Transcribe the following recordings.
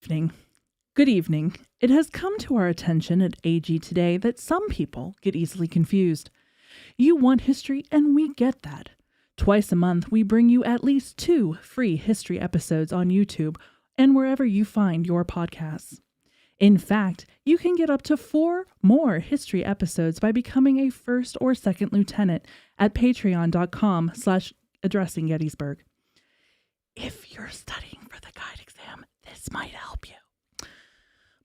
evening. Good evening. It has come to our attention at AG Today that some people get easily confused. You want history, and we get that. Twice a month, we bring you at least 2 free history episodes on YouTube and wherever you find your podcasts. In fact, you can get up to 4 more history episodes by becoming a first or second lieutenant at patreon.com/addressing Gettysburg. If you're studying for the guide exam, this might help you.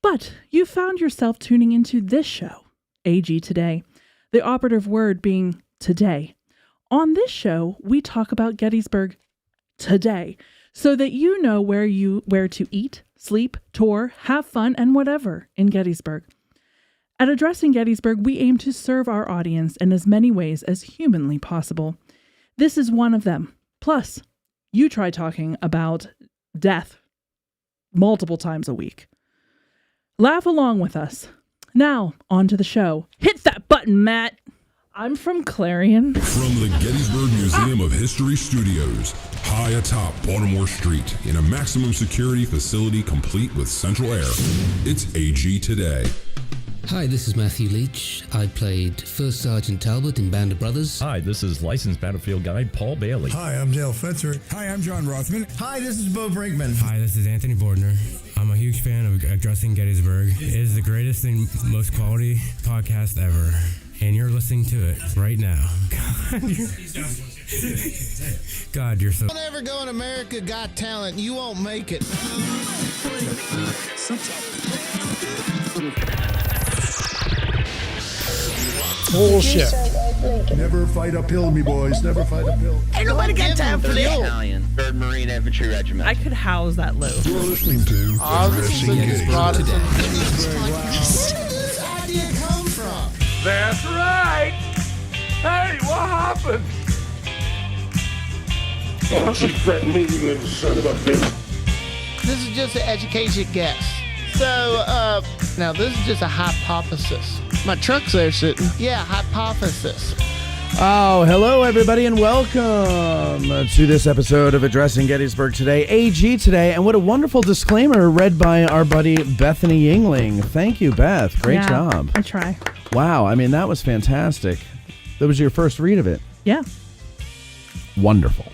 But you found yourself tuning into this show, AG Today, the operative word being today. On this show, we talk about Gettysburg today, so that you know where to eat, sleep, tour, have fun, and whatever in Gettysburg. At Addressing Gettysburg, we aim to serve our audience in as many ways as humanly possible. This is one of them. Plus, you try talking about death multiple times a week. Laugh along with us. Now, on to the show. Hit that button, Matt! I'm from Clarion. From the Gettysburg Museum of History Studios, high atop Baltimore Street, in a maximum security facility complete with central air, it's AG Today. Hi, this is Matthew Leach. I played First Sergeant Talbot in Band of Brothers. Hi, this is licensed battlefield guide Paul Bailey. Hi, I'm Dale Fetzer. Hi, I'm John Rothman. Hi, this is Bo Brinkman. Hi, this is Anthony Bordner. I'm a huge fan of Addressing Gettysburg. It is the greatest and most quality podcast ever. And you're listening to it right now. God, you're so... Don't ever go on America Got Talent. You won't make it. Bullshit. Never fight uphill, me boys. Never fight uphill. Ain't nobody got time for this. Italian 3rd Marine Infantry Regiment. I could house that load. You're listening to Addressing Gettysburg today. Where did this idea come from? That's right. Hey, what happened? Don't you fret me, you little son of a bitch. This is just an education guess. So, now this is just a hypothesis. My truck's there sitting. Yeah, hypothesis. Oh, hello, everybody, and welcome to this episode of Addressing Gettysburg Today, AG Today, and what a wonderful disclaimer read by our buddy Bethany Yingling. Thank you, Beth. Great job. I try. Wow, I mean, that was fantastic. That was your first read of it. Yeah. Wonderful.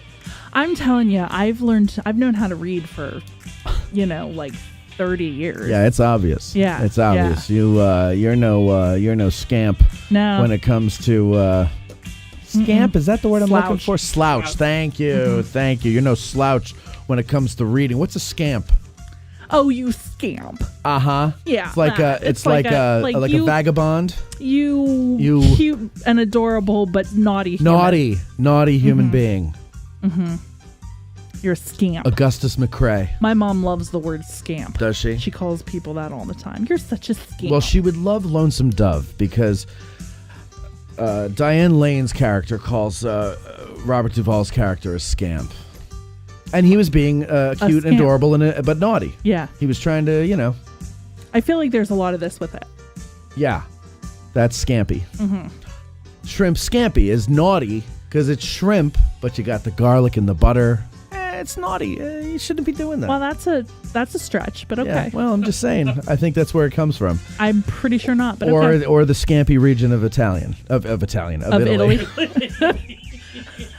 I'm telling you, I've known how to read for, like 30 years. Yeah, it's obvious. Yeah. It's obvious. Yeah. You're no scamp when it comes to scamp. Is that the word I'm looking for? Slouch. Thank you. Mm-hmm. Thank you. You're no slouch when it comes to reading. What's a scamp? Oh, you scamp. Uh-huh. Yeah. It's like a vagabond. You cute and adorable but naughty human. Naughty human being. Mm-hmm. You're a scamp. Augustus McCrae. My mom loves the word scamp. Does she? She calls people that all the time. You're such a scamp. Well, she would love Lonesome Dove because Diane Lane's character calls Robert Duvall's character a scamp. And he was being cute and adorable but naughty. Yeah. He was trying to, I feel like there's a lot of this with it. Yeah. That's scampy. Mm-hmm. Shrimp scampi is naughty because it's shrimp, but you got the garlic and the butter. It's naughty. You shouldn't be doing that. Well, that's a stretch, but okay. Yeah, well, I'm just saying. I think that's where it comes from. I'm pretty sure not, but or okay. Or the scampy region of Italy.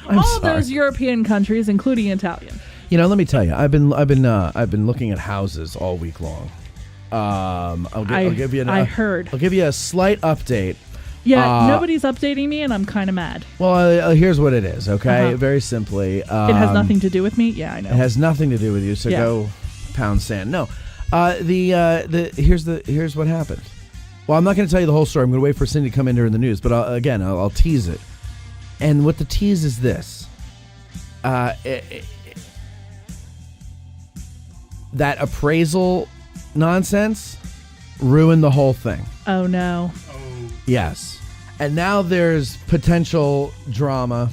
All those European countries, including Italian. Let me tell you, I've been looking at houses all week long. I'll give you a slight update. Yeah, nobody's updating me, and I'm kind of mad. Well, here's what it is, okay? Very simply. It has nothing to do with me? Yeah, I know. It has nothing to do with you, so go pound sand. No. Here's what happened. Well, I'm not going to tell you the whole story. I'm going to wait for Cindy to come in during the news, but I'll tease it. And what the tease is this. That appraisal nonsense ruined the whole thing. Oh, no. Yes. And now there's potential drama,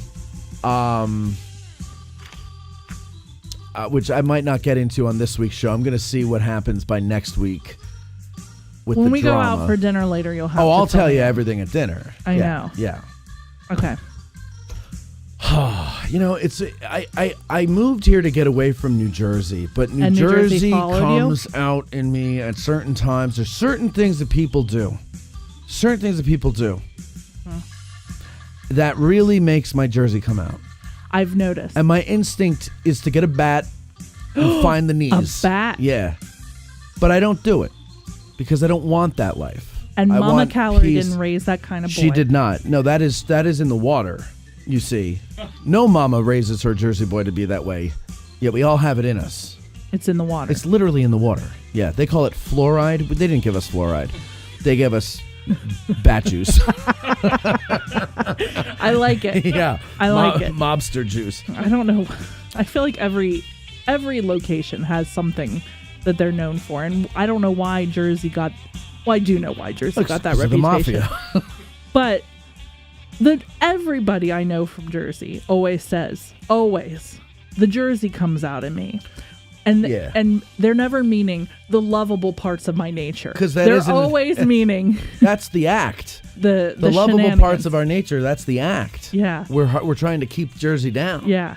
which I might not get into on this week's show. I'm going to see what happens by next week with when the we drama. Go out for dinner later, you'll have I'll tell you everything at dinner. I know. Yeah. Okay. It's I moved here to get away from New Jersey, but New Jersey comes out in me at certain times. There's certain things that people do. That really makes my Jersey come out. I've noticed. And my instinct is to get a bat and find the knees. A bat? Yeah. But I don't do it because I don't want that life. And Mama Calorie didn't raise that kind of boy. She did not. No, that is in the water, you see. No mama raises her Jersey boy to be that way. Yet we all have it in us. It's in the water. It's literally in the water. Yeah, they call it fluoride, but they didn't give us fluoride. They gave us bat juice. I like it. Yeah. I like it. Mobster juice. I don't know. I feel like every location has something that they're known for, and I don't know why Jersey got. Well, I do know why Jersey got that reputation. The mafia. But everybody I know from Jersey always says, the Jersey comes out in me. And they're never meaning the lovable parts of my nature. Because they're always meaning that's the act. The lovable parts of our nature. That's the act. Yeah, we're trying to keep Jersey down. Yeah,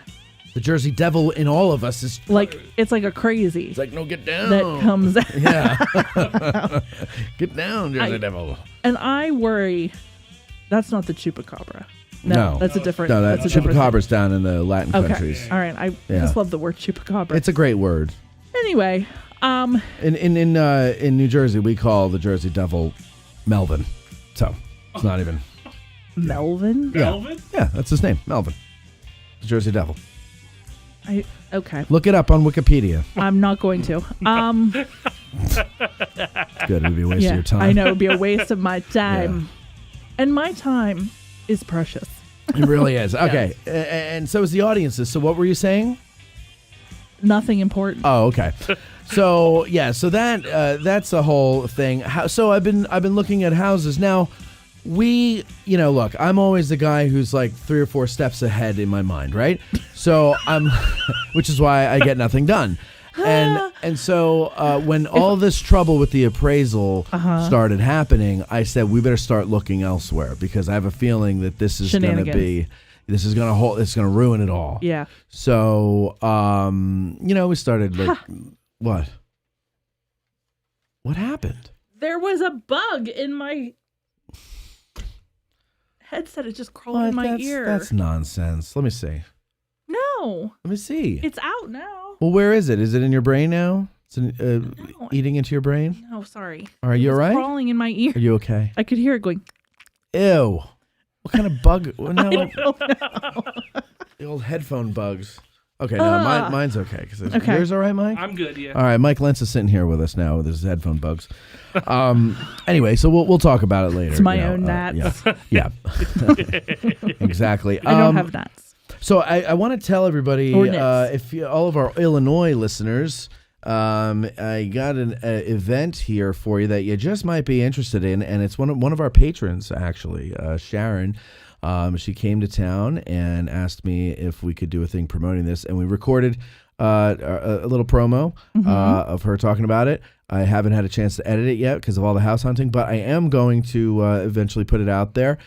the Jersey devil in all of us is like it's like a crazy. It's like no, get down. That comes out. Yeah, get down, Jersey devil. And I worry that's not the chupacabra. No, that's a different. No, that chupacabra's down in the Latin countries. All right, I just love the word chupacabra. It's a great word. Anyway, in New Jersey, we call the Jersey Devil Melvin. So it's not even Melvin. Melvin? Yeah, that's his name, Melvin. The Jersey Devil. Okay. Look it up on Wikipedia. I'm not going to. Good, it'd be a waste of your time. I know, it'd be a waste of my time. Yeah. And my time is precious. It really is. Okay. Yes. And so is the audience's. So what were you saying? Nothing important. Oh, okay. So that's a whole thing. So I've been looking at houses now. Look, I'm always the guy who's like 3 or 4 steps ahead in my mind, right? So which is why I get nothing done. And so when all this trouble with the appraisal started happening, I said we better start looking elsewhere because I have a feeling that this is going to ruin it all. Yeah. So we started like what happened? There was a bug in my headset. It just crawled in my ear. That's nonsense. Let me see. No. Let me see. It's out now. Well, where is it? Is it in your brain now? It's eating into your brain? No, sorry. Are you all right? It's crawling in my ear. Are you okay? I could hear it going. Ew. What kind of bug? No. I don't know. The old headphone bugs. Okay, no, mine's okay. Okay. Yours all right, Mike? I'm good, yeah. All right, Mike Lentz is sitting here with us now with his headphone bugs. Anyway, so we'll talk about it later. It's my own gnats. Yeah. Exactly. I don't have gnats. So I want to tell everybody, all of our Illinois listeners, I got an event here for you that you just might be interested in, and it's one of our patrons, actually, Sharon. She came to town and asked me if we could do a thing promoting this, and we recorded a little promo of her talking about it. I haven't had a chance to edit it yet because of all the house hunting, but I am going to eventually put it out there.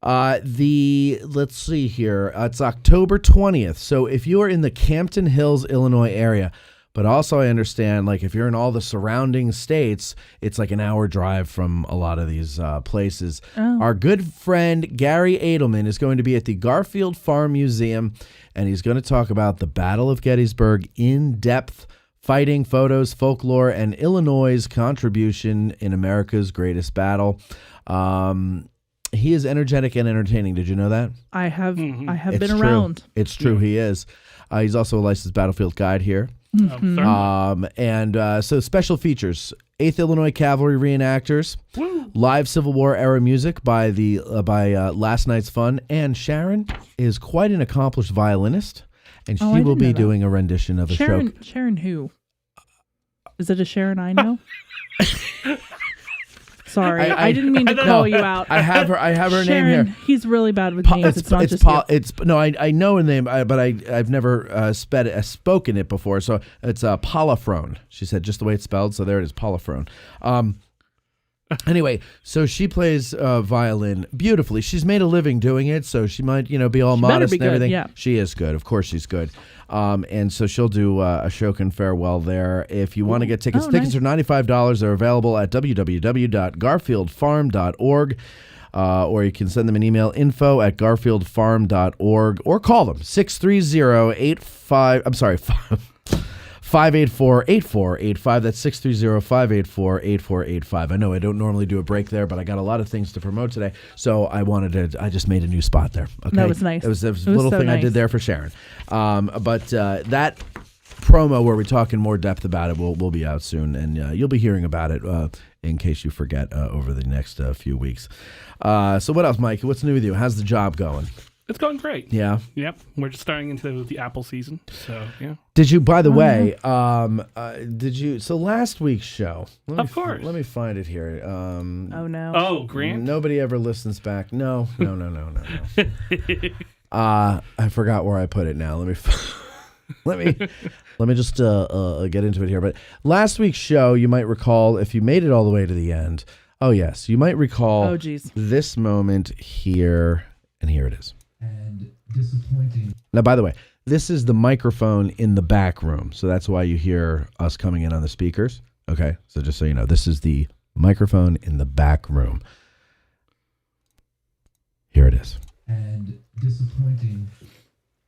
Let's see here. It's October 20th. So if you are in the Campton Hills, Illinois area, but also I understand like if you're in all the surrounding states, it's like an hour drive from a lot of these places. Oh. Our good friend Gary Edelman is going to be at the Garfield Farm Museum, and he's going to talk about the Battle of Gettysburg in depth, fighting, photos, folklore, and Illinois' contribution in America's greatest battle. He is energetic and entertaining. Did you know that? I have been true. around. It's true. He is. He's also a licensed battlefield guide here. So special features: 8th Illinois Cavalry reenactors, live Civil War era music by Last Night's Fun, and Sharon is quite an accomplished violinist, and she will be doing a rendition of a show. Sharon who? Is it a Sharon I know? Sorry, I didn't mean to call you out. I have her Sharon, name here. He's really bad with names. It's not just you. I know a name, but I've never spoken it before. So it's Polifrone. She said just the way it's spelled. So there it is, Polifrone. Anyway, so she plays violin beautifully. She's made a living doing it, so she might, be all modest and everything. Yeah. She is good. Of course she's good. And so she'll do a Shokin farewell there. If you want to get tickets, tickets are $95. They're available at www.garfieldfarm.org. Or you can send them an email, info@garfieldfarm.org, or call them 584-8485. That's 630-584-8485. I know I don't normally do a break there, but I got a lot of things to promote today, so I just made a new spot there. Okay? That was nice. It was a little thing I did there for Sharon. But that promo where we talk in more depth about it will be out soon, and you'll be hearing about it in case you forget over the next few weeks. So what else, Mike? What's new with you? How's the job going? It's going great. Yeah. Yep. We're just starting into the apple season. So, yeah. Did you, by the way, so last week's show. Of course. Let me find it here. Oh, no. Oh, Grant? Nobody ever listens back. No. I forgot where I put it now. Let me just get into it here. But last week's show, you might recall, if you made it all the way to the end, you might recall this moment here, and here it is. And disappointing. Now, by the way, this is the microphone in the back room, so that's why you hear us coming in on the speakers. Okay, so just so you know, this is the microphone in the back room. Here it is. And disappointing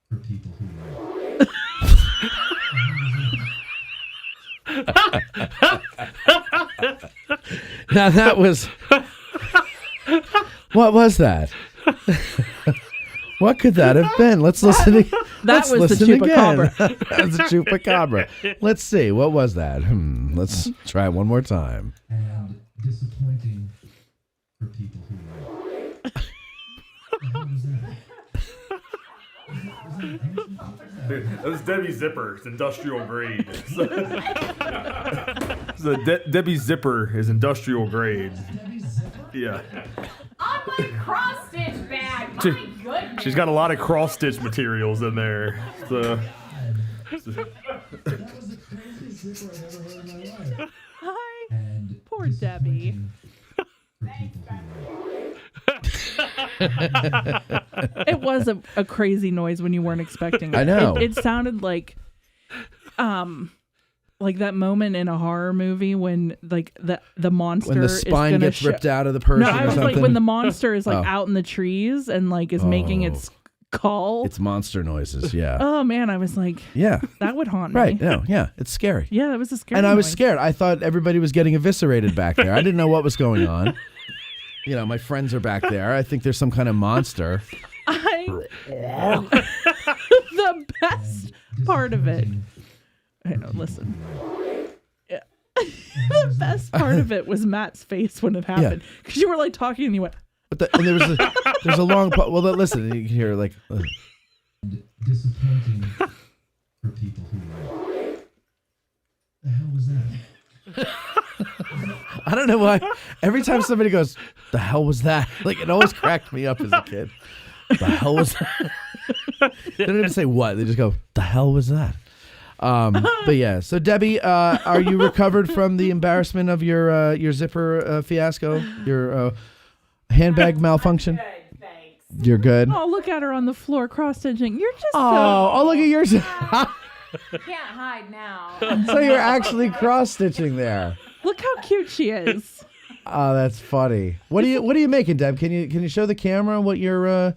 for people who Now that was... What was that? What could that have been? Let's listen. That was the chupacabra. That was the chupacabra. Let's see. What was that? Let's try it one more time. And disappointing for people who That was Debbie Zipper. It's industrial grade. So Debbie Zipper is industrial grade. Yeah. On my cross stitch bag. My goodness. She's got a lot of cross stitch materials in there. So. That was the craziest zipper I've ever heard in my life. Hi. And poor Debbie. It was a crazy noise when you weren't expecting it. I know. It sounded like that moment in a horror movie when the monster when the spine is gets ripped out of the person. No, I was or like something. when the monster is out in the trees and is making its call. It's monster noises. Yeah. Oh man, I was like, yeah, that would haunt me. Right. No. Yeah, it's scary. Yeah, that was a scary. And I was noise. scared. I thought everybody was getting eviscerated back there. I didn't know what was going on. My friends are back there. I think there's some kind of monster. The best part of it. I know, listen. Yeah. The best part of it was Matt's face when it happened. Because you were talking and you went. And there's a long well, listen, you can hear disappointing for people who the hell was that? I don't know why. Every time somebody goes, the hell was that? It always cracked me up as a kid. The hell was that? They don't even say what. They just go, the hell was that? But yeah. So Debbie, are you recovered from the embarrassment of your zipper fiasco? Your handbag malfunction? Good, thanks. You're good? Oh, look at her on the floor cross-stitching. You're just Oh, look at yours. Can't hide now. So you're actually cross-stitching there. Look how cute she is. Oh, that's funny. What are you making, Deb? Can you show the camera what your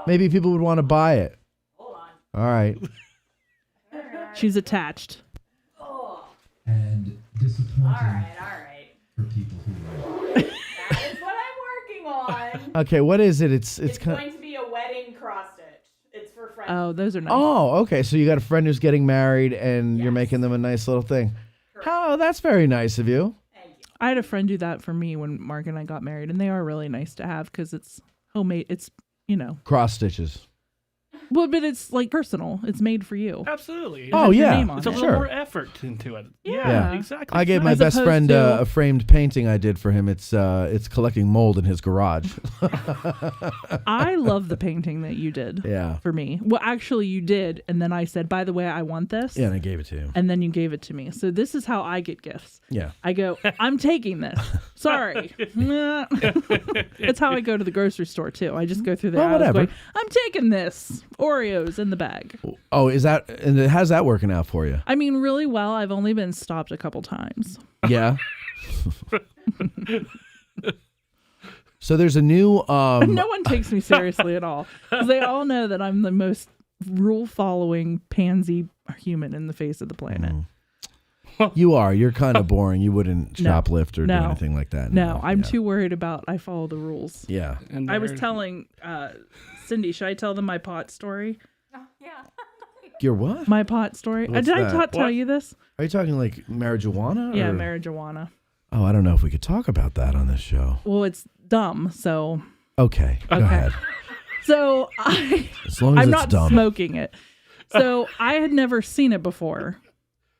maybe people would want to buy it? Hold on. All right. She's attached. Oh. And disappointing. All right. For people who That is what I'm working on. Okay, what is it? It's going to be a wedding cross stitch. It's for friends. Oh, those are nice. Oh, okay. So you got a friend who's getting married, and you're making them a nice little thing. Correct. Oh, that's very nice of you. Thank you. I had a friend do that for me when Mark and I got married, and they are really nice to have because it's homemade. It's cross stitches. Well, but it's like personal. It's made for you. Absolutely. Oh, It has your yeah. name on it. It's a little Sure. more effort into it. Yeah. Exactly. I gave my As best opposed friend to- a framed painting I did for him. It's collecting mold in his garage. I love the painting that you did Yeah. for me. Well, actually, you did. And then I said, by the way, I want this. Yeah, and I gave it to you. And then you gave it to me. So this is how I get gifts. Yeah. I go, I'm taking this. Sorry. That's how I go to the grocery store, too. I just go through there. Well, whatever. I'm taking this. Oreos in the bag. Oh, is that, and how's that working out for you? I mean, really well. I've only been stopped a couple times. Yeah. So there's a new No one takes me seriously at all. 'Cause they all know that I'm the most rule-following pansy human in the face of the planet. You are. You're kind of boring. You wouldn't No. shoplift or do No. anything like that. No, I'm Yeah. too worried about I follow the rules. Yeah. And I was there's- telling Cindy, should I tell them my pot story? Your what? My pot story. What's Did I that? tell you this? Are you talking like marijuana? Yeah, or- marijuana. Oh, I don't know if we could talk about that on this show. Well, it's dumb, so. Okay. Go ahead. So As long as I'm it's not dumb. smoking it. So I had never seen it before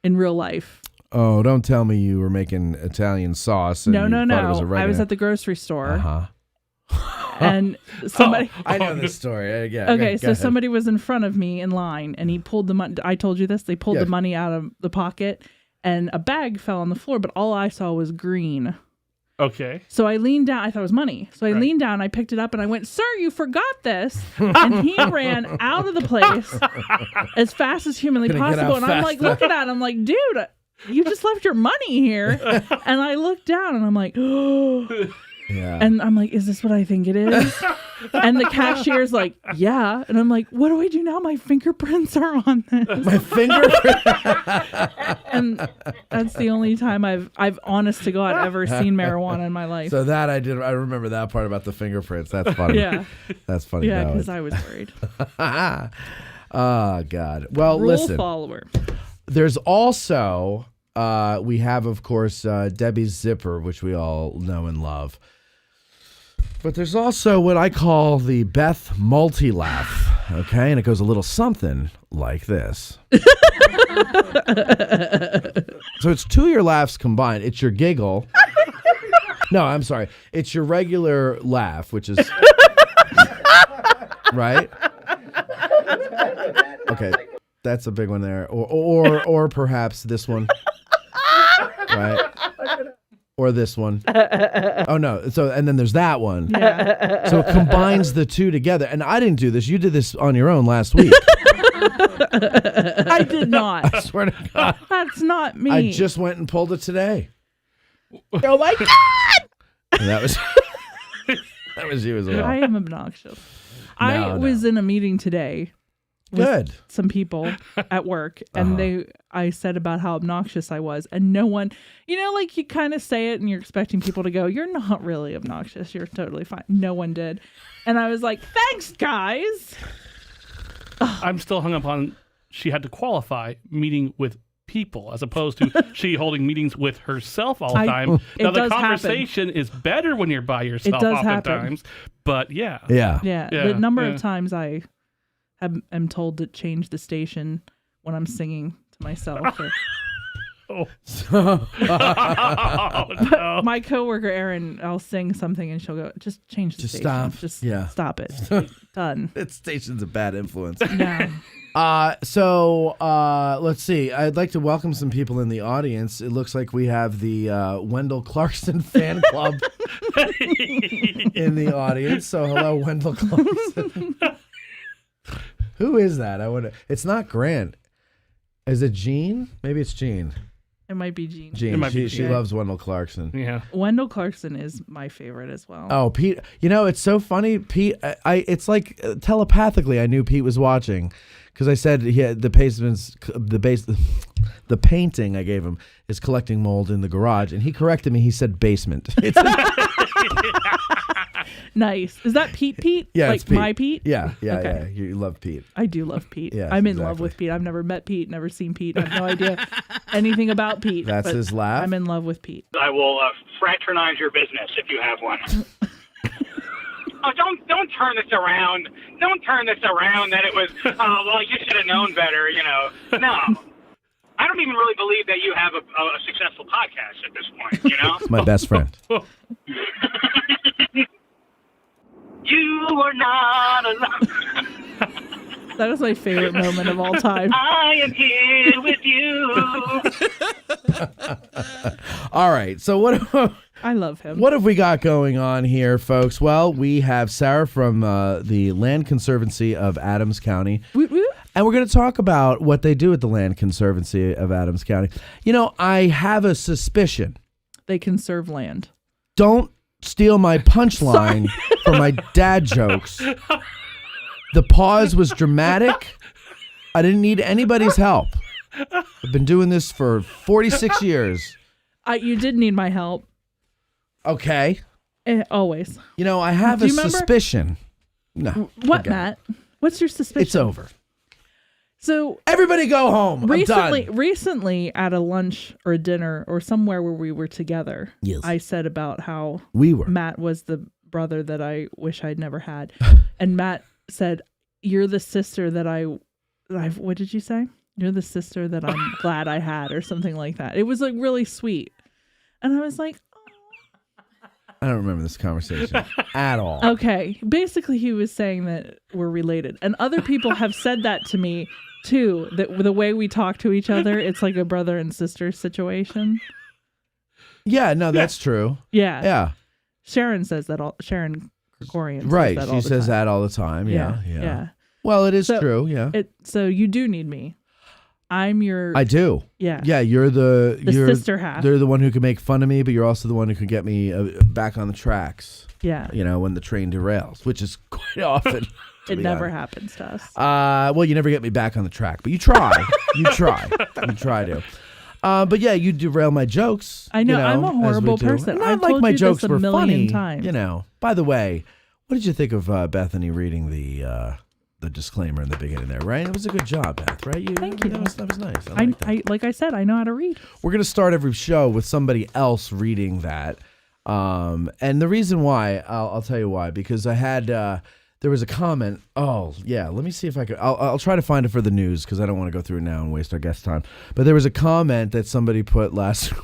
in real life. Oh, don't tell me you were making Italian sauce. And No. you thought it was I was oregano. at the grocery store. Uh-huh. And somebody. I know this story. Yeah. Okay, go so ahead. somebody was in front of me in line, and he pulled the money. I told you this. They pulled Yeah. the money out of the pocket, and a bag fell on the floor, but all I saw was green. Okay. So I leaned down. I thought it was money. So I leaned down. I picked it up, and I went, "Sir, you forgot this!" And he ran out of the place as fast as humanly Couldn't get possible. out And I'm fast like looking at him, I'm like, "Dude, you just left your money here." And I looked down, and I'm like, Yeah. and I'm like, is this what I think it is? And the cashier's like, yeah. And I'm like, what do I do now? My fingerprints are on this. My fingerprint. And that's the only time I've honest to God ever seen marijuana in my life. So that I did. I remember that part about the fingerprints. That's funny. Yeah. That's funny. Yeah, No, because I was worried. Oh, God. Well, Rule listen. follower. There's also, we have, of course, Debbie's Zipper, which we all know and love. But there's also what I call the Beth multi-laugh, okay? And it goes a little something like this. So it's two of your laughs combined. It's your giggle. No, I'm sorry. It's your regular laugh, which is... right? Okay, that's a big one there. Or perhaps this one. Right? Or this one. Oh no. So and then there's that one. Yeah. So it combines the two together. And I didn't do this. You did this on your own last week. I did not. I swear to God. That's not me. I just went and pulled it today. Oh my God! And that was that was you as well. I am obnoxious. I No. was in a meeting today. With Good. some people at work, and I said about how obnoxious I was, and no one, like you kind of say it and you're expecting people to go, "You're not really obnoxious. You're totally fine." No one did. And I was like, "Thanks, guys." I'm still hung up on she had to qualify meeting with people as opposed to she holding meetings with herself all the time. It Now the does happen. conversation is better when you're by yourself does oftentimes. But yeah. Yeah. Yeah. The number of times I am told to change the station when I'm singing to myself. Oh. No. My coworker Erin, I'll sing something and she'll go, "Just change the Just station. stop. Just Yeah. stop it. Done." That station's a bad influence. No. So let's see. I'd like to welcome some people in the audience. It looks like we have the Wendell Clarkson fan club in the audience. So hello, Wendell Clarkson. Who is that? I wonder. It's not Grant. Is it Jean? Maybe it's Jean. It might be Jean. Jean. She loves Wendell Clarkson. Yeah. Wendell Clarkson is my favorite as well. Oh, Pete. It's so funny. Pete, it's like telepathically I knew Pete was watching because I said he had the painting I gave him is collecting mold in the garage, and he corrected me. He said basement. It's Nice. Is that Pete? Yeah, like it's Pete. my Pete? Yeah. Okay. You love Pete. I do love Pete. Yes, I'm in love exactly. with Pete. I've never met Pete, never seen Pete. I have no idea anything about Pete. That's but his laugh? I'm in love with Pete. I will fraternize your business if you have one. Oh, don't turn this around. Don't turn this around that it was, oh, well, you should have known better, you know. No. I don't even really believe that you have a successful podcast at this point, you know? It's my best friend. You are not alone. That is my favorite moment of all time. I am here with you. All right. So what? I love him. What have we got going on here, folks? Well, we have Sarah from the Land Conservancy of Adams County. Woot woot. And we're going to talk about what they do at the Land Conservancy of Adams County. You know, I have a suspicion. They conserve land. Don't steal my punchline for my dad jokes. The pause was dramatic. I didn't need anybody's help. I've been doing this for 46 years. You did need my help. Okay. Always. You know, I have a suspicion. No. What, Matt? What's your suspicion? It's over. So everybody go home. I'm done. Recently at a lunch or a dinner or somewhere where we were together, yes. I said about how Matt was the brother that I wish I'd never had. And Matt said, "You're the sister that I've what did you say? You're the sister that I'm glad I had," or something like that. It was like really sweet. And I was like, I don't remember this conversation at all. okay. Basically, he was saying that we're related. And other people have said that to me, too, that the way we talk to each other, it's like a brother and sister situation. Yeah, no, that's true. Yeah. Yeah. Sharon says that all. Sharon Gregorian says right. that She all the says time. that all the time. Yeah. Well, it is true. Yeah. So you do need me. I'm your. I do. Yeah. Yeah. You're the sister half. They're the one who can make fun of me, but you're also the one who can get me back on the tracks. Yeah. You know, when the train derails, which is quite often. It never happens to us. Well, you never get me back on the track, but you try. You try to. But yeah, you derail my jokes. I know, I'm a horrible person. Not I've like told my you jokes this a were million funny. times. You know. By the way, what did you think of Bethany reading the disclaimer in the beginning there? Right, it was a good job, Beth. Right? Thank you. That was nice. I like I said, I know how to read. We're gonna start every show with somebody else reading that, and the reason why I'll tell you why, because I had. There was a comment. Oh, yeah. Let me see if I could. I'll try to find it for the news because I don't want to go through it now and waste our guest time. But there was a comment that somebody put last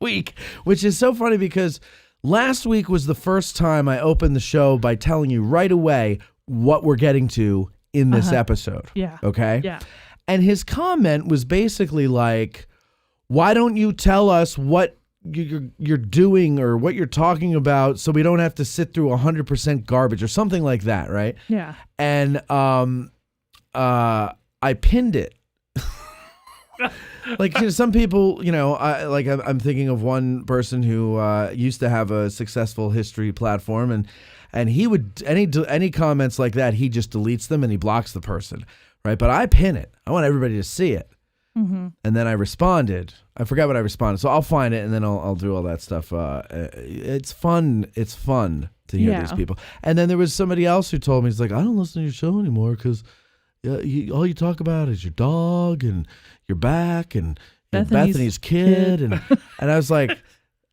week, which is so funny because last week was the first time I opened the show by telling you right away what we're getting to in this episode. Yeah. Okay? Yeah. And his comment was basically like, why don't you tell us what you're doing or what you're talking about so we don't have to sit through 100% garbage or something like that, right? Yeah. And I pinned it. Like, you know, some people, you know, I'm thinking of one person who used to have a successful history platform, and he would any comments like that, he just deletes them and he blocks the person, right? But I pin it. I want everybody to see it. Mm-hmm. And then I responded. I forgot what I responded, so I'll find it and then I'll do all that stuff. It's fun. It's fun to hear these people. And then there was somebody else who told me, he's like, I don't listen to your show anymore because all you talk about is your dog and your back and Bethany's kid. And I was like,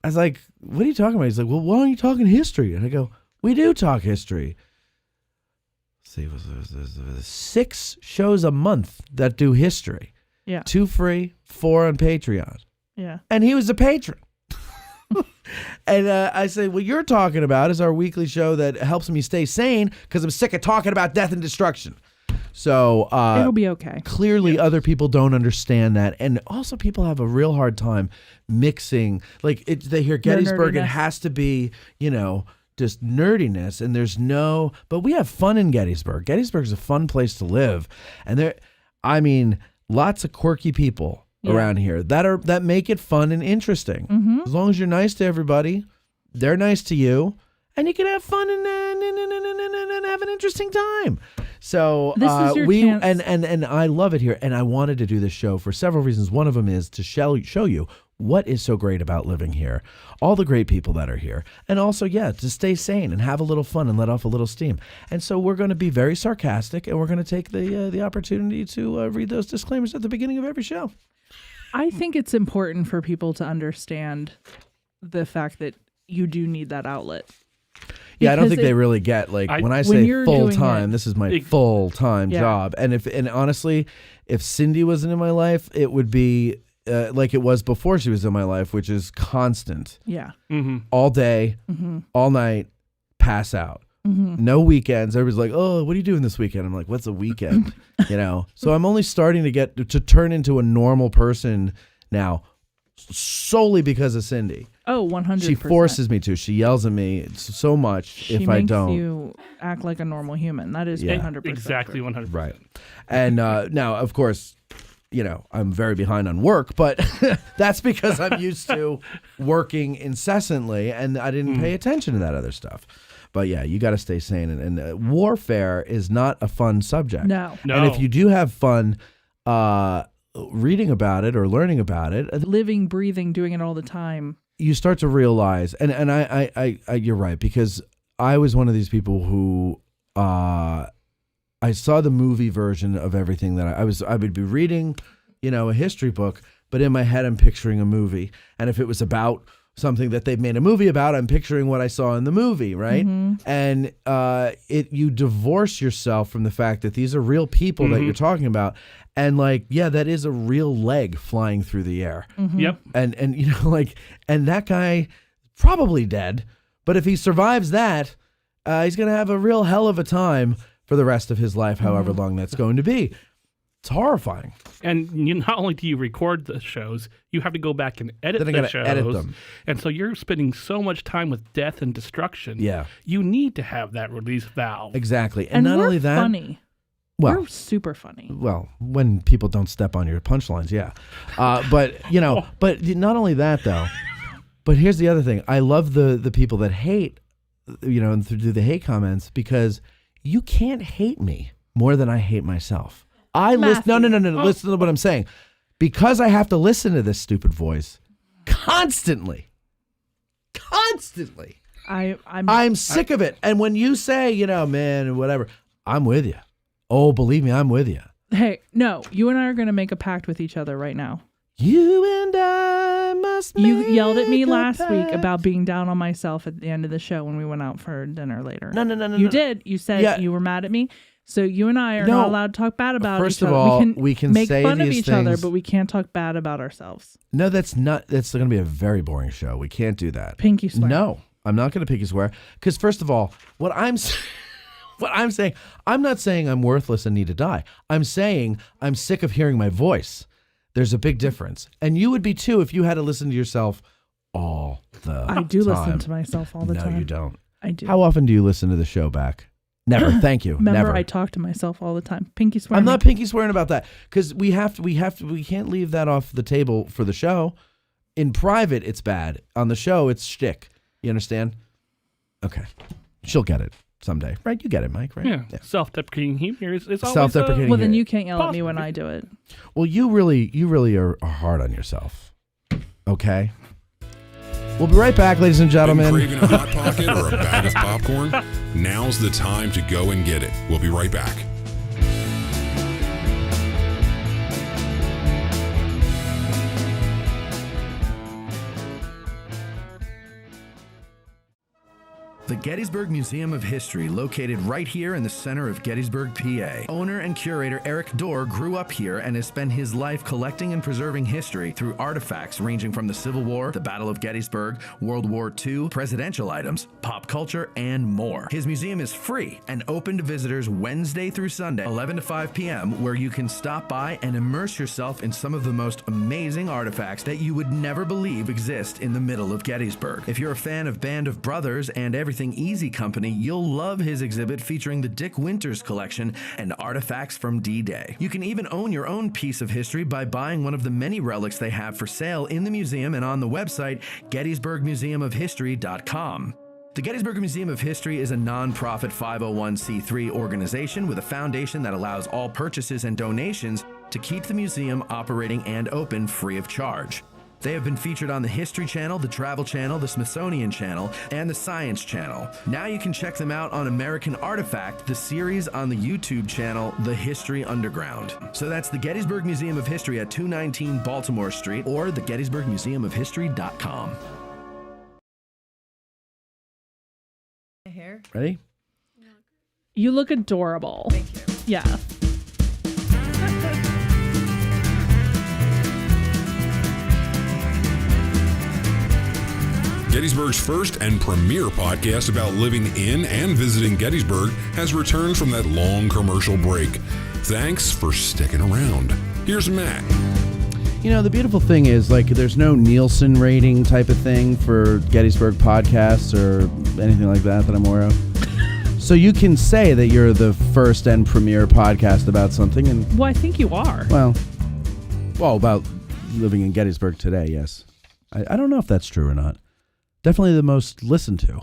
what are you talking about? He's like, well, why aren't you talking history? And I go, we do talk history. Let's see, there's 6 shows a month that do history. Yeah. 2 free, 4 on Patreon. Yeah. And he was a patron. And I say, what you're talking about is our weekly show that helps me stay sane because I'm sick of talking about death and destruction. So it'll be okay. Clearly, other people don't understand that. And also people have a real hard time mixing. Like, they hear Gettysburg, it has to be, you know, just nerdiness. And there's no, but we have fun in Gettysburg. Gettysburg's a fun place to live. And lots of quirky people around here that make it fun and interesting. Mm-hmm. As long as you're nice to everybody, they're nice to you, and you can have fun and have an interesting time. So this is your chance. And I love it here. And I wanted to do this show for several reasons. One of them is to show you what is so great about living here, all the great people that are here, and also, to stay sane and have a little fun and let off a little steam. And so we're going to be very sarcastic, and we're going to take the opportunity to read those disclaimers at the beginning of every show. I think it's important for people to understand the fact that you do need that outlet. Yeah, I don't Because think they really get when I when say you're full doing time, it- this is my full time Yeah. job. And honestly, if Cindy wasn't in my life, it would be like it was before she was in my life, which is constant. Yeah. All day, all night, pass out. No weekends. Everybody's like, "Oh, what are you doing this weekend?" I'm like, "What's a weekend?" So I'm only starting to turn into a normal person now, solely because of Cindy. Oh, 100%. She forces me to. She yells at me so much if I don't. She makes you act like a normal human. That is 100%. Exactly 100%. Right. And now, of course, I'm very behind on work, but that's because I'm used to working incessantly, and I didn't pay attention to that other stuff. But yeah, you got to stay sane. And warfare is not a fun subject. No. And if you do have fun reading about it or learning about it, Living, breathing, doing it all the time. you start to realize, and I you're right, because I was one of these people who I saw the movie version of everything that I would be reading, a history book, but in my head I'm picturing a movie, and if it was about something that they've made a movie about, I'm picturing what I saw in the movie, right? And you divorce yourself from the fact that these are real people that you're talking about, and that is a real leg flying through the air. Yep. And and that guy probably dead, but if he survives that, he's gonna have a real hell of a time for the rest of his life, however long that's going to be. It's horrifying. And not only do you record the shows, you have to go back and edit Then I the gotta shows. edit them. And so you're spending so much time with death and destruction. Yeah. You need to have that release valve. Exactly. And not we're only that, funny. well, We're super funny. well, when people don't step on your punchlines, yeah. But not only that though. But here's the other thing. I love the people that hate, and do the hate comments, because you can't hate me more than I hate myself. No. Listen to what I'm saying. Because I have to listen to this stupid voice constantly. I'm sick of it. And when you say, man, whatever, I'm with you. Oh, believe me, I'm with you. Hey, no, you and I are going to make a pact with each other right now. You and I must You yelled at me make a last week pact. about being down on myself at the end of the show when we went out for dinner later. No. You did. You said you were mad at me. So you and I are not allowed to talk bad about First each of other. all, we can make say fun of these each other, things- but we can't talk bad about ourselves. No, that's going to be a very boring show. We can't do that. Pinky swear. No, I'm not going to pinky swear. Because first of all, what I'm saying, I'm not saying I'm worthless and need to die. I'm saying I'm sick of hearing my voice. There's a big difference. And you would be too if you had to listen to yourself all the time. I do listen to myself all the time. No, you don't. I do. How often do you listen to the show back? Never. Thank you. Remember, Never. I talk to myself all the time. Pinky swear. I'm not pinky swearing about that, because we can't leave that off the table for the show. In private, it's bad. On the show, it's shtick. You understand? Okay. She'll get it someday. Right? You get it, Mike, right? Yeah. Self-deprecating humor is always Self-deprecating Well, then humor. you can't yell at me when I do it. Well, you really are hard on yourself. Okay? We'll be right back, ladies and gentlemen. Been craving a Hot Pocket or a bag of popcorn? Now's the time to go and get it. We'll be right back. The Gettysburg Museum of History, located right here in the center of Gettysburg, PA. Owner and curator Eric Dorr grew up here and has spent his life collecting and preserving history through artifacts ranging from the Civil War, the Battle of Gettysburg, World War II, presidential items, pop culture, and more. His museum is free and open to visitors Wednesday through Sunday, 11 to 5 p.m., where you can stop by and immerse yourself in some of the most amazing artifacts that you would never believe exist in the middle of Gettysburg. If you're a fan of Band of Brothers and Everything Easy Company, you'll love his exhibit featuring the Dick Winters collection and artifacts from D-Day. You can even own your own piece of history by buying one of the many relics they have for sale in the museum and on the website gettysburgmuseumofhistory.com. The Gettysburg Museum of History is a non-profit 501c3 organization with a foundation that allows all purchases and donations to keep the museum operating and open free of charge. They have been featured on the History Channel, the Travel Channel, the Smithsonian Channel, and the Science Channel. Now you can check them out on American Artifact, the series on the YouTube channel, The History Underground. So that's the Gettysburg Museum of History at 219 Baltimore Street or the gettysburgmuseumofhistory.com. Hair here. Ready? You look adorable. Thank you. Yeah. Gettysburg's first and premier podcast about living in and visiting Gettysburg has returned from that long commercial break. Thanks for sticking around. Here's Matt. You know, the beautiful thing is, like, there's no Nielsen rating type of thing for Gettysburg podcasts or anything like that I'm aware of. So you can say that you're the first and premier podcast about something. And Well, I think you are. Well, about living in Gettysburg today, yes. I don't know if that's true or not. Definitely the most listened to.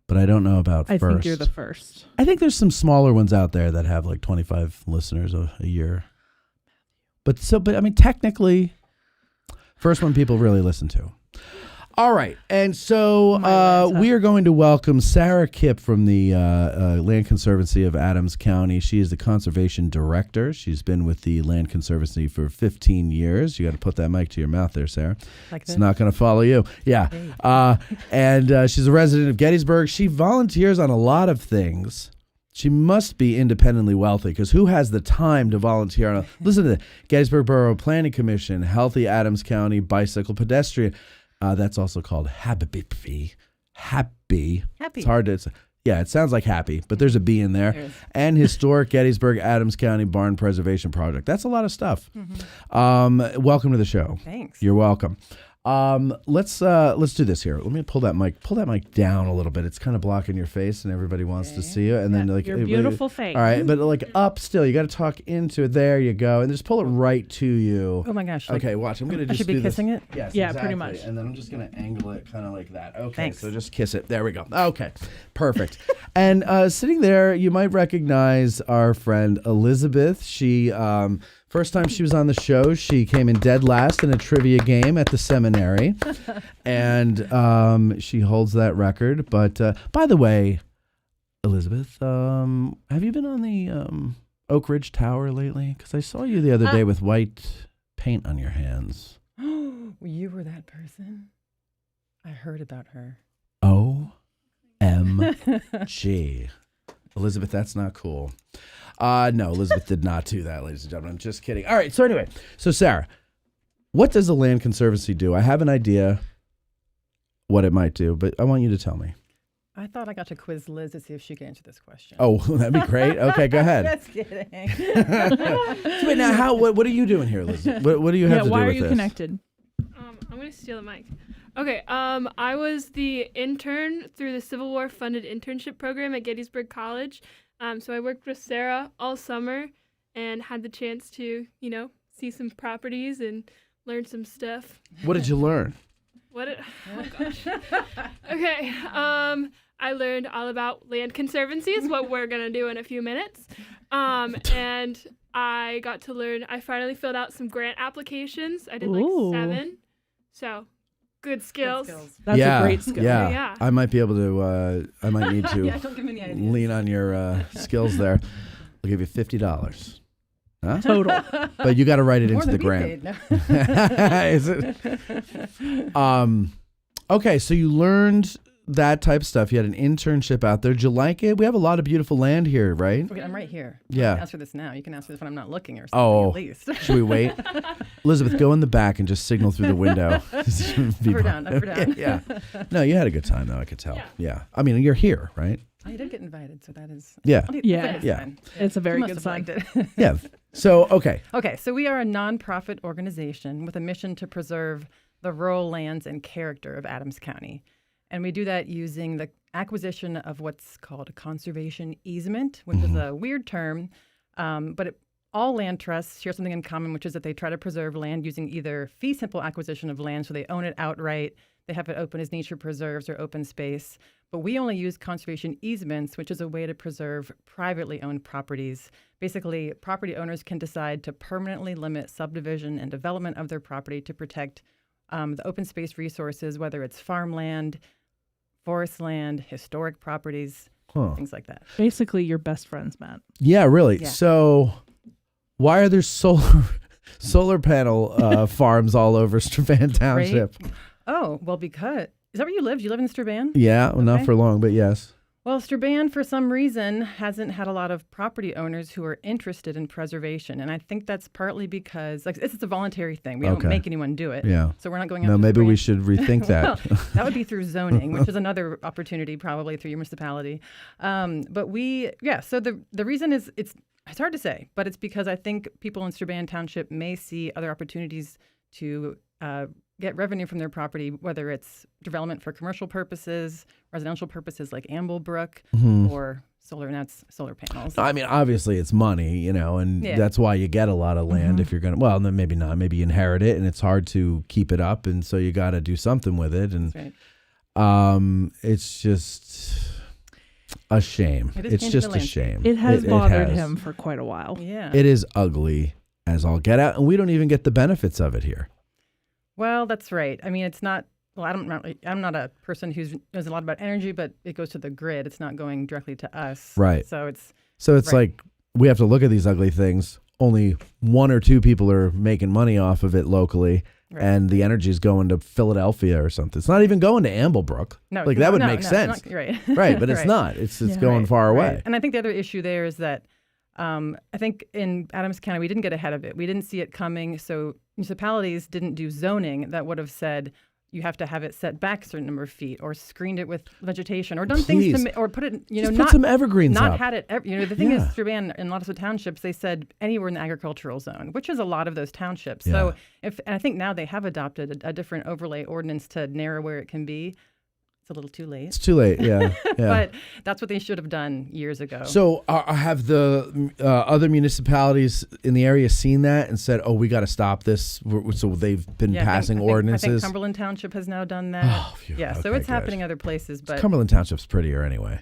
But I don't know about I first. think you're the first. I think there's some smaller ones out there that have like 25 listeners a year. But I mean, technically, first one people really listen to. All right. And so we are going to welcome Sarah Kipp from the Land Conservancy of Adams County. She is the conservation director. She's been with the Land Conservancy for 15 years. You got to put that mic to your mouth there, Sarah. Like it's this? not going to follow you. Yeah. And she's a resident of Gettysburg. She volunteers on a lot of things. She must be independently wealthy, because who has the time to volunteer? Listen to that. Gettysburg Borough Planning Commission, Healthy Adams County Bicycle Pedestrian. That's also called Happy. It's hard to... Yeah, it sounds like happy, but there's a B in there. And Historic Gettysburg Adams County Barn Preservation Project. That's a lot of stuff. Mm-hmm. Welcome to the show. Thanks. You're welcome. Let's do this here. Let me pull that mic down a little bit. It's kind of blocking your face, and everybody wants to see you. And then like your beautiful face. All right, but like up still. You got to talk into it. There you go, and just pull it right to you. Oh my gosh! Okay, watch. I'm gonna just I should be do kissing this. it. Yes, Yeah, exactly. pretty much. And then I'm just gonna angle it kind of like that. Okay, Thanks. so just kiss it. There we go. Okay, perfect. And sitting there, you might recognize our friend Elizabeth. She first time she was on the show, she came in dead last in a trivia game at the seminary, and she holds that record. But by the way, Elizabeth, have you been on the Oak Ridge Tower lately? Because I saw you the other day with white paint on your hands. You were that person? I heard about her. OMG. Elizabeth, that's not cool. No, Elizabeth did not do that, ladies and gentlemen. I'm just kidding. All right, so anyway. So, Sarah, what does the Land Conservancy do? I have an idea what it might do, but I want you to tell me. I thought I got to quiz Liz to see if she could answer this question. Oh, that'd be great. Okay, go ahead. Just kidding. So wait, now, what are you doing here, Liz? What do you have to do with this? Why are you connected? I'm going to steal the mic. Okay, I was the intern through the Civil War funded internship program at Gettysburg College. So I worked with Sarah all summer and had the chance to, see some properties and learn some stuff. What did you learn? Oh gosh. Okay, I learned all about Land Conservancy is what we're going to do in a few minutes. And I got to learn, I finally filled out some grant applications. I did like 7. So, good skills. That's a great skill. Yeah. I might be able to, I might need to don't give me any ideas. lean on your skills there. I'll give you $50. Huh? Total. But you got to write it More into the than we grant. paid, no. Is it? Okay, so you learned that type of stuff. You had an internship out there. Did you like it? We have a lot of beautiful land here, right? Okay, I'm right here. Yeah. I can answer this now. You can answer this when I'm not looking or something at least. Should we wait? Elizabeth, go in the back and just signal through the window. Up or down, up or down. Yeah. No, you had a good time, though, I could tell. Yeah. I mean, you're here, right? I did get invited, so that is... Yeah. Yeah. It's a very You good must have sign. liked it. Yeah. So, okay. Okay, so we are a nonprofit organization with a mission to preserve the rural lands and character of Adams County. And we do that using the acquisition of what's called a conservation easement, which is a weird term, but all land trusts share something in common, which is that they try to preserve land using either fee simple acquisition of land, so they own it outright, they have it open as nature preserves or open space. But we only use conservation easements, which is a way to preserve privately owned properties. Basically, property owners can decide to permanently limit subdivision and development of their property to protect the open space resources, whether it's farmland, forest land, historic properties, things like that. Basically, your best friends, Matt. Yeah, really. Yeah. So, why are there solar panel farms all over Strabane Township? Right? Oh, well, because... Is that where you live? Do you live in Strabane? Yeah, well, not for long, but yes. Well, Strabane, for some reason, hasn't had a lot of property owners who are interested in preservation. And I think that's partly because this is a voluntary thing. We don't make anyone do it. Yeah. So we're not going out No, to maybe Strabane. we should rethink that. Well, that would be through zoning, which is another opportunity probably through your municipality. So the reason is it's hard to say, but it's because I think people in Strabane Township may see other opportunities to get revenue from their property, whether it's development for commercial purposes, residential purposes like Amblebrook, or solar panels. I mean, obviously it's money, and that's why you get a lot of land if you're going to, well, then maybe not. Maybe you inherit it and it's hard to keep it up. And so you got to do something with it. And it's just a shame. It's just a shame. It has bothered him for quite a while. Yeah. It is ugly as all get out. And we don't even get the benefits of it here. Well, that's right. I mean, it's not. Well, I'm not a person who knows a lot about energy, but it goes to the grid. It's not going directly to us. Right. So it's like we have to look at these ugly things. Only 1 or 2 people are making money off of it locally, and the energy is going to Philadelphia or something. It's not even going to Amblebrook. No, that would make sense. Not, right. Right, but it's not. It's going far away. Right. And I think the other issue there is that I think in Adams County we didn't get ahead of it. We didn't see it coming, so municipalities didn't do zoning that would have said you have to have it set back a certain number of feet, or screened it with vegetation, or done things to, or put it, Just put some evergreens not up. had it. The thing is, Strabane in lots of townships, they said anywhere in the agricultural zone, which is a lot of those townships. Yeah. So and I think now they have adopted a different overlay ordinance to narrow where it can be. It's a little too late. It's too late, yeah. But that's what they should have done years ago. So have the other municipalities in the area seen that and said, oh, we got to stop this? So they've been passing ordinances? I think Cumberland Township has now done that. Oh, phew. Yeah, so it's happening other places. But Cumberland Township's prettier anyway.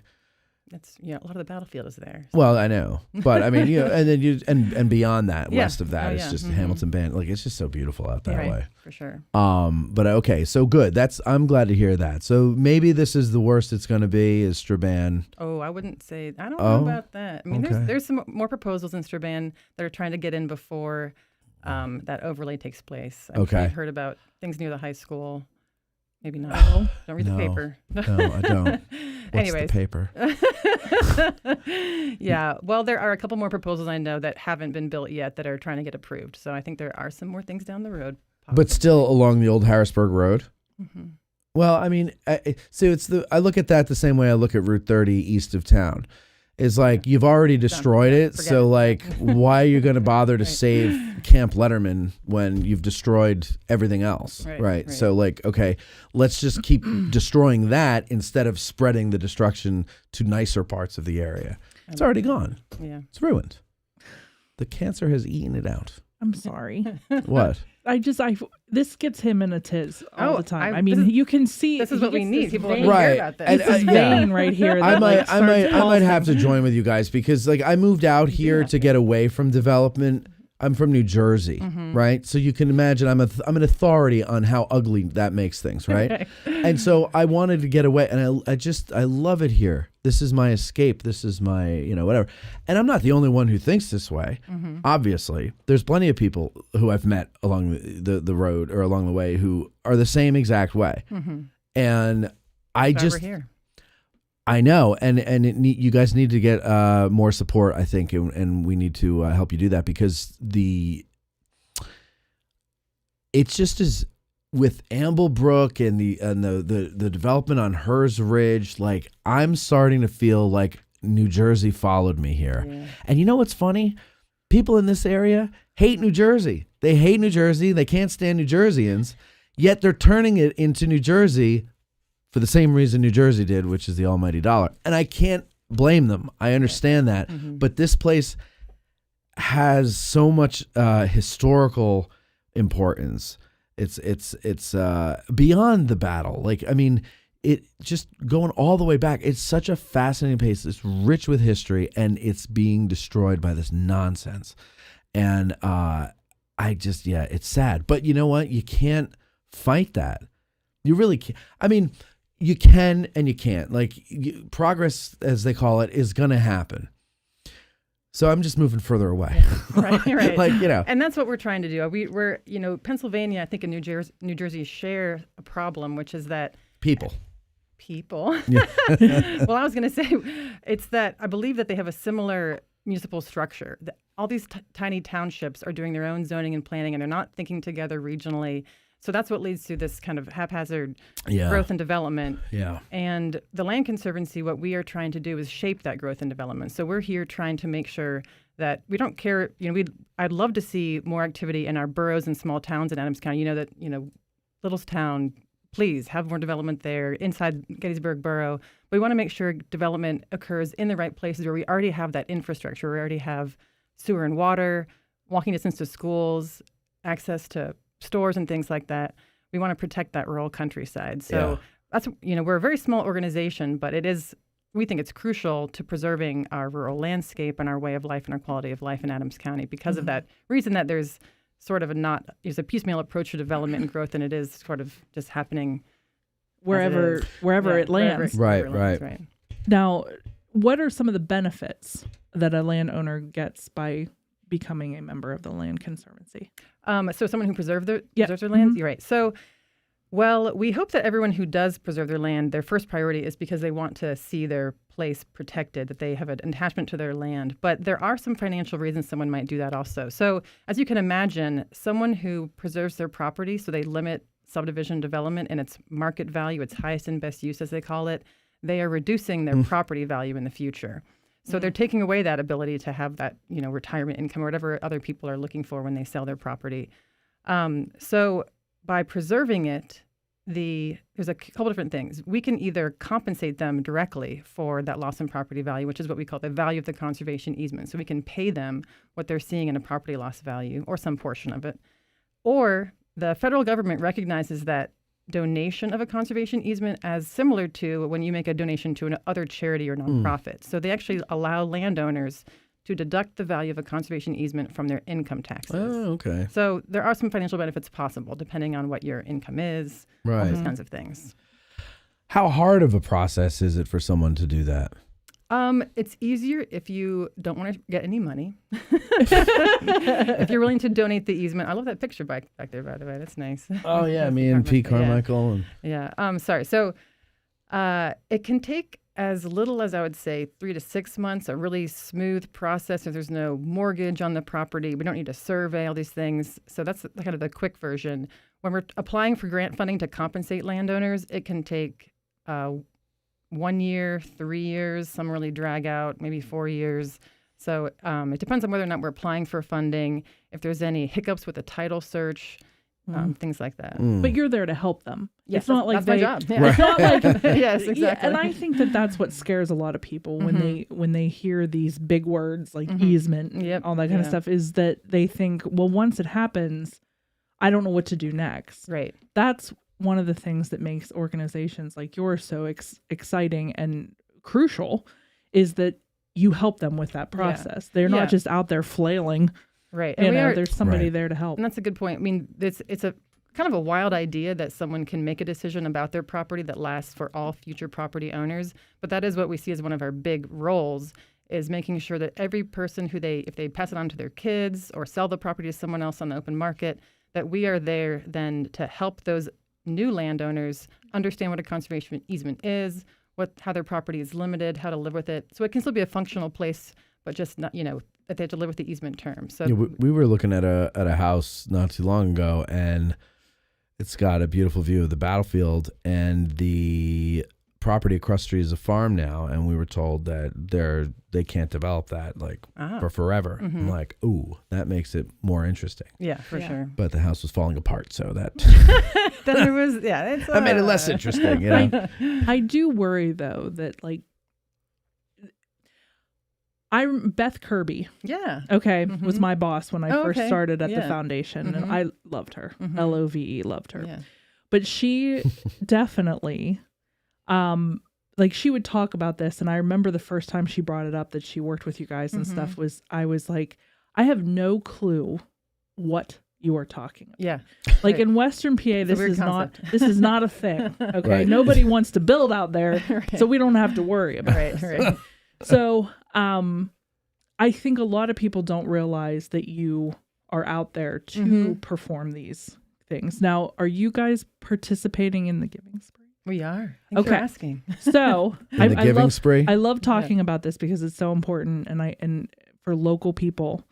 It's a lot of the battlefield is there. So. Well, I know, but I mean, and then and beyond that, west of that, it's just Hamilton Band. Like it's just so beautiful out that way, for sure. But okay, so good. I'm glad to hear that. So maybe this is the worst it's going to be is Strabane. Oh, I wouldn't say. I don't know about that. I mean, there's some more proposals in Strabane that are trying to get in before that overlay takes place. I'm sure you've heard about things near the high school. Maybe not. Don't read the paper. No, I don't. Anyways. The paper? Yeah. Well, there are a couple more proposals I know that haven't been built yet that are trying to get approved. So I think there are some more things down the road. But still along the old Harrisburg Road? Mm-hmm. Well, I mean, I look at that the same way I look at Route 30 east of town. It's like you've already destroyed it, so like why are you going to bother to save Camp Letterman when you've destroyed everything else, right? So like, okay, let's just keep destroying that instead of spreading the destruction to nicer parts of the area. It's already gone. Yeah, it's ruined. The cancer has eaten it out. I'm sorry. What? This gets him in a tiz all the time. I mean, you can see this is what we need. People vein, care about that. This is vein right here. I That, might have to join with you guys because like I moved out here to get away from development. I'm from New Jersey, right? So you can imagine I'm an authority on how ugly that makes things, right? And so I wanted to get away, and I love it here. This is my escape. This is my whatever. And I'm not the only one who thinks this way. Obviously, there's plenty of people who I've met along the road or along the way who are the same exact way. And We're here. I know, and you guys need to get more support, I think, and we need to help you do that because it's just as with Amblebrook and the development on Hers Ridge, like I'm starting to feel like New Jersey followed me here. Yeah. And you know what's funny? People in this area hate New Jersey. They hate New Jersey. They can't stand New Jerseyans, yet they're turning it into New Jersey for the same reason New Jersey did, which is the almighty dollar. And I can't blame them. I understand that. But this place has so much historical importance. It's beyond the battle. Like, I mean, it just going all the way back. It's such a fascinating place. It's rich with history, and it's being destroyed by this nonsense. And it's sad. But you know what? You can't fight that. You really can't. I mean, you can and you can't. Like progress, as they call it, is going to happen. So I'm just moving further away. Right. Like, And that's what we're trying to do. We're Pennsylvania, I think, and New Jersey share a problem, which is that people people. Yeah. Well, I was going to say it's that I believe that they have a similar municipal structure. All these tiny townships are doing their own zoning and planning, and they're not thinking together regionally. So that's what leads to this kind of haphazard growth and development. Yeah. And the Land Conservancy, what we are trying to do is shape that growth and development. So we're here trying to make sure that we don't care. I'd love to see more activity in our boroughs and small towns in Adams County. Littlestown, please have more development there inside Gettysburg Borough. But we want to make sure development occurs in the right places where we already have that infrastructure. We already have sewer and water, walking distance to schools, access to stores and things like that. We want to protect that rural countryside. So that's, we're a very small organization, but we think it's crucial to preserving our rural landscape and our way of life and our quality of life in Adams County because of that reason that there's sort of there's a piecemeal approach to development and growth, and it is sort of just happening wherever it lands. Right. Now, what are some of the benefits that a landowner gets by becoming a member of the Land Conservancy? So someone who preserves their lands? You're right. So, well, we hope that everyone who does preserve their land, their first priority is because they want to see their place protected, that they have an attachment to their land. But there are some financial reasons someone might do that also. So as you can imagine, someone who preserves their property, so they limit subdivision development and its market value, its highest and best use, as they call it, they are reducing their property value in the future. So they're taking away that ability to have that, retirement income or whatever other people are looking for when they sell their property. So by preserving it, there's a couple different things. We can either compensate them directly for that loss in property value, which is what we call the value of the conservation easement. So we can pay them what they're seeing in a property loss value or some portion of it. Or the federal government recognizes that donation of a conservation easement as similar to when you make a donation to another charity or nonprofit. So they actually allow landowners to deduct the value of a conservation easement from their income taxes. Oh, okay. So there are some financial benefits possible depending on what your income is, all those kinds of things. How hard of a process is it for someone to do that? It's easier if you don't want to get any money. If you're willing to donate the easement. I love that picture back there, by the way. That's nice. Oh, yeah, me and P. Carmichael. Sorry. So it can take as little as, I would say, 3 to 6 months, a really smooth process. If there's no mortgage on the property, we don't need to survey all these things. So that's kind of the quick version. When we're applying for grant funding to compensate landowners, it can take 1 year, 3 years. Some really drag out, maybe 4 years. So it depends on whether or not we're applying for funding, if there's any hiccups with the title search, things like that. But you're there to help them. Yes, it's not like that's my job. Yeah. It's not like yes, exactly. Yeah, and I think that's what scares a lot of people when they hear these big words like easement, all that kind of stuff. Is that they think, well, once it happens, I don't know what to do next. Right. That's one of the things that makes organizations like yours so exciting and crucial, is that you help them with that process. They're not just out there flailing. Right. And there's somebody there to help. And that's a good point. I mean, it's a kind of a wild idea that someone can make a decision about their property that lasts for all future property owners. But that is what we see as one of our big roles, is making sure that every person if they pass it on to their kids or sell the property to someone else on the open market, that we are there then to help those new landowners understand what a conservation easement is, how their property is limited, how to live with it. So it can still be a functional place, but just not, that they have to live with the easement terms. So we were looking at a house not too long ago, and it's got a beautiful view of the battlefield, and the property across the street is a farm now, and we were told that they can't develop that for forever. I'm like, ooh, that makes it more interesting. Yeah, for sure. But the house was falling apart, so that then it was that made it less interesting. I do worry though that Beth Kirby. Yeah. Okay. Was my boss when I first started at the Yeah. foundation, and I loved her. LOVE, loved her. Yeah. But she definitely, she would talk about this, and I remember the first time she brought it up that she worked with you guys and stuff I was like, I have no clue what you are talking about. Yeah. In Western PA, this is not a thing. Okay. Right. Nobody wants to build out there, so we don't have to worry about it. Right. So, I think a lot of people don't realize that you are out there to perform these things. Now, are you guys participating in the Giving Spree? We are. Thanks for Okay. asking. So In the giving spree? I love talking about this because it's so important, and for local people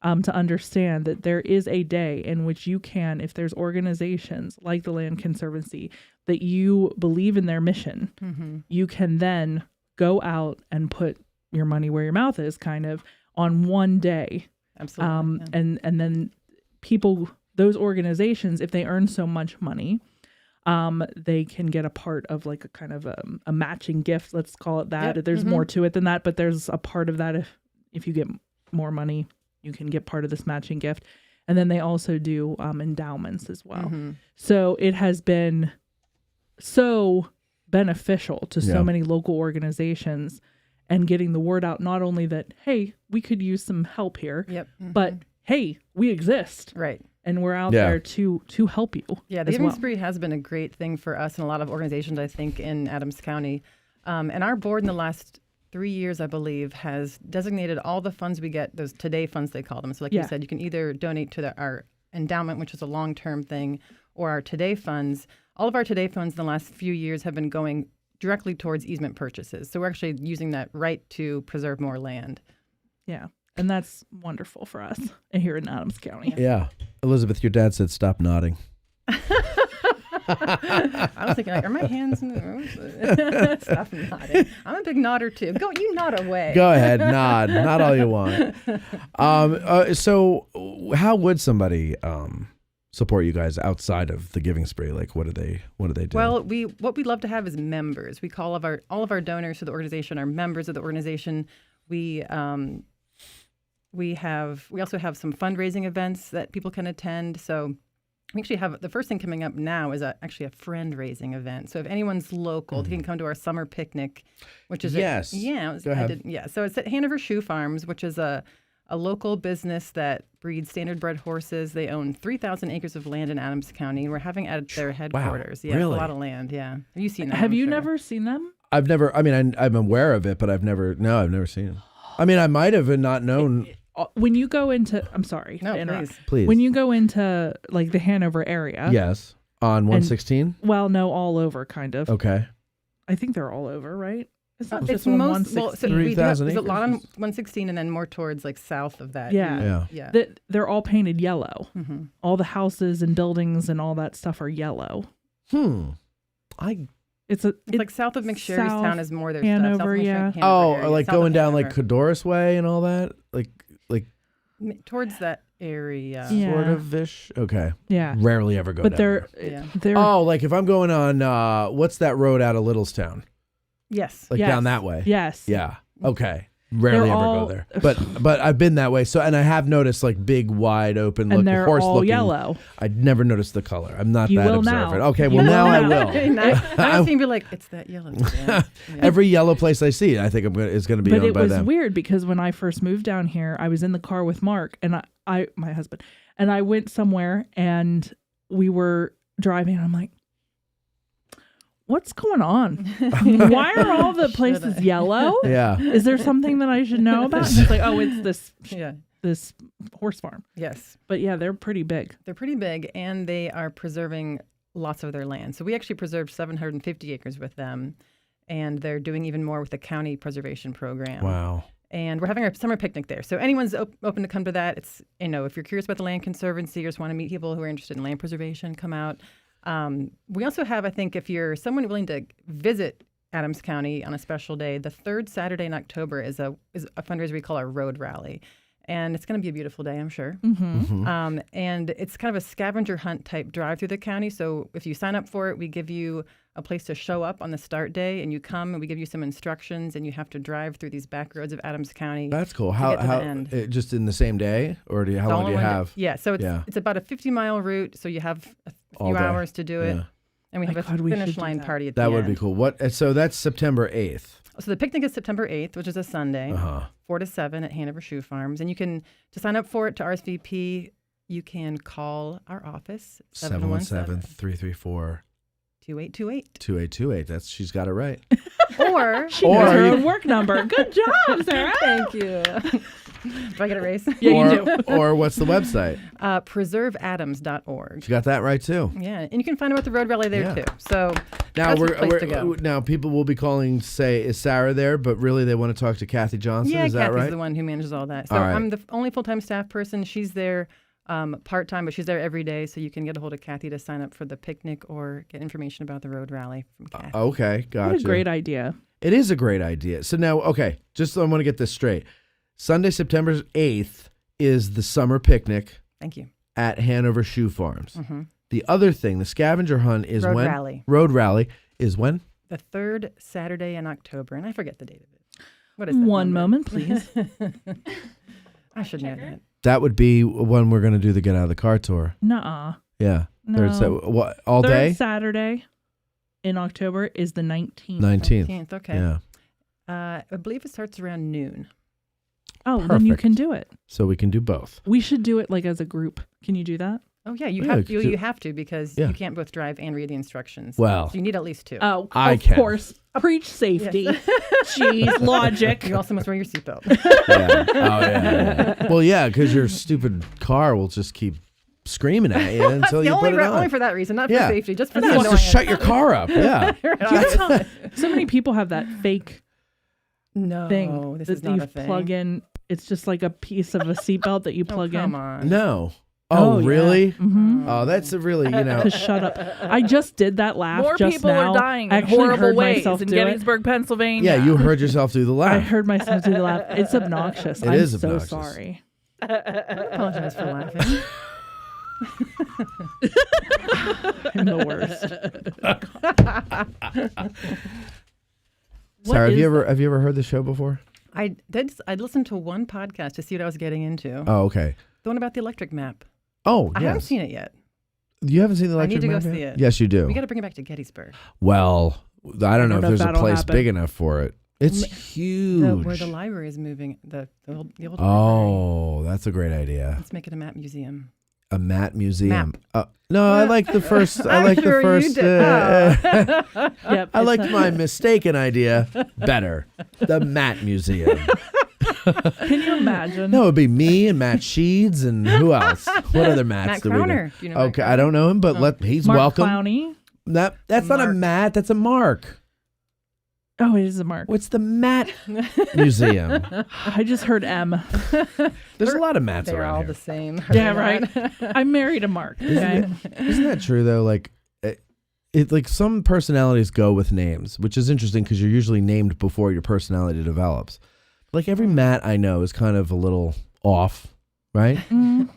to understand that there is a day in which you can, if there's organizations like the Land Conservancy that you believe in their mission, you can then go out and put your money where your mouth is, kind of, on one day. Absolutely. And then people, those organizations, if they earn so much money, they can get a part of like a kind of a matching gift. Let's call it that. Yep. There's more to it than that, but there's a part of that. If you get more money, you can get part of this matching gift. And then they also do endowments as well. So it has been so beneficial to so many local organizations and getting the word out, not only that, hey, we could use some help here, but hey, we exist. Right. And we're out there to help you. Yeah, the Giving Spree has been a great thing for us and a lot of organizations, I think, in Adams County. And our board in the last 3 years, I believe, has designated all the funds we get, those Today funds they call them. So like you said, you can either donate to our endowment, which is a long-term thing, or our Today funds. All of our Today funds in the last few years have been going directly towards easement purchases. So we're actually using that right to preserve more land. Yeah. And that's wonderful for us here in Adams County. Yeah. Elizabeth, your dad said stop nodding. I was thinking, like, are my hands in the room? Stop nodding. I'm a big nodder, too. Go, you nod away. Go ahead, nod. Not all you want. So how would somebody support you guys outside of the Giving Spree? Like, what do they do? Well, what we love to have is members. We call all of our donors to the organization are members of the organization. We also have some fundraising events that people can attend. So we actually have the first thing coming up now is actually a friend raising event. So if anyone's local, they can come to our summer picnic, which is Go ahead. So it's at Hanover Shoe Farms, which is a local business that breeds standard bred horses. They own 3,000 acres of land in Adams County, and we're having at their headquarters. Yeah, really? it's a lot of land. Yeah, have you seen that? Have you never seen them? I've never. I mean, I'm aware of it, but I've never seen it. I mean, I might have and not known. When you go into, I'm sorry. No, please. When you go into like the Hanover area. Yes. On 116? Well, no, all over kind of. Okay. I think they're all over, right? It's not It's just on most 116. we have a acres. lot on 116 and then more towards like south of that. Yeah. Yeah. They're all painted yellow. All the houses and buildings and all that stuff are yellow. It's like south of McSherrystown is more their Hanover, stuff. Or like going down like Cadorus Way and all that? Like towards that area. Sort of ish. Okay. Yeah. Rarely ever go but down they're like if I'm going on what's that road out of Littlestown? Yes. Like down that way. Yes. Yeah. Okay. Rarely ever go there. But I've been that way. So and I have noticed like big, wide open and they're horse all looking. yellow. I'd never noticed the color. I'm not You that will observant. now. Okay, You well now will I now. will. Now I've seen be like, it's that yellow. Yeah. Every yellow place I see, I think it's going to be owned by them. But it was weird because when I first moved down here, I was in the car with Mark and my husband, and I went somewhere and we were driving and I'm like, what's going on? Why are all the places yellow? Yeah. Is there something that I should know about? And it's like, oh, it's this horse farm. Yes. But yeah, they're pretty big. They're pretty big, and they are preserving lots of their land. So we actually preserved 750 acres with them, and they're doing even more with the county preservation program. Wow. And we're having our summer picnic there. So anyone's open to come to that. It's, if you're curious about the Land Conservancy or just want to meet people who are interested in land preservation, come out. We also have, I think, if you're someone willing to visit Adams County on a special day, the third Saturday in October is a fundraiser we call our Road Rally. And it's going to be a beautiful day, I'm sure. And it's kind of a scavenger hunt type drive through the county. So if you sign up for it, we give you a place to show up on the start day, and you come and we give you some instructions, and you have to drive through these back roads of Adams County. That's cool. How just in the same day, or how long do you have? Yeah, so it's about a 50-mile route, so you have a few hours to do it. Yeah. And we have a finish line party at the end. That would be cool. So that's September 8th. So the picnic is September 8th, which is a Sunday, 4 to 7 at Hanover Shoe Farms. And to sign up for it, to RSVP, you can call our office, 717-334-2828. 2828. She's got it right. Or she knows her own work number. Good job, Sarah. Thank you. Do I get a raise? Yeah, you do. Or what's the website? Preserveadams.org. You got that right too. Yeah, and you can find out about the road rally there too. So Now that's the place to go. now people will be calling, say, is Sarah there? But really, they want to talk to Kathy Johnson. Yeah, is that Kathy's right? the one who manages all that. So All right. I'm the only full-time staff person. She's there part-time, but she's there every day. So you can get a hold of Kathy to sign up for the picnic or get information about the road rally from Kathy. Okay, gotcha. What a great idea. It is a great idea. So now, okay, just I want to get this straight. Sunday, September 8th is the summer picnic. Thank you. At Hanover Shoe Farms. Mm-hmm. The other thing, the scavenger hunt is Road when? rally. Road rally is when? The third Saturday in October, and I forget the date of it. What is that? One number? moment, please. I should know that. That would be when we're going to do the Get Out of the Car tour. Nuh-uh. Yeah. No. What, all Third day? Saturday in October is the 19th. 19th. Okay. Yeah. I believe it starts around noon. Oh, then you Perfect. can do it. So we can do both. We should do it like as a group. Can you do that? Oh yeah, you Yeah, have you you could- have to because Yeah. you can't both drive and read the instructions. Well. so you need at least two. Oh, I of can. course. Preach safety. Jeez, logic. You also must wear your seatbelt. Yeah. Oh, yeah. Well, yeah, because your stupid car will just keep screaming at you until you only, put it on. only for that reason, not Yeah. for safety, just for No, the it's annoyance. to shut your car up. Yeah. That's how so many people have that fake No, thing this that is not you a thing. plug in. It's just like a piece of a seatbelt that you plug Come in. on. No. Oh, Oh, yeah. really? Mhm. Oh, that's a really, To shut up. I just did that laugh More just people now. are dying in Actually horrible heard ways myself in do it. Gettysburg, Pennsylvania. Yeah, you heard yourself do the I laugh. heard myself do the laugh. It's obnoxious. It I'm is so obnoxious. sorry. I apologize for laughing. I'm the worst. Sarah, What is have you ever heard the show before? I'd listened to one podcast to see what I was getting into. Oh, okay. The one about the electric map. Oh, I yes. haven't seen it yet. You haven't seen the I need electric to go map see yet? it. Yes, you do. We got to bring it back to Gettysburg. Well, I don't know if there's a that'll place happen. big enough for it. It's huge. Where the library is moving. The old library. Oh, that's a great idea. Let's make it a map museum. A mat museum. Map. No, I like the first. I I'm like sure the you first. did. Yep, I it's liked my mistaken idea better. The mat museum. Can you imagine? No, it'd be me and Matt Sheeds and who else? What other Mats Matt do we know? Crowner. Do you know Matt Okay, I don't know him, but he's Mark welcome. Clowney. That's not a Mark. Matt. That's a Mark. Oh, it is a Mark. What's the Mat Museum? I just heard M. There's a lot of Mats They're around all here. the same. Yeah, right. I married a Mark. Okay. Isn't that true though? Like, like some personalities go with names, which is interesting because you're usually named before your personality develops. Like every Matt I know is kind of a little off, right?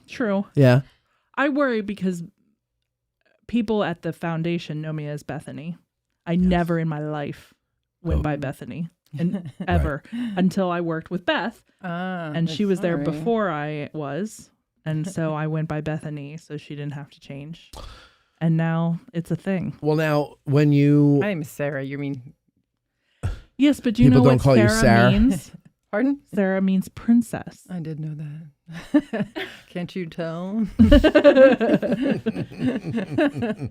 True. Yeah. I worry because people at the foundation know me as Bethany. I never in my life went by Bethany, and ever until I worked with Beth, and she was there before I was, and so I went by Bethany, so she didn't have to change. And now it's a thing. Well, now when you My name is Sarah. You mean yes, but do you People know don't what call you Sarah Sarah? means? Pardon? Sarah means princess. I did know that. Can't you tell?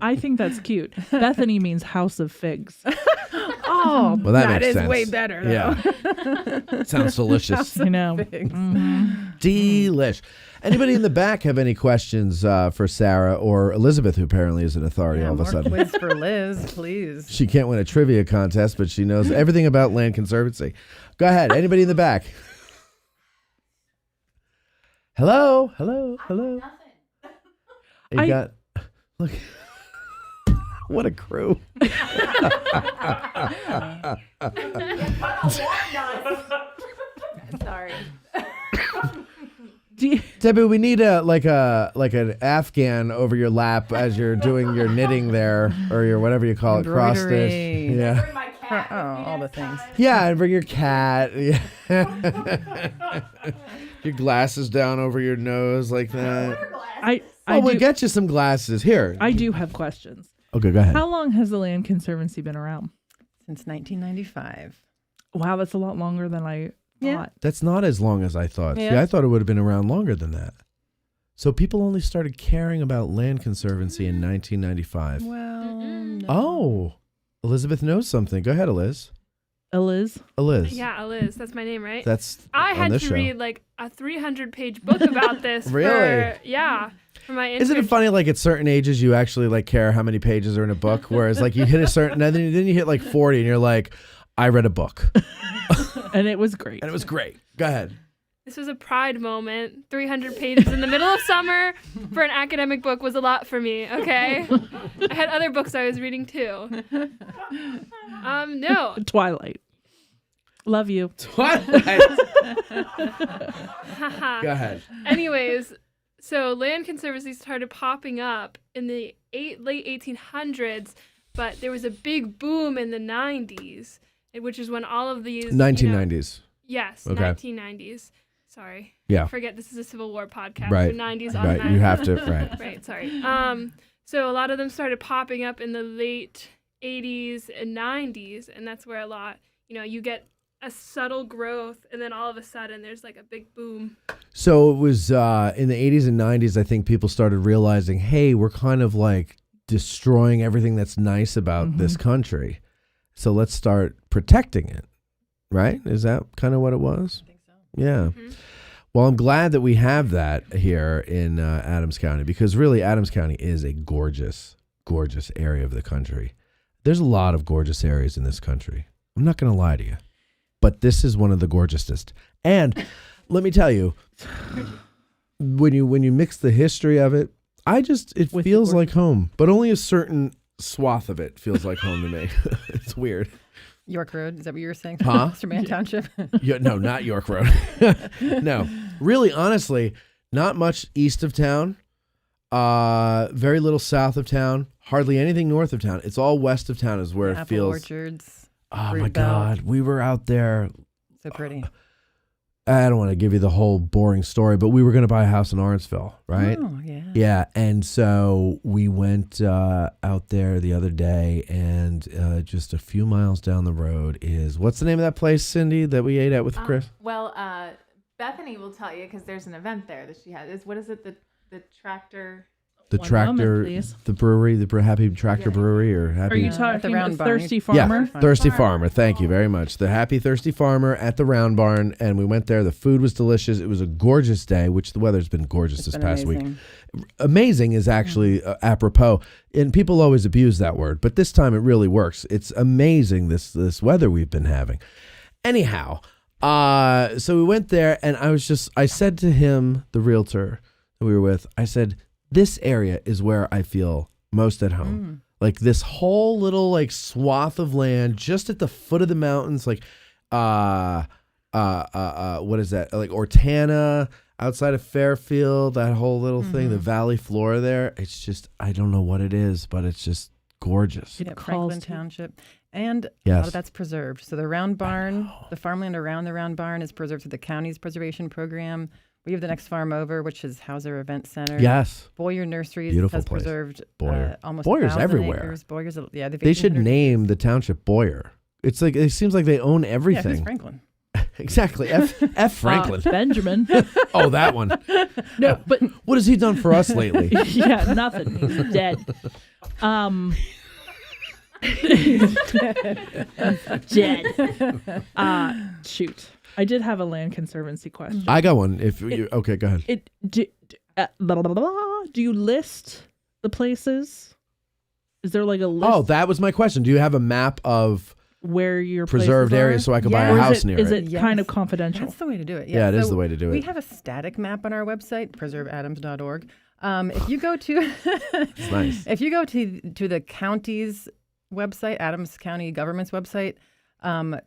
I think that's cute. Bethany means house of figs. Oh, Well, that that makes is sense. way better. Though. Yeah. Sounds delicious. You know. Delish. Anybody in the back have any questions for Sarah or Elizabeth, who apparently is an authority all of a more sudden? quiz for Liz, please. She can't win a trivia contest, but she knows everything about Land Conservancy. Go ahead. Anybody in the back? Hello? Hello? Hello? You got... Look. What a crew. Sorry. Debbie, we need an Afghan over your lap as you're doing your knitting there, or your whatever you call it, cross stitch. Embroidery. Yeah. All the things. Yeah, and bring your cat. Yeah. Your glasses down over your nose like that. We'll get you some glasses. Here. I do have questions. Okay, go ahead. How long has the Land Conservancy been around? Since 1995. Wow, that's a lot longer than I thought. That's not as long as I thought. Yeah. See, I thought it would have been around longer than that. So people only started caring about Land Conservancy in 1995. Well, no. Oh, Elizabeth knows something. Go ahead, Eliz. Eliz. Yeah, Liz. That's my name, right? That's I on had this to show. read like a 300-page book about this. Really? For my internship. Isn't it funny? Like at certain ages, you actually like care how many pages are in a book, whereas like you hit a certain, and then you hit like 40, and you're like, I read a book, and it was great. Go ahead. This was a pride moment. 300 pages in the middle of summer for an academic book was a lot for me, okay? I had other books I was reading too. No. Twilight. Love you. Twilight. Go ahead. Anyways, so land conservancy started popping up in the late 1800s, but there was a big boom in the 90s, which is when all of these... 1990s. Yes, Okay. 1990s. Sorry. Yeah. I forget this is a Civil War podcast. Right. So 90s Right. automatically. You have to. Right. Right. Sorry. So a lot of them started popping up in the late 80s and 90s, and that's where a lot, you get a subtle growth, and then all of a sudden there's like a big boom. So it was in the 80s and 90s, I think people started realizing, hey, we're kind of like destroying everything that's nice about this country. So let's start protecting it. Right? Is that kind of what it was? I think so. Yeah. Well, I'm glad that we have that here in Adams County, because really Adams County is a gorgeous, gorgeous area of the country. There's a lot of gorgeous areas in this country. I'm not going to lie to you, but this is one of the gorgeousest. And let me tell you, when you mix the history of it, it feels like home, but only a certain swath of it feels like home to me. It's weird. York Road, is that what you were saying? Huh? Mr. Man Township? No, not York Road. No, really, honestly, not much east of town. Very little south of town. Hardly anything north of town. It's all west of town is where it Apple feels. orchards. Oh fruit my God, belt. we were out there. So pretty. I don't want to give you the whole boring story, but we were going to buy a house in Orangeville, right? Oh, yeah. Yeah, and so we went out there the other day, and just a few miles down the road is, what's the name of that place, Cindy, that we ate at with Chris? Well, Bethany will tell you because there's an event there that she has. What is it? The tractor. The One tractor, moment, please. the brewery, the Happy Tractor Brewery, or Happy. Are you talking the Round about Barn. Thirsty Farmer? Yeah, Thirsty Farmer. Thank you very much. The Happy Thirsty Farmer at the Round Barn, and we went there. The food was delicious. It was a gorgeous day, which the weather's been gorgeous this past week. Amazing is actually apropos, and people always abuse that word, but this time it really works. It's amazing this weather we've been having. Anyhow, so we went there, and I said to him, the realtor that we were with, I said, this area is where I feel most at home. Like this whole little like swath of land just at the foot of the mountains, like what is that? Like Ortana outside of Fairfield, that whole little thing, the valley floor there. It's just, I don't know what it is, but it's just gorgeous. Yeah, Franklin Township. And a Yes. lot of that's preserved. So the Round Barn, the farmland around the Round Barn is preserved through the county's preservation program. We have the next farm over, which is Hauser Event Center. Yes. Boyer Nurseries Beautiful has place. preserved Boyer. almost Boyer's 1,000 everywhere. acres. Boyer's, yeah, They should 1,800 name the township Boyer. It's like, it seems like they own Yeah, everything. who's Franklin? Exactly. F. Franklin. Benjamin. Oh, that one. No, but what has he done for us lately? Yeah, nothing. He's dead. Dead. Shoot. I did have a land conservancy question. I got one. If you okay, go ahead. Blah, blah, blah. Do you list the places? Is there like a list? Oh, that was my question. Do you have a map of where your preserved places areas are? so I could buy a house near it? Is it kind of confidential? That's the way to do it. Yeah, it is So the way to do We it. have a static map on our website, preserveadams.org. If you go to It's nice. If you go to the county's website, Adams County government's website,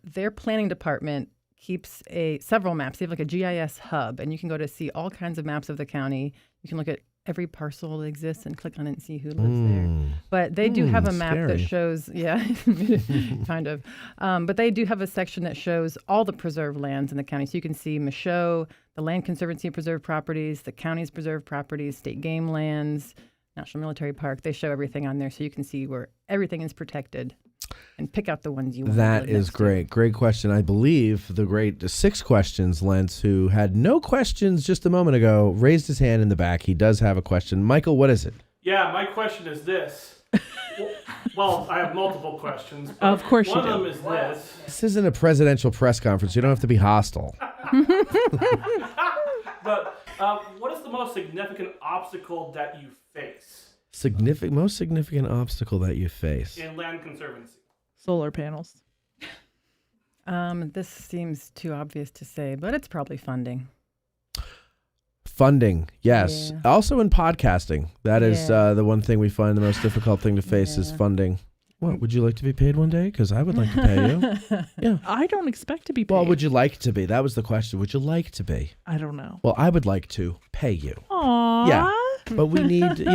their planning department keeps several maps. They have like a GIS hub, and you can go to see all kinds of maps of the county. You can look at every parcel that exists and click on it and see who lives there. But they do have a map that scary. shows, yeah, kind of. But they do have a section that shows all the preserved lands in the county. So you can see Michaud, the Land Conservancy preserved properties, the county's preserved properties, state game lands, National Military Park. They show everything on there so you can see where everything is protected and pick out the ones you want. That is great. Great question. I believe the great 6 questions, Lentz, who had no questions just a moment ago, raised his hand in the back. He does have a question. Michael, what is it? Yeah, my question is this. Well, I have multiple questions. Of course you One do. of them is this. This isn't a presidential press conference. You don't have to be hostile. But what is the most significant obstacle that you face Most significant obstacle that you face. in land conservancy? Solar panels. This seems too obvious to say, but it's probably funding. Funding, yes. Yeah. Also in podcasting, that is Yeah. the one thing we find the most difficult thing to face is funding. What, would you like to be paid one day? Because I would like to pay you. Yeah. I don't expect to be paid. Well, would you like to be? That was the question. Would you like to be? I don't know. Well, I would like to pay you. Aww. Yeah. But we need,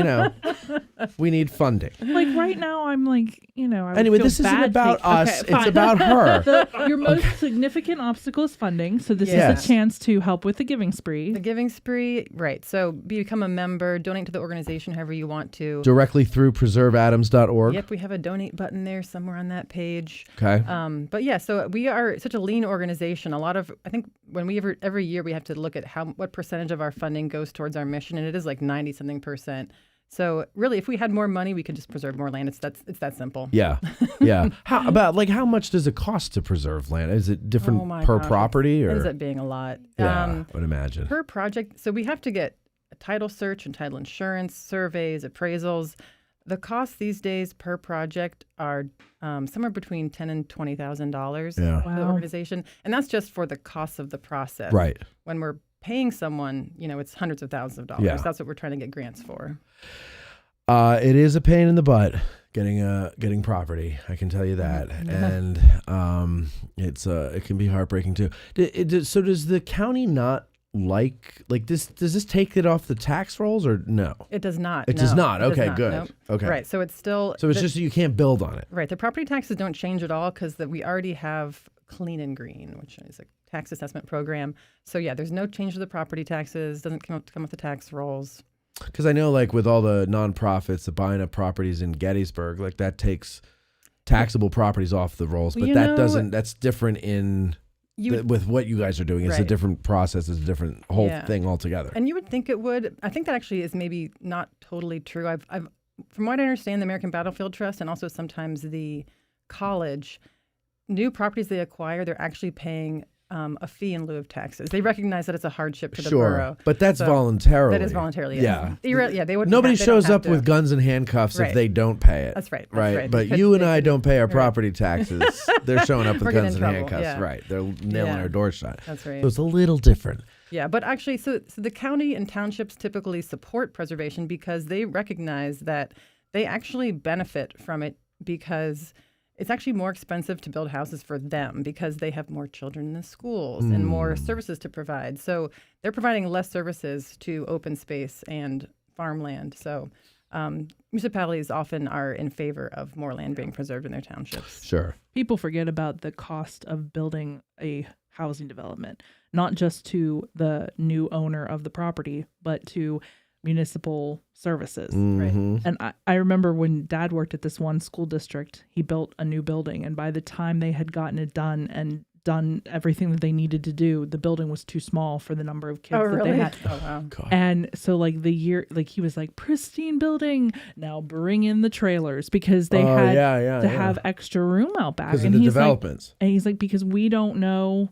we need funding. Like right now, I'm like, I would Anyway, feel this isn't bad about taking- us. Okay, It's fine. about her. Your most significant obstacle is funding. So this is Yes. a chance to help with the giving spree. The giving spree, right. So become a member, donate to the organization however you want to. Directly through preserveadams.org. Yep, we have a donate button there somewhere on that page. Okay. But yeah, so we are such a lean organization. I think when every year we have to look at what percentage of our funding goes towards our mission, and it is like 90-something%. So really, if we had more money, we could just preserve more land. It's that simple. Yeah. Yeah. How much does it cost to preserve land? Is it different Oh my per gosh, property? It Or? ends up being a lot. Yeah, I would imagine. Per project, so we have to get a title search and title insurance, surveys, appraisals. The costs these days per project are somewhere between $10,000 and $20,000 Yeah. for the Wow. organization, and that's just for the cost of the process. Right. When we're paying someone, it's hundreds of thousands of dollars. Yeah. That's what we're trying to get grants for. It is a pain in the butt getting property. I can tell you that, and it can be heartbreaking too. So does the county not like this? Does this take it off the tax rolls or no? It does not. It does no. not. It does Okay, not. good. Nope. Okay. Right. So it's still. So it's just you can't build on it. Right. The property taxes don't change at all because we already have Clean and Green, which is a tax assessment program. So yeah, there's no change to the property taxes. Doesn't come off the tax rolls. Because I know, like with all the nonprofits, the buying up properties in Gettysburg, like that takes taxable properties off the rolls, Well, but that doesn't. That's different in with what you guys are doing. It's a Right. different process. It's a different whole Yeah. thing altogether. And you would think it would. I think that actually is maybe not totally true. I've from what I understand, the American Battlefield Trust and also sometimes the college, new properties they acquire, they're actually paying a fee in lieu of taxes. They recognize that it's a hardship to the borough. But that's So voluntarily. That is voluntarily. Yeah. Yeah. They would. Nobody shows up with guns and handcuffs Right. if they don't pay it. That's right. Right. They But you and I could- don't pay our right. property taxes. They're showing up We're with getting guns in and trouble, handcuffs. yeah. Right. They're nailing Yeah. our door shut. That's right. So it's a little different. Yeah, but actually, so the county and townships typically support preservation because they recognize that they actually benefit from it because it's actually more expensive to build houses for them because they have more children in the schools and more services to provide. So they're providing less services to open space and farmland. So municipalities often are in favor of more land being preserved in their townships. Sure. People forget about the cost of building a housing development, not just to the new owner of the property, but to municipal services. Mhm. And I remember when Dad worked at this one school district, he built a new building. And by the time they had gotten it done and done everything that they needed to do, the building was too small for the number of kids Oh, that really? they had. Oh, wow. And so he was like, pristine building, now bring in the trailers because they had to have extra room out back. Because of And the he's like- developments. and he's like, because we don't know,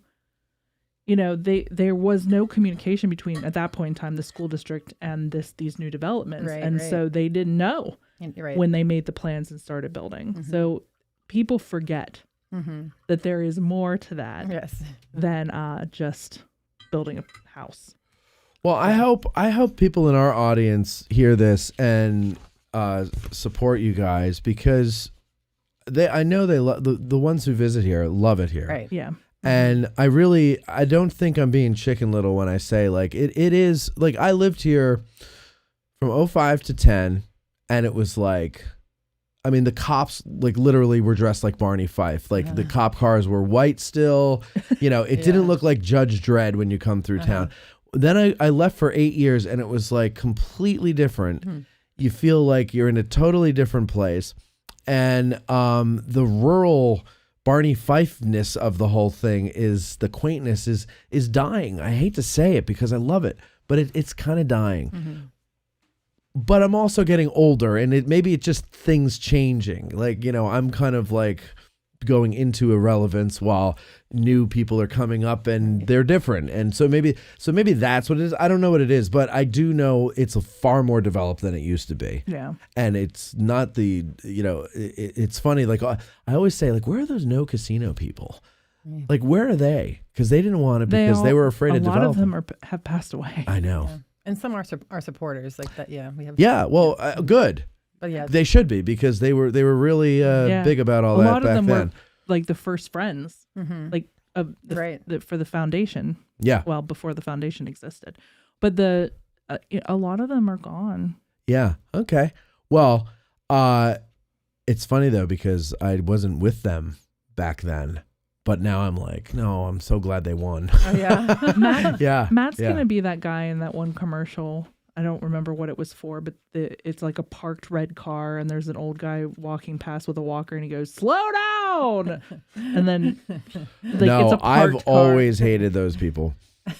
there was no communication between, at that point in time, the school district and these new developments. Right, and right. so they didn't know Right. when they made the plans and started building. Mhm. So people forget Mhm. that there is more to that Yes. than just building a house. Well, I hope people in our audience hear this and support you guys because I know they the ones who visit here love it here. Right. Yeah. And I don't think I'm being Chicken Little when I say like it is like I lived here from 2005 to 2010 and it was like, I mean, the cops like literally were dressed like Barney Fife. Like the cop cars were white still, it didn't look like Judge Dredd when you come through town. Then I left for 8 years and it was like completely different. You feel like you're in a totally different place. And the rural Barney Fife-ness of the whole thing the quaintness is dying. I hate to say it because I love it, but it's kind of dying. but I'm also getting older, and maybe it's just things changing. Like, I'm kind of like going into irrelevance while new people are coming up and they're different. And so maybe that's what it is. I don't know what it is, but I do know it's far more developed than it used to be. Yeah. And it's not it's funny. Like I always say, like, where are those no casino people? Like, where are they? Because they didn't want it because they were afraid of developing. A lot of them have passed away. I know. Yeah. And some are supporters like that. Yeah, we have. Yeah, well, good. But yeah, they should be, because they were really big about all that back then. A lot of them were like the first friends, like for the foundation. Yeah. Well, before the foundation existed, but a lot of them are gone. Yeah. Okay. Well, it's funny though, because I wasn't with them back then. But now I'm like, no, I'm so glad they won. Oh, yeah. Matt's going to be that guy in that one commercial. I don't remember what it was for, but it's like a parked red car, and there's an old guy walking past with a walker, and he goes, "Slow down!" And then, it's a I've parked car. Always hated those people.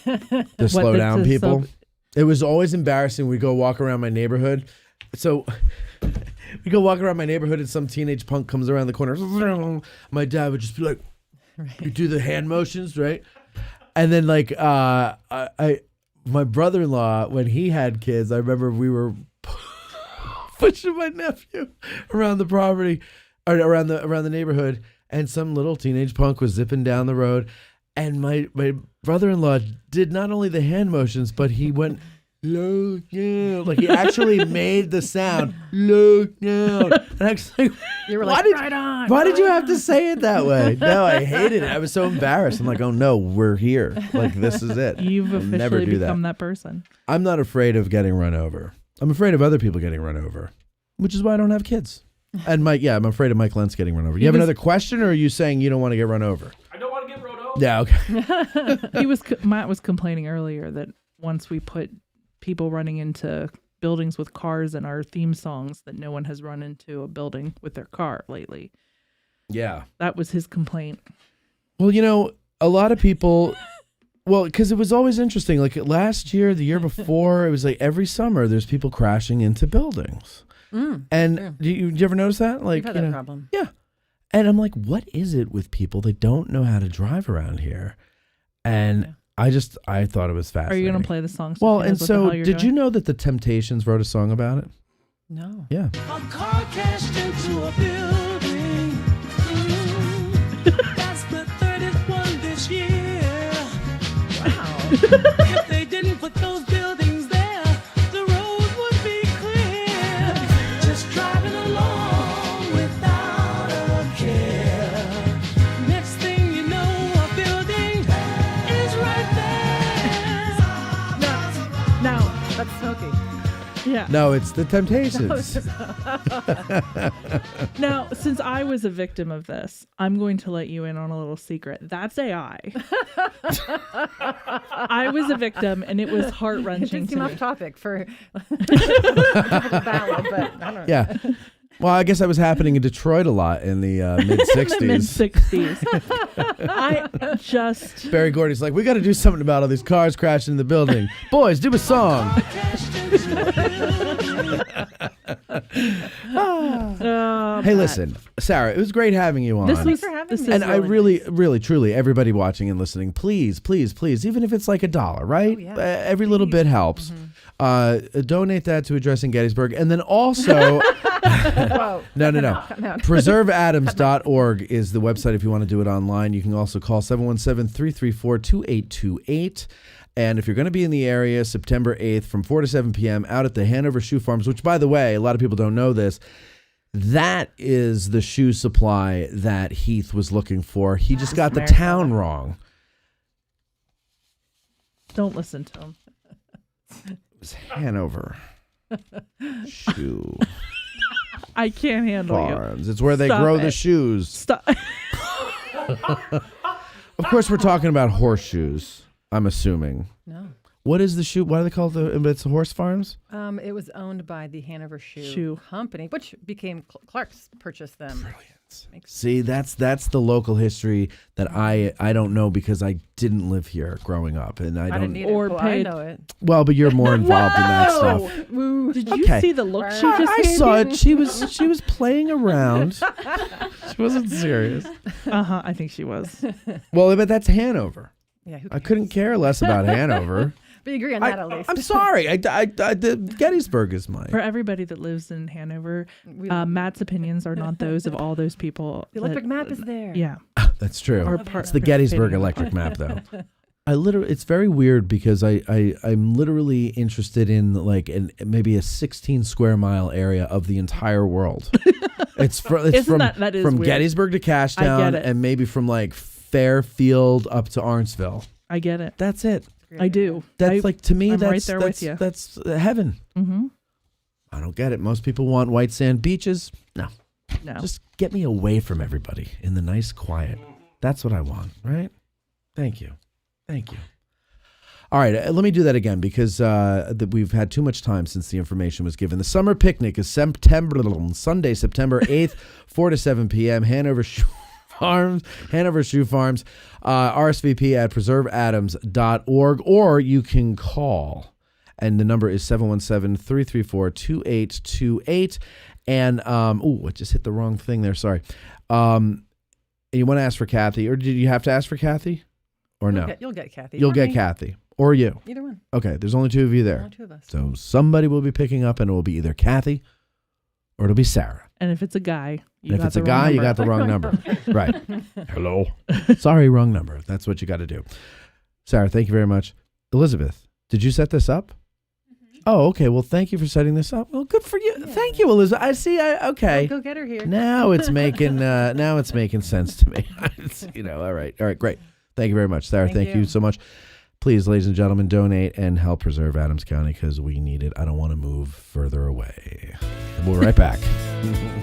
The slow down people. It was always embarrassing. We go walk around my neighborhood. So we go walk around my neighborhood, and some teenage punk comes around the corner. My dad would just be like, you do the hand motions, right? And then like my brother-in-law, when he had kids, I remember we were pushing my nephew around the property, or around the neighborhood, and some little teenage punk was zipping down the road, and my brother-in-law did not only the hand motions, but he went look down. Like, he actually made the sound look down. And I was like, you were like, why did you have to say it that way? No, I hated it. I was so embarrassed. I'm like, oh no, we're here. Like, this is it. You've officially never do become that person. I'm not afraid of getting run over. I'm afraid of other people getting run over, which is why I don't have kids. And I'm afraid of Mike Lentz getting run over. You have another question, or are you saying you don't want to get run over? I don't want to get run over. Yeah, okay. Matt was complaining earlier that once we put people running into buildings with cars in our theme songs, that no one has run into a building with their car lately. Yeah. That was his complaint. Well, a lot of people, because it was always interesting. Like last year, the year before, it was like every summer there's people crashing into buildings. And sure. do you ever notice that? Like, You've had that problem. Yeah. And I'm like, what is it with people that don't know how to drive around here? And I thought it was fascinating. Are you going to play the song? Well, and so did you know that the Temptations wrote a song about it? No. Yeah. A car crashed into a building. That's the 30th one this year. Wow. If they didn't put those buildings there, the road would be clear. Just driving along without a care. Next thing you know, a building is right there. No, that's Smokey. Yeah. No, it's the Temptations. Now, since I was a victim of this, I'm going to let you in on a little secret. That's AI. I was a victim, and it was heart-wrenching to me. Off topic for ballad, but I don't know. Yeah. Well, I guess that was happening in Detroit a lot in the mid-'60s. Mid-'60s. I just... Barry Gordy's like, we got to do something about all these cars crashing in the building. Boys, do a song. Hey, listen, Sarah, it was great having you on. Thanks for having me. And I really, truly, everybody watching and listening, please, even if it's like $1, right? Oh, yeah. Every little bit helps. Donate that to Addressing Gettysburg. And then also... No. PreserveAdams.org is the website if you want to do it online. You can also call 717-334-2828. And if you're going to be in the area September 8th from 4 to 7 p.m. out at the Hanover Shoe Farms, which, by the way, a lot of people don't know this, that is the shoe supply that Heath was looking for. He just got the town wrong. Don't listen to him. It was Hanover Shoe I can't handle Farms. you. It's where they grow the shoes. Stop. Of course, we're talking about horseshoes, I'm assuming. No. What is the shoe? What do they call it's horse farms? It was owned by the Hanover Shoe Shoe. Company, which became Clark's purchased them. Brilliant. See, that's the local history that I don't know because I didn't live here growing up, and I don't. Didn't need or it. Well, paid. I know it. Well, but you're more involved in that stuff. Did you Okay. see the look she just I gave saw you? it. She was playing around. She wasn't serious. I think she was. Well, but that's Hanover. Yeah, who I couldn't care less about Hanover. But you agree on that at least. I'm sorry. The Gettysburg is mine. For everybody that lives in Hanover, Matt's opinions are not those of all those people. The electric map is there. Yeah. That's true. Or It's the Gettysburg electric map, though. It's very weird because I'm literally interested in like maybe a 16 square mile area of the entire world. It's from that is from weird. Gettysburg to I Cashtown, get it. and maybe from like Fairfield up to Arnsville. I get it. That's it. I do. That's like to me. I'm That's right there that's, with you. That's heaven. Mm-hmm. I don't get it. Most people want white sand beaches. No. Just get me away from everybody in the nice quiet. That's what I want, right? Thank you. All right, let me do that again because we've had too much time since the information was given. The summer picnic is Sunday, September 8th, 4 to 7 p.m. Hanover Shoe Farms, RSVP at preserveadams.org, or you can call, and the number is 717-334-2828. And, I just hit the wrong thing there, sorry. You want to ask for Kathy, or did you have to ask for Kathy? Or no? You'll get Kathy. You'll Or get me. Kathy. Or you. Either one. Okay, there's only two of you there. Only two of us. So somebody will be picking up, and it will be either Kathy or it'll be Sarah. And if it's a guy, And if it's a guy, you got the wrong number. Right. Hello. Sorry, wrong number. That's what you got to do. Sarah, thank you very much. Elizabeth, did you set this up? Oh, okay. Well, thank you for setting this up. Well, good for you. Yeah. Thank you, Elizabeth. I see. Okay. Go get her here. Now it's making sense to me. All right. Great. Thank you very much, Sarah. Thank you so much. Please, ladies and gentlemen, donate and help preserve Adams County because we need it. I don't want to move further away. We'll be right back.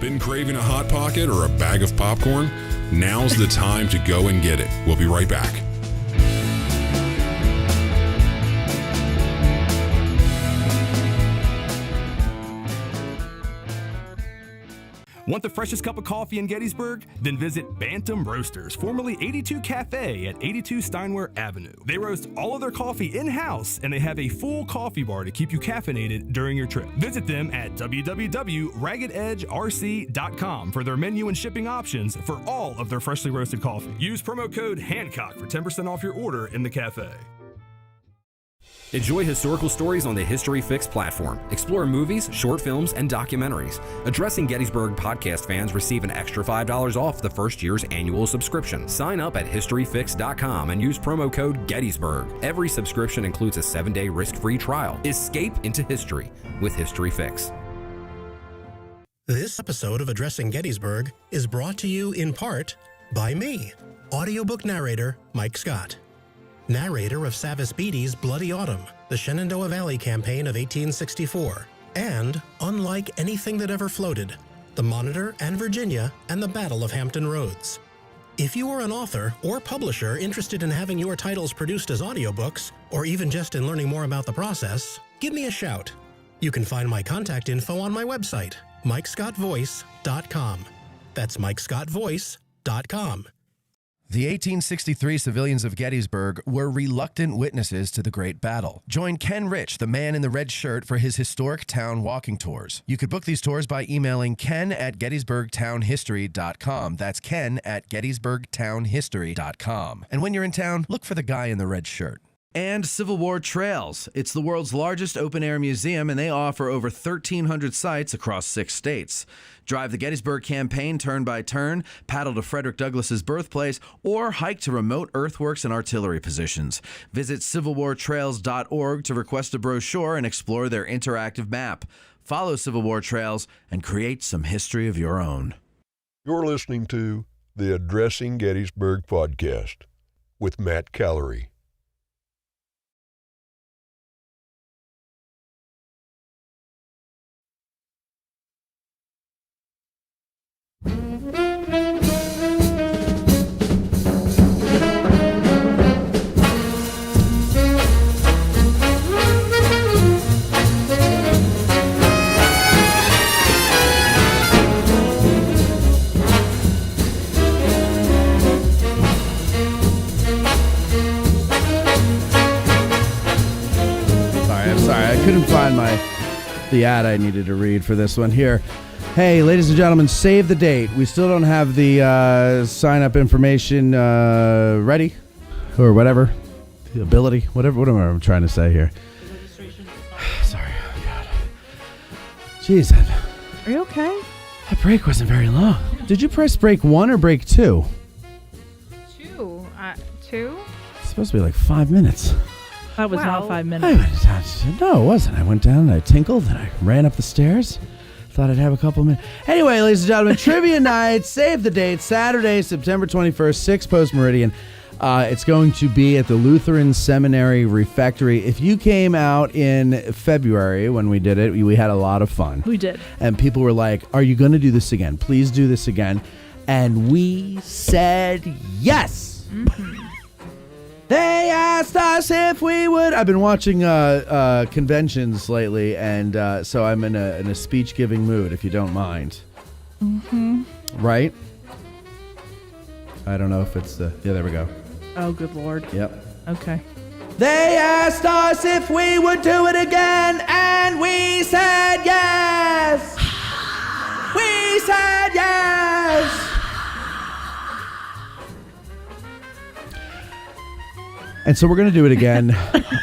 Been craving a Hot Pocket or a bag of popcorn? Now's the time to go and get it. We'll be right back. Want the freshest cup of coffee in Gettysburg? Then visit Bantam Roasters, formerly 82 Cafe at 82 Steinway Avenue. They roast all of their coffee in-house, and they have a full coffee bar to keep you caffeinated during your trip. Visit them at www.raggededgerc.com for their menu and shipping options for all of their freshly roasted coffee. Use promo code Hancock for 10% off your order in the cafe. Enjoy historical stories on the History Fix platform. Explore movies, short films, and documentaries. Addressing Gettysburg podcast fans receive an extra $5 off the first year's annual subscription. Sign up at historyfix.com and use promo code Gettysburg. Every subscription includes a 7-day risk-free trial. Escape into history with History Fix. This episode of Addressing Gettysburg is brought to you in part by me, audiobook narrator Mike Scott. Narrator of Savis Beattie's Bloody Autumn, the Shenandoah Valley Campaign of 1864, and Unlike Anything That Ever Floated, the Monitor and Virginia and the Battle of Hampton Roads. If you are an author or publisher interested in having your titles produced as audiobooks, or even just in learning more about the process, give me a shout. You can find my contact info on my website, MikeScottVoice.com. That's MikeScottVoice.com. The 1863 civilians of Gettysburg were reluctant witnesses to the Great Battle. Join Ken Rich, the man in the red shirt, for his historic town walking tours. You could book these tours by emailing ken@gettysburgtownhistory.com. That's ken@gettysburgtownhistory.com. And when you're in town, look for the guy in the red shirt. And Civil War Trails. It's the world's largest open-air museum, and they offer over 1,300 sites across 6 states. Drive the Gettysburg campaign turn by turn, paddle to Frederick Douglass's birthplace, or hike to remote earthworks and artillery positions. Visit civilwartrails.org to request a brochure and explore their interactive map. Follow Civil War Trails and create some history of your own. You're listening to the Addressing Gettysburg podcast with Matt Callery. the ad I needed to read for this one here. Hey, ladies and gentlemen, save the date. We still don't have the sign-up information ready, or whatever, the ability, whatever. What am I trying to say here? Sorry, oh God. Jeez, Are you okay? that break wasn't very long. Did you press break 1 or break 2? 2. 2? It's supposed to be like 5 minutes. That was not 5 minutes. No, it wasn't. I went down and I tinkled and I ran up the stairs. Thought I'd have a couple minutes. Anyway, ladies and gentlemen, trivia night. Save the date. Saturday, September 21st, 6 post meridian. It's going to be at the Lutheran Seminary Refectory. If you came out in February when we did it, we had a lot of fun. We did. And people were like, are you going to do this again? Please do this again. And we said yes. Mm-hmm. They asked us if we would. I've been watching conventions lately, and so I'm in a speech-giving mood, if you don't mind. Mm-hmm. Right? I don't know if it's the... Yeah, there we go. Oh, good Lord. Yep. Okay. They asked us if we would do it again, and we said yes. We said yes. And so we're going to do it again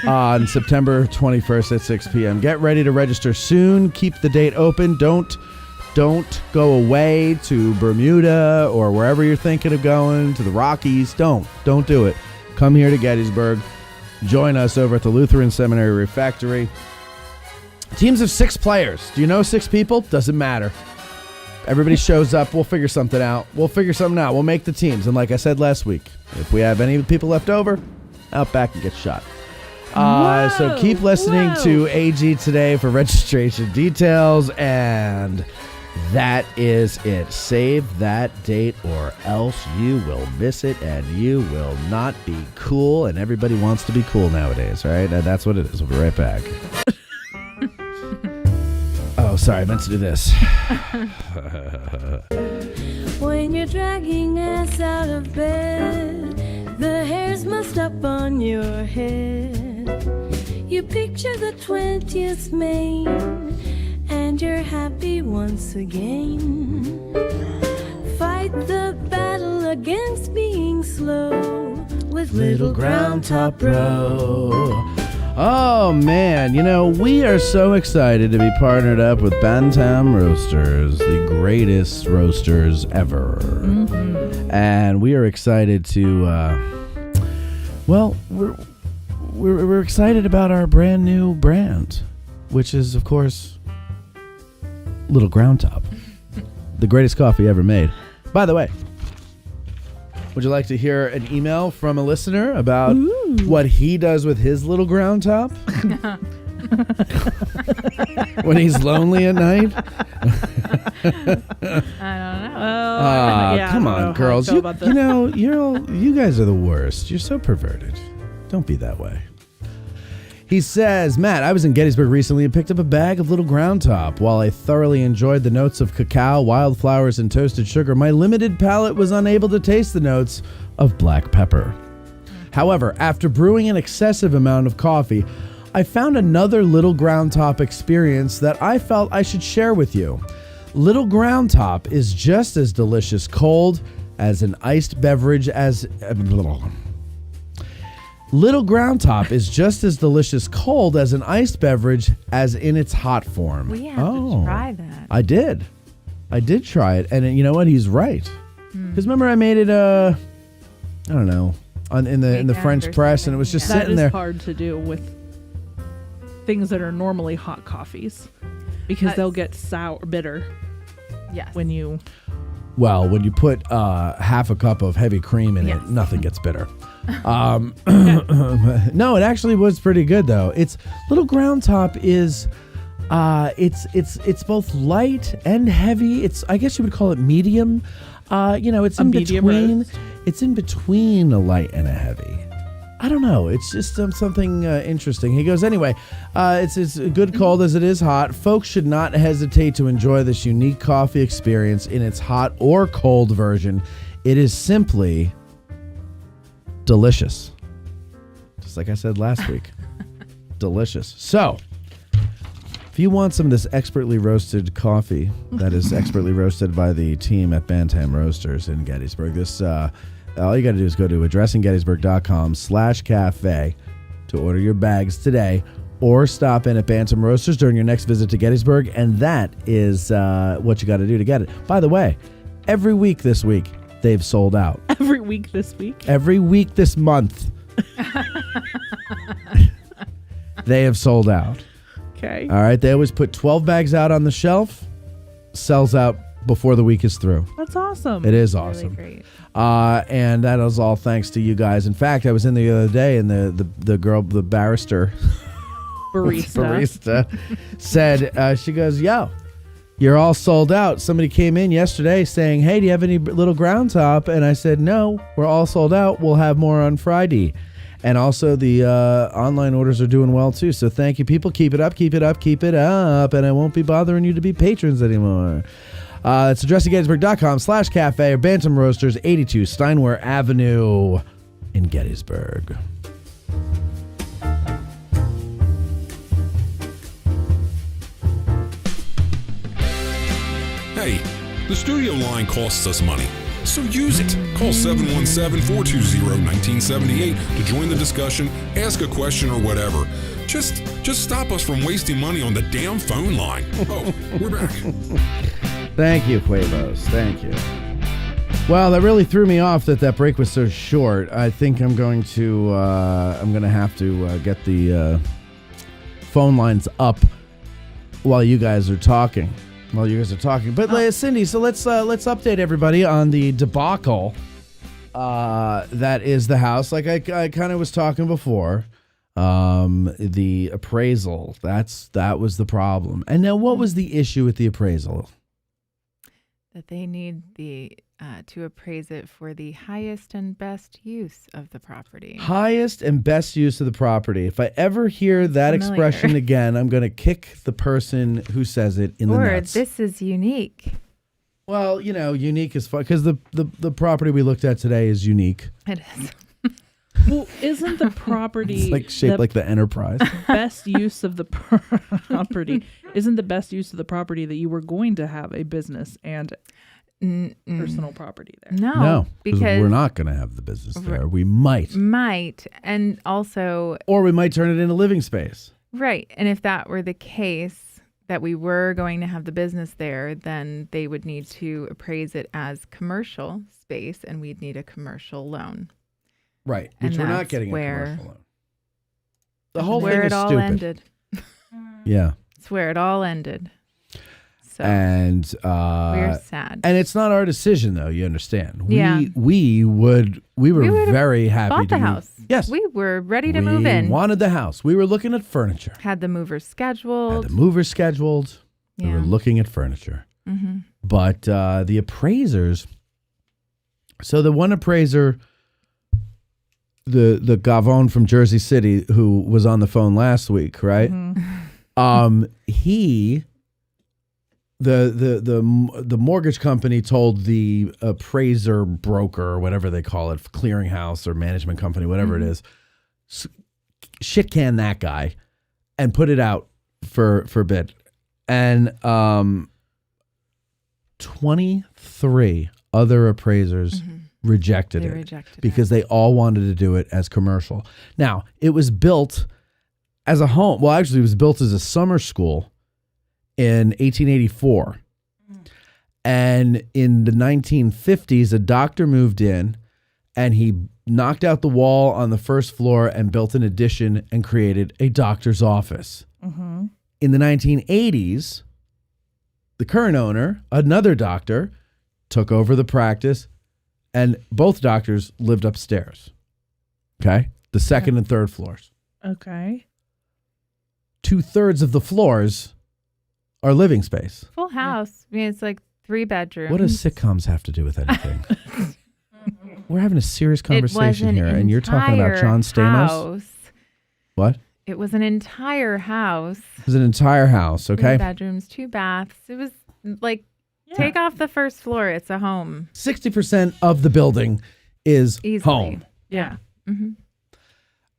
on September 21st at 6 p.m. Get ready to register soon. Keep the date open. Don't go away to Bermuda or wherever you're thinking of going, to the Rockies. Don't do it. Come here to Gettysburg. Join us over at the Lutheran Seminary Refectory. Teams of 6 players. Do you know 6 people? Doesn't matter. Everybody shows up. We'll figure something out. We'll make the teams. And like I said last week, if we have any people left over, out back and get shot. So keep listening to AG today for registration details, and that is it. Save that date or else you will miss it and you will not be cool, and everybody wants to be cool nowadays, right? And that's what it is. We'll be right back. Oh, sorry, I meant to do this. When you're dragging ass out of bed, the hair's mussed up on your head. You picture the 20th Maine, and you're happy once again. Fight the battle against being slow with Little Ground Top Row. Oh, man. You know, we are so excited to be partnered up with Bantam Roasters, the greatest roasters ever. Mm-hmm. And we are excited to, we're excited about our brand new brand, which is, of course, Little Ground Top, the greatest coffee ever made. By the way, would you like to hear an email from a listener about what he does with his Little Ground Top? When he's lonely at night? I don't know. Come on, girls. You guys are the worst. You're so perverted. Don't be that way. He says, Matt, I was in Gettysburg recently and picked up a bag of Little Ground Top. While I thoroughly enjoyed the notes of cacao, wildflowers, and toasted sugar, my limited palate was unable to taste the notes of black pepper. However, after brewing an excessive amount of coffee, I found another Little Ground Top experience that I felt I should share with you. Little Ground Top is just as delicious cold as an iced beverage as... Little Ground Top is just as delicious cold as an iced beverage as in its hot form. We have to try that. I did try it, and you know what? He's right. Because remember, I made it. I don't know, in the French press, and it was just sitting there. That is hard to do with things that are normally hot coffees, because they'll get sour, bitter. Yes. When you. Well, when you put half a cup of heavy cream in it, nothing gets bitter. No, it actually was pretty good though. It's Little Ground Top is it's both light and heavy. I guess you would call it medium. It's in between. Roast. It's in between a light and a heavy. I don't know. It's just something interesting. He goes, anyway, it's good cold as it is hot. Folks should not hesitate to enjoy this unique coffee experience in its hot or cold version. It is simply delicious. Just like I said last week. Delicious. So, If you want some of this expertly roasted coffee that is expertly roasted by the team at Bantam Roasters in Gettysburg, this all you got to do is go to addressinggettysburg.com/cafe to order your bags today, or stop in at Bantam Roasters during your next visit to Gettysburg, and that is what you got to do to get it. By the way, every week this week, they've sold out. Every week this week? Every week this month. They have sold out. Okay. All right. They always put 12 bags out on the shelf. Sells out before the week is through. That's awesome. It is awesome. Really great. And that is all thanks to you guys. In fact, I was in the other day, and the girl, the barrister, barista said, she goes, "Yo, you're all sold out." Somebody came in yesterday saying, "Hey, do you have any little ground top?" And I said, "No, we're all sold out. We'll have more on Friday." And also the online orders are doing well too. So thank you, people. Keep it up, keep it up, keep it up. And I won't be bothering you to be patrons anymore. It's addressinggettysburg.com/cafe or Bantam Roasters, 82 Steinway Avenue in Gettysburg. Hey, the studio line costs us money, so use it. Call 717-420-1978 to join the discussion, ask a question, or whatever. Just stop us from wasting money on the damn phone line. Oh, we're back. Thank you, Quavos. Thank you. Well, that really threw me off that break was so short. I think I'm going to have to get the phone lines up while you guys are talking. But Cindy, so let's update everybody on the debacle that is the house. Like I kind of was talking before, the appraisal. That was the problem. And now, what was the issue with the appraisal? That they need to appraise it for the highest and best use of the property. Highest and best use of the property. If I ever hear that expression again, I'm going to kick the person who says it in the nuts. Or this is unique. Well, unique is fun because the property we looked at today is unique. It is. Well, isn't the property it's like shaped like the Enterprise? Best use of the property isn't the best use of the property that you were going to have a business and personal property there. No, because we're not going to have the business there. We might, and also, or we might turn it into living space. Right, and if that were the case, that we were going to have the business there, then they would need to appraise it as commercial space, and we'd need a commercial loan. Right, which we're not getting a commercial loan. The whole thing is stupid. Ended. Yeah. It's where it all ended. So and we're sad. And it's not our decision, though. You understand? Yeah. We were very happy bought to the move. house. Yes, we were ready to move in. We wanted the house. We were looking at furniture. Had the mover scheduled. We were looking at furniture. Mm-hmm. But the appraisers. So the one appraiser, the Gavone from Jersey City, who was on the phone last week, right? Mm-hmm. The mortgage company told the appraiser broker, or whatever they call it, clearinghouse or management company, whatever it is, shit can that guy and put it out for bid. And 23 other appraisers rejected it because they all wanted to do it as commercial. Now, it was built as a home. Well, actually, it was built as a summer school in 1884. And in the 1950s, a doctor moved in and he knocked out the wall on the first floor and built an addition and created a doctor's office. Mm-hmm. In the 1980s, the current owner, another doctor, took over the practice, and both doctors lived upstairs. Okay? The second and third floors. Okay. 2/3 of the floors are living space. Full house. I mean, it's like 3 bedrooms. What does sitcoms have to do with anything? We're having a serious conversation here, and you're talking about John Stamos? House. What? It was an entire house. It was an entire house, okay? 3 bedrooms, 2 baths. It was like, take off the first floor. It's a home. 60% of the building is home. Yeah. Mm-hmm.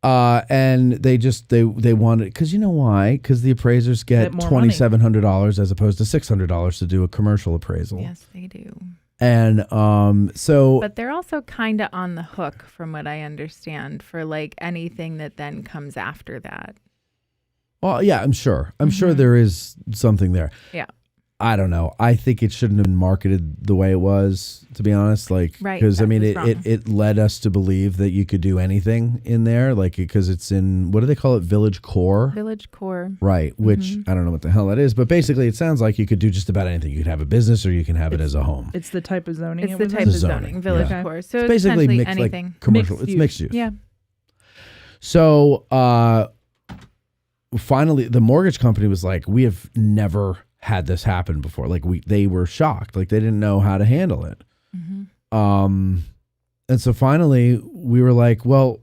And they wanted, because you know why? Because the appraisers get $2,700 as opposed to $600 to do a commercial appraisal. Yes, they do. And But they're also kind of on the hook, from what I understand, for like anything that then comes after that. Well, yeah, I'm sure. I'm sure there is something there. Yeah. I don't know. I think it shouldn't have been marketed the way it was, to be honest. Like, Right, because I that mean, was it wrong. led us to believe that you could do anything in there, like because it's in, what do they call it, Village Core? Village Core. Right, which I don't know what the hell that is, but basically it sounds like you could do just about anything. You could have a business or you can have it as a home. It's the type of zoning. It's it the was type in? of zoning, Village yeah. Core. So it's it's basically essentially mixed, anything. like commercial. Mixed It's use. mixed use. Yeah. So finally, the mortgage company was like, "We have never had this happen before." Like they were shocked. Like they didn't know how to handle it. And so finally, we were like, "Well,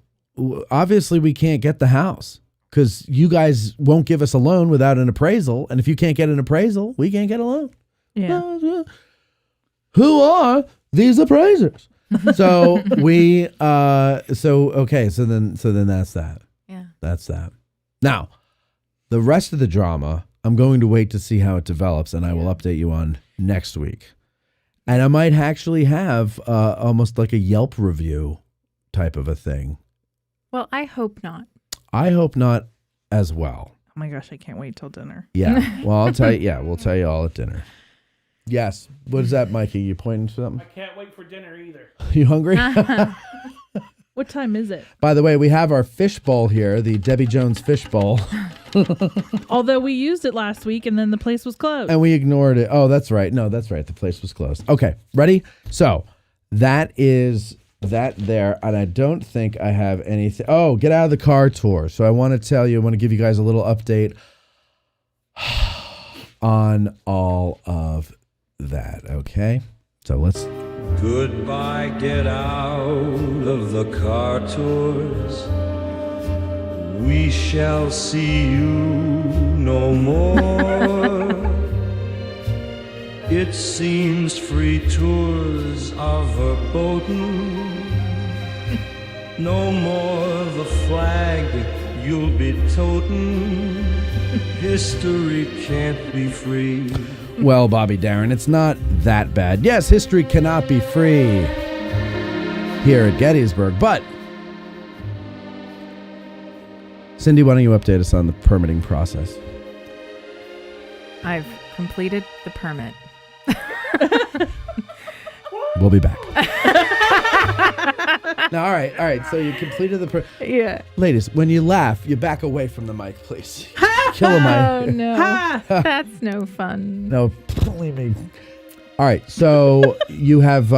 obviously we can't get the house because you guys won't give us a loan without an appraisal. And if you can't get an appraisal, we can't get a loan." Yeah. Who are these appraisers? So we so then that's that. Yeah. That's that. Now, the rest of the drama, I'm going to wait to see how it develops, and I will update you on next week. And I might actually have almost like a Yelp review type of a thing. Well, I hope not. I hope not as well. Oh my gosh, I can't wait till dinner. Yeah. Well, I'll tell you. Yeah, we'll tell you all at dinner. Yes. What is that, Mikey? You pointing to something? I can't wait for dinner either. You hungry? What time is it? By the way, we have our fish bowl here, the Debbie Jones fish bowl. Although we used it last week and then the place was closed. And we ignored it. Oh, that's right. No, that's right. The place was closed. Okay, ready? So that is that there. And I don't think I have anything. Oh, get out of the car tour. So I want to give you guys a little update on all of that. Okay. So let's. Goodbye, get out of the car tours. We shall see you no more. It seems free tours are verboten. No more the flag you'll be totin'. History can't be free. Well, Bobby Darin, it's not that bad. Yes, history cannot be free here at Gettysburg, but Cindy, why don't you update us on the permitting process? I've completed the permit. We'll be back. Now, all right. So you completed the Yeah. Ladies, when you laugh, you back away from the mic, please. Kill a Oh, mic. no. That's no fun. No, believe me. All right, so you have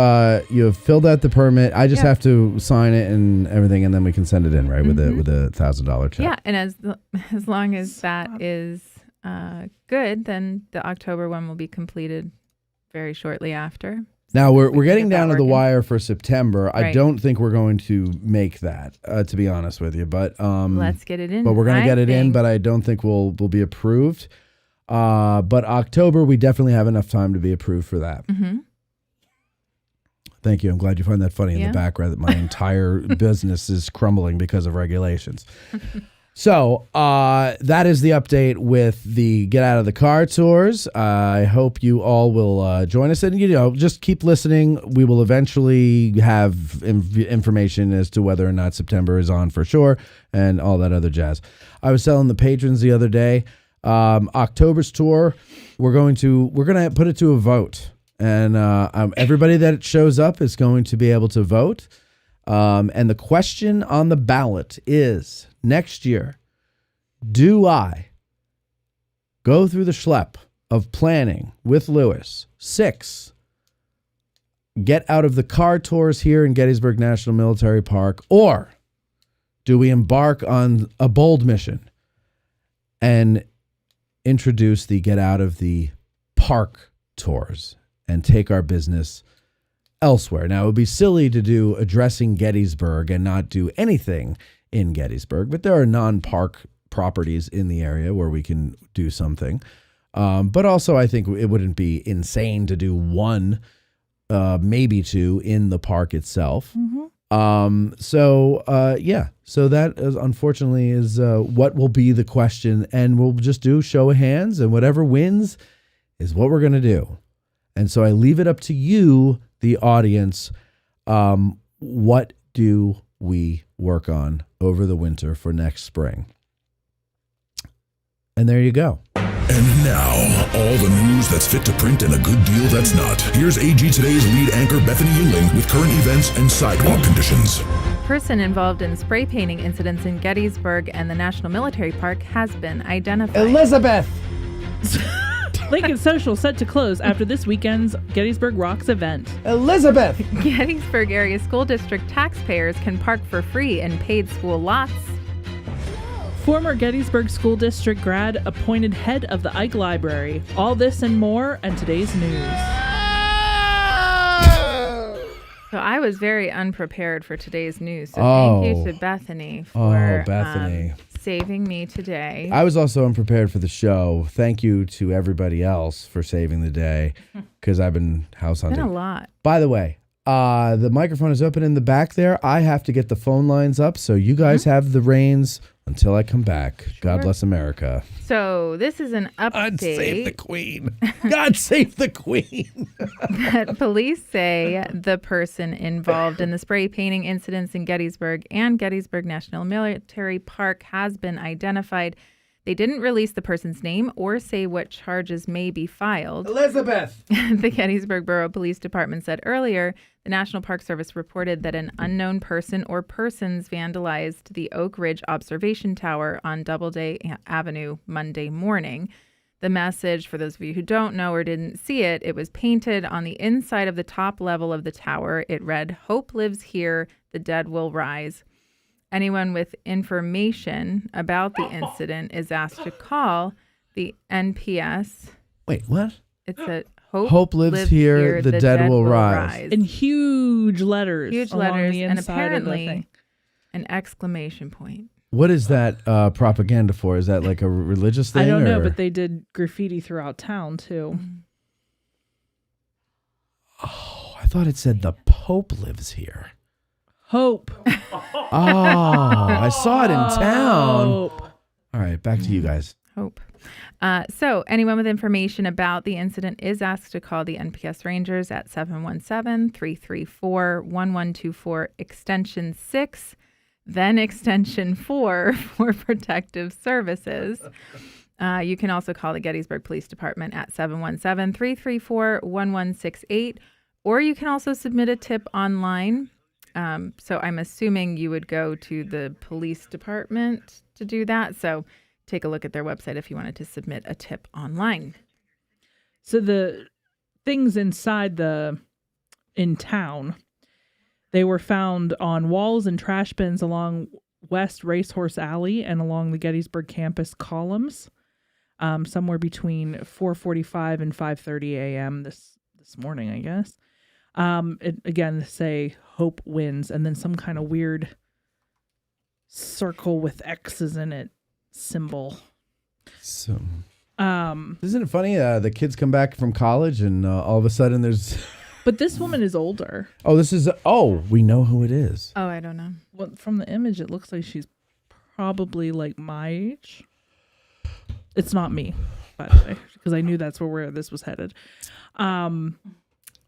filled out the permit. I just have to sign it and everything, and then we can send it in, right, with a $1,000 check. Yeah, and as long as that is good, then the October one will be completed very shortly after. Now we're getting get that down to the working. wire for September. I Right. don't think we're going to make that, to be honest with you. But Let's get it in. But we're going to I get it in. think. But I don't think we'll be approved. But October, we definitely have enough time to be approved for that. Mm-hmm. Thank you. I'm glad you find that funny in Yeah. the background that my entire business is crumbling because of regulations. So that is the update with the Get Out of the Car tours. I hope you all will join us. And, just keep listening. We will eventually have information as to whether or not September is on for sure and all that other jazz. I was telling the patrons the other day, October's tour, we're going to put it to a vote. And everybody that shows up is going to be able to vote. And the question on the ballot is, next year, do I go through the schlep of planning with Lewis 6 Get Out of the Car tours here in Gettysburg National Military Park, or do we embark on a bold mission and introduce the Get Out of the Park tours and take our business elsewhere? Now, it would be silly to do addressing Gettysburg and not do anything in Gettysburg, but there are non-park properties in the area where we can do something. But also, I think it wouldn't be insane to do one, maybe two, in the park itself. Mm-hmm. So that is, unfortunately is what will be the question, and we'll just do show of hands, and whatever wins is what we're going to do. And so I leave it up to you, the audience. What do we work on over the winter for next spring? And there you go. And now, all the news that's fit to print and a good deal that's not. Here's AG Today's lead anchor, Bethany Yingling, with current events and sidewalk conditions. Person involved in spray painting incidents in Gettysburg and the National Military Park has been identified. Elizabeth! Lincoln Social set to close after this weekend's Gettysburg Rocks event. Elizabeth! Gettysburg Area School District taxpayers can park for free in paid school lots. Former Gettysburg School District grad appointed head of the Ike Library. All this and more in today's news. So I was very unprepared for today's news. So thank you to Bethany for saving me today. I was also unprepared for the show. Thank you to everybody else for saving the day, because I've been house hunting. It's been a lot. By the way, the microphone is open in the back there. I have to get the phone lines up, so you guys have the reins until I come back. Sure. God bless America. So this is an update. God save the Queen. God save the Queen. That police say the person involved in the spray painting incidents in Gettysburg and Gettysburg National Military Park has been identified. They didn't release the person's name or say what charges may be filed. Elizabeth! The Gettysburg Borough Police Department said earlier the National Park Service reported that an unknown person or persons vandalized the Oak Ridge Observation Tower on Doubleday Avenue Monday morning. The message, for those of you who don't know or didn't see it, it was painted on the inside of the top level of the tower. It read, "Hope lives here, the dead will rise." Anyone with information about the incident is asked to call the NPS. Wait, what? It's a Hope lives here, the dead will rise. In huge letters. Huge along letters, the and inside of the thing. apparently an exclamation point. What is that propaganda for? Is that like a religious thing? I don't know, or? but they did graffiti throughout town too. Oh, I thought it said the Pope lives here. Hope. Oh, I saw it in town. Hope. All right, back to you guys. Hope. So anyone with information about the incident is asked to call the NPS Rangers at 717-334-1124, extension 6, then extension 4 for protective services. You can also call the Gettysburg Police Department at 717-334-1168, or you can also submit a tip online. So I'm assuming you would go to the police department to do that. So take a look at their website if you wanted to submit a tip online. So the things inside in town, they were found on walls and trash bins along West Racehorse Alley and along the Gettysburg campus columns, somewhere between 4:45 and 5:30 a.m. this morning, I guess. Again, say hope wins, and then some kind of weird circle with X's in it symbol. So, isn't it funny? The kids come back from college, and all of a sudden there's. But this woman is older. Oh, we know who it is. Oh, I don't know. Well, from the image, it looks like she's probably like my age. It's not me, by the way, because I knew that's where this was headed.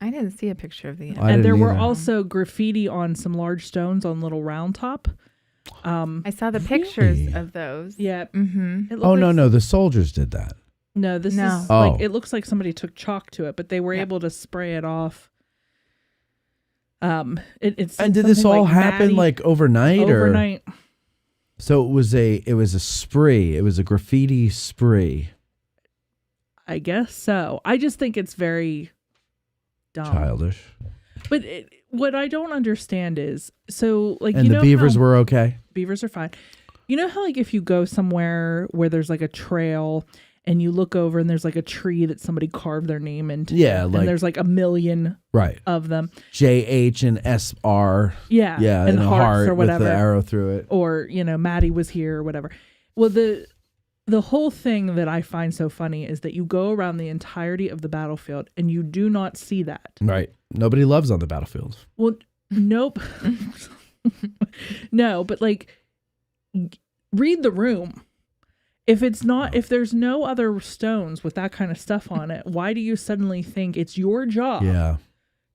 I didn't see a picture of the image. And there were also graffiti on some large stones on Little Round Top. I saw the pictures of those. Yeah. Mm-hmm. Oh, no, the soldiers did that. No, this is like, it looks like somebody took chalk to it, but they were able to spray it off. And did this all happen like overnight? Overnight. So it was a spree. It was a graffiti spree. I guess so. I just think it's very dumb. Childish. But what I don't understand is, so like, and you the know beavers how were okay? Beavers are fine. You know how like if you go somewhere where there's like a trail and you look over and there's like a tree that somebody carved their name into. Yeah. And there's like a million of them. JH and SR. Yeah. Yeah. And a hearts heart or whatever. with the arrow through it. Or, Maddie was here or whatever. Well, the whole thing that I find so funny is that you go around the entirety of the battlefield and you do not see that. Right. Nobody loves on the battlefield. Well, Nope. No, but like, read the room. If there's no other stones with that kind of stuff on it, why do you suddenly think it's your job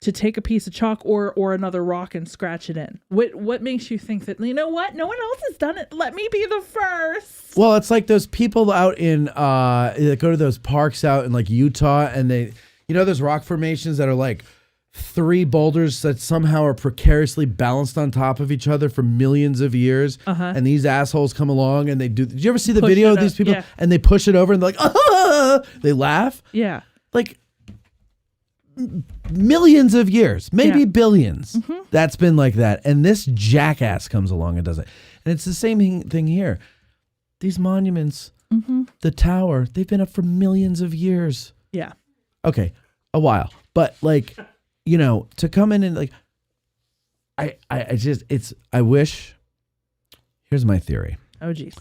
to take a piece of chalk or another rock and scratch it in? What makes you think that, you know what? No one else has done it. Let me be the first. Well, it's like those people out in that go to those parks out in like Utah, and they, those rock formations that are like 3 boulders that somehow are precariously balanced on top of each other for millions of years. And these assholes come along and they do. Did you ever see the video of these people? Yeah. And they push it over and they're like, ah! They laugh. Yeah. Like millions of years, maybe billions. That's been like that. And this jackass comes along and does it. And it's the same thing here. These monuments, the tower, they've been up for millions of years. Yeah. Okay. A while. But like, to come in and like, I wish, here's my theory. Oh, geez.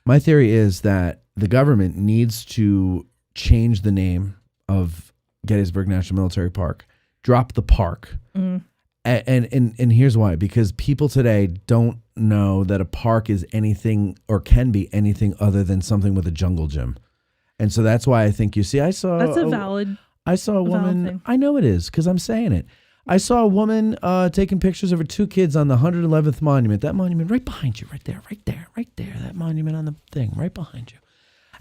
My theory is that the government needs to change the name of Gettysburg National Military Park, drop the park. And here's why, because people today don't know that a park is anything or can be anything other than something with a jungle gym. And so that's why I think that's a valid woman. thing. I know it is because I'm saying it. I saw a woman taking pictures of her 2 kids on the 111th monument. That monument right behind you, right there. That monument on the thing right behind you.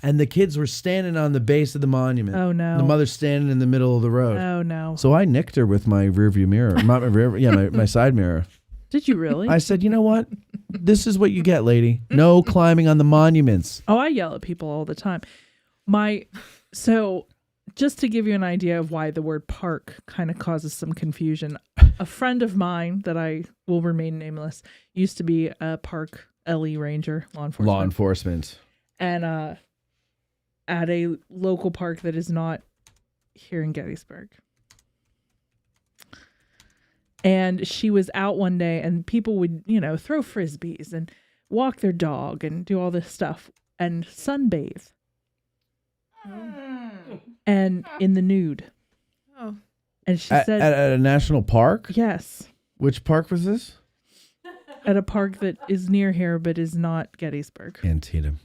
And the kids were standing on the base of the monument. Oh, no. The mother's standing in the middle of the road. Oh, no. So I nicked her with my rearview mirror. Not my rear, my side mirror. Did you really? I said, you know what? This is what you get, lady. No climbing on the monuments. Oh, I yell at people all the time. So just to give you an idea of why the word park kind of causes some confusion, a friend of mine that I will remain nameless used to be a park LE ranger, law enforcement. And at a local park that is not here in Gettysburg. And she was out one day and people would, throw frisbees and walk their dog and do all this stuff and sunbathe. And in the nude. Oh. And she At said... At a national park? Yes. Which park was this? At a park that is near here but is not Gettysburg. Antietam.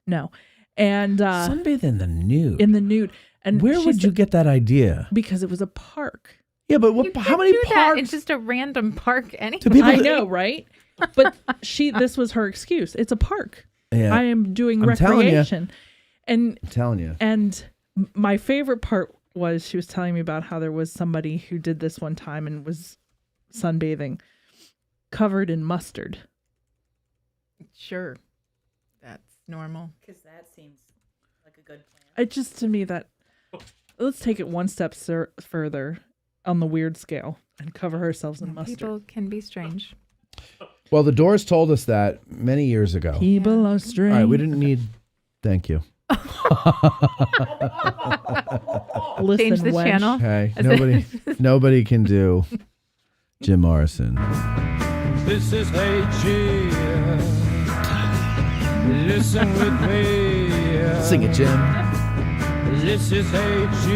No. And... sunbathe in the nude. In the nude. And where would you get that idea? Because it was a park. Yeah, but how many parks? It's just a random park anyway. I know, right? But this was her excuse. It's a park. Yeah. I am doing I'm recreation. And I'm telling you. And my favorite part was she was telling me about how there was somebody who did this one time and was sunbathing covered in mustard. Sure. That's normal. Because that seems like a good plan. It just, to me, let's take it one step further on the weird scale and cover ourselves in mustard. People can be strange. Well, the Doors told us that many years ago. People are strange. All right, we didn't need... Thank you. Listen, change the wench. channel. Hey, nobody can do Jim Morrison. This is AG. Listen with me. Sing it, Jim. This is AG.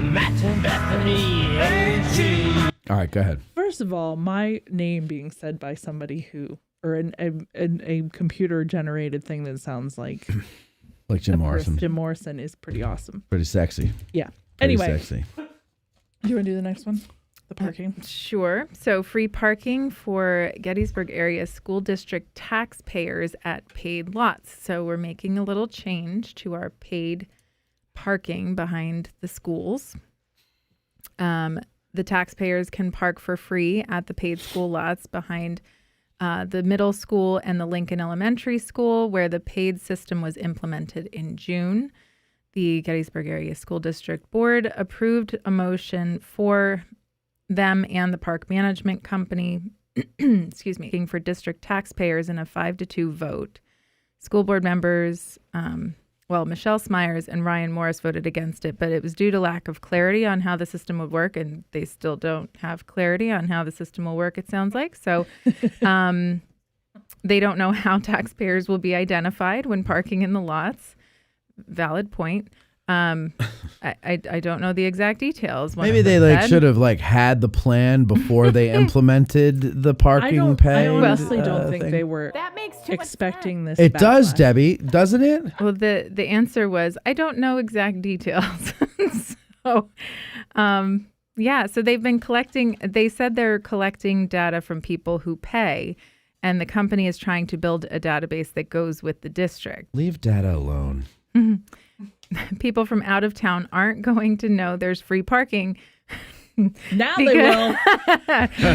Matt and Bethany. AG. All right, go ahead. First of all, my name being said by somebody who... or a computer-generated thing that sounds like Jim Morrison. Jim Morrison is pretty awesome. Pretty sexy. Yeah. Pretty Anyway. sexy. Do you want to do the next one? The parking? Sure. So free parking for Gettysburg area school district taxpayers at paid lots. So we're making a little change to our paid parking behind the schools. The taxpayers can park for free at the paid school lots behind the middle school and the Lincoln Elementary School, where the paid system was implemented in June. The Gettysburg Area School District Board approved a motion for them and the park management company, for district taxpayers in a 5-2 vote. School board members, Michelle Smyers and Ryan Morris voted against it, but it was due to lack of clarity on how the system would work, and they still don't have clarity on how the system will work, it sounds like. So they don't know how taxpayers will be identified when parking in the lots. Valid point. I don't know the exact details. One Maybe of they them like said- should have like had the plan before they implemented the parking pay. I honestly don't think thing. they were expecting this. It does, backlash. Debbie, doesn't it? Well, the answer was I don't know exact details. So, yeah. So they've been collecting. They said they're collecting data from people who pay, and the company is trying to build a database that goes with the district. Leave data alone. People from out of town aren't going to know there's free parking. Now they will.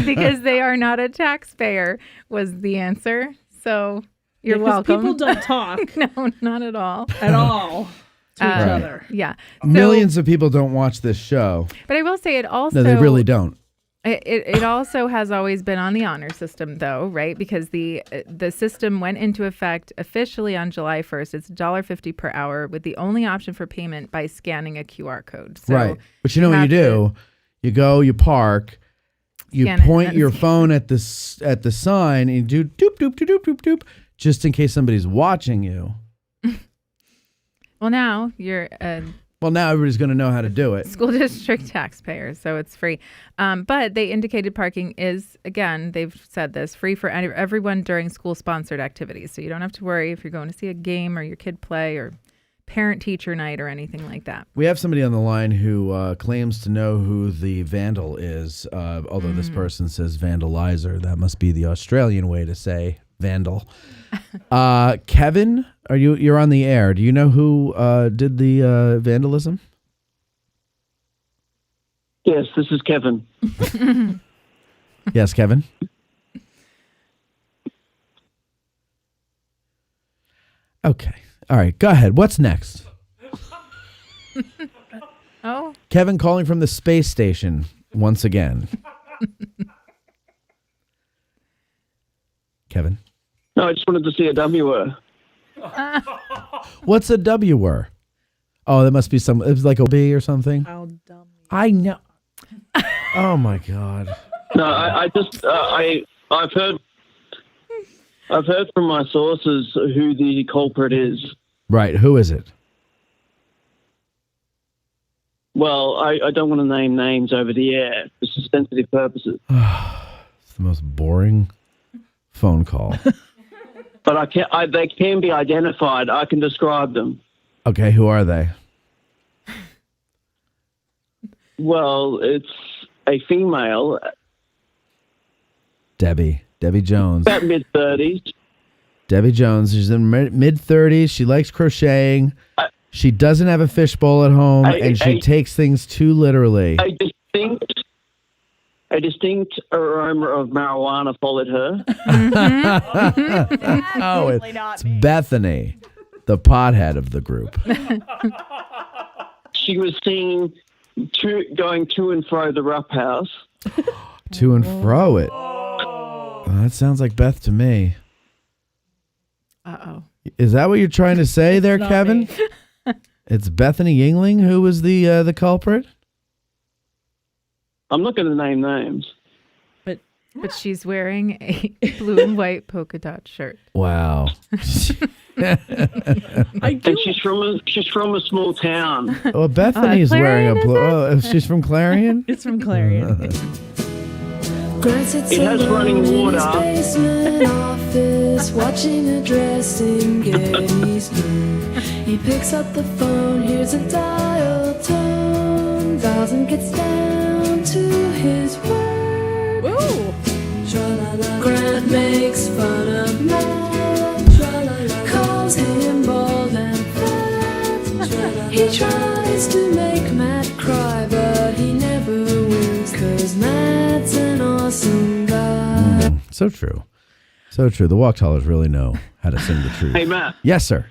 Because they are not a taxpayer was the answer. So you're welcome. People don't talk. No, not at all. At all. To each Right. other. Yeah. Millions of people don't watch this show. But I will say it also. No, they really don't. It also has always been on the honor system, though, right? Because the system went into effect officially on July 1st. It's $1.50 per hour with the only option for payment by scanning a QR code. So Right. But you know what you do? You go, you park, you Scan it, point and then your phone at the sign, and you do doop, doop, doop, doop, doop, doop, just in case somebody's watching you. Well, now you're Well, now everybody's going to know how to do it. school district taxpayers, so it's free. But they indicated parking is, again, they've said this, free for everyone during school-sponsored activities. So you don't have to worry if you're going to see a game or your kid play or parent-teacher night or anything like that. We have somebody on the line who claims to know who the vandal is, although this person says vandalizer. That must be the Australian way to say vandal. Kevin, you're on the air. Do you know who did the vandalism? Yes, this is Kevin. Yes, Kevin. Okay. All right. Go ahead. What's next? Oh. Kevin calling from the space station once again. Kevin. No, I just wanted to see a W. What's a W? Oh, that must be some. It was like a B or something. How dumb. I know. Oh my God. No, I've heard from my sources who the culprit is. Right. Who is it? Well, I don't want to name names over the air for sensitive purposes. It's the most boring phone call. But they can be identified. I can describe them. Okay. Who are they? Well, it's a female, Debbie Jones. about mid-30s. Debbie Jones. She's in mid-30s. She likes crocheting. She doesn't have a fishbowl at home, and she takes things too literally. A distinct aroma of marijuana followed her. Oh, it's Bethany, the pothead of the group. She was seen going to and fro the rough house. To and fro it. Oh, that sounds like Beth to me. Uh-oh. Is that what you're trying to say there, Kevin? It's Bethany Yingling who was the culprit? I'm not going to name names. But she's wearing a blue and white polka dot shirt. Wow. And she's from a small town. Well, Bethany's wearing a blue. Oh, she's from Clarion? It's from Clarion. It has running water. Office, watching a dress in Gettysburg. He picks up the phone, hears a dial tone, dials and gets down to his work. Woo! Tra-la-la. Grant makes fun of Matt. Tra-la-la. Calls him bald and fat. Tra-la-la. He tries to make Matt cry, but he never wins, 'cause Matt's an awesome guy. So true. So true. The Walk Tallers really know how to sing the truth. Hey, Matt. Yes, sir.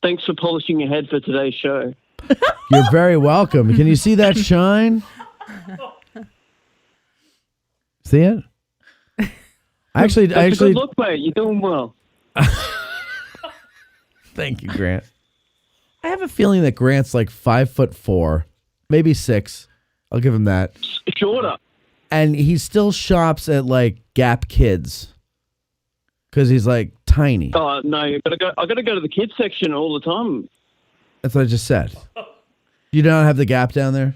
Thanks for polishing your head for today's show. You're very welcome. Can you see that shine? See it? I That's a actually. good look, mate. You're doing well. Thank you, Grant. I have a feeling that Grant's like 5'4", maybe 6. I'll give him that. Shorter. And he still shops at like Gap Kids because he's like tiny. Oh no, I gotta go to the kids section all the time. That's what I just said. You don't have the gap down there?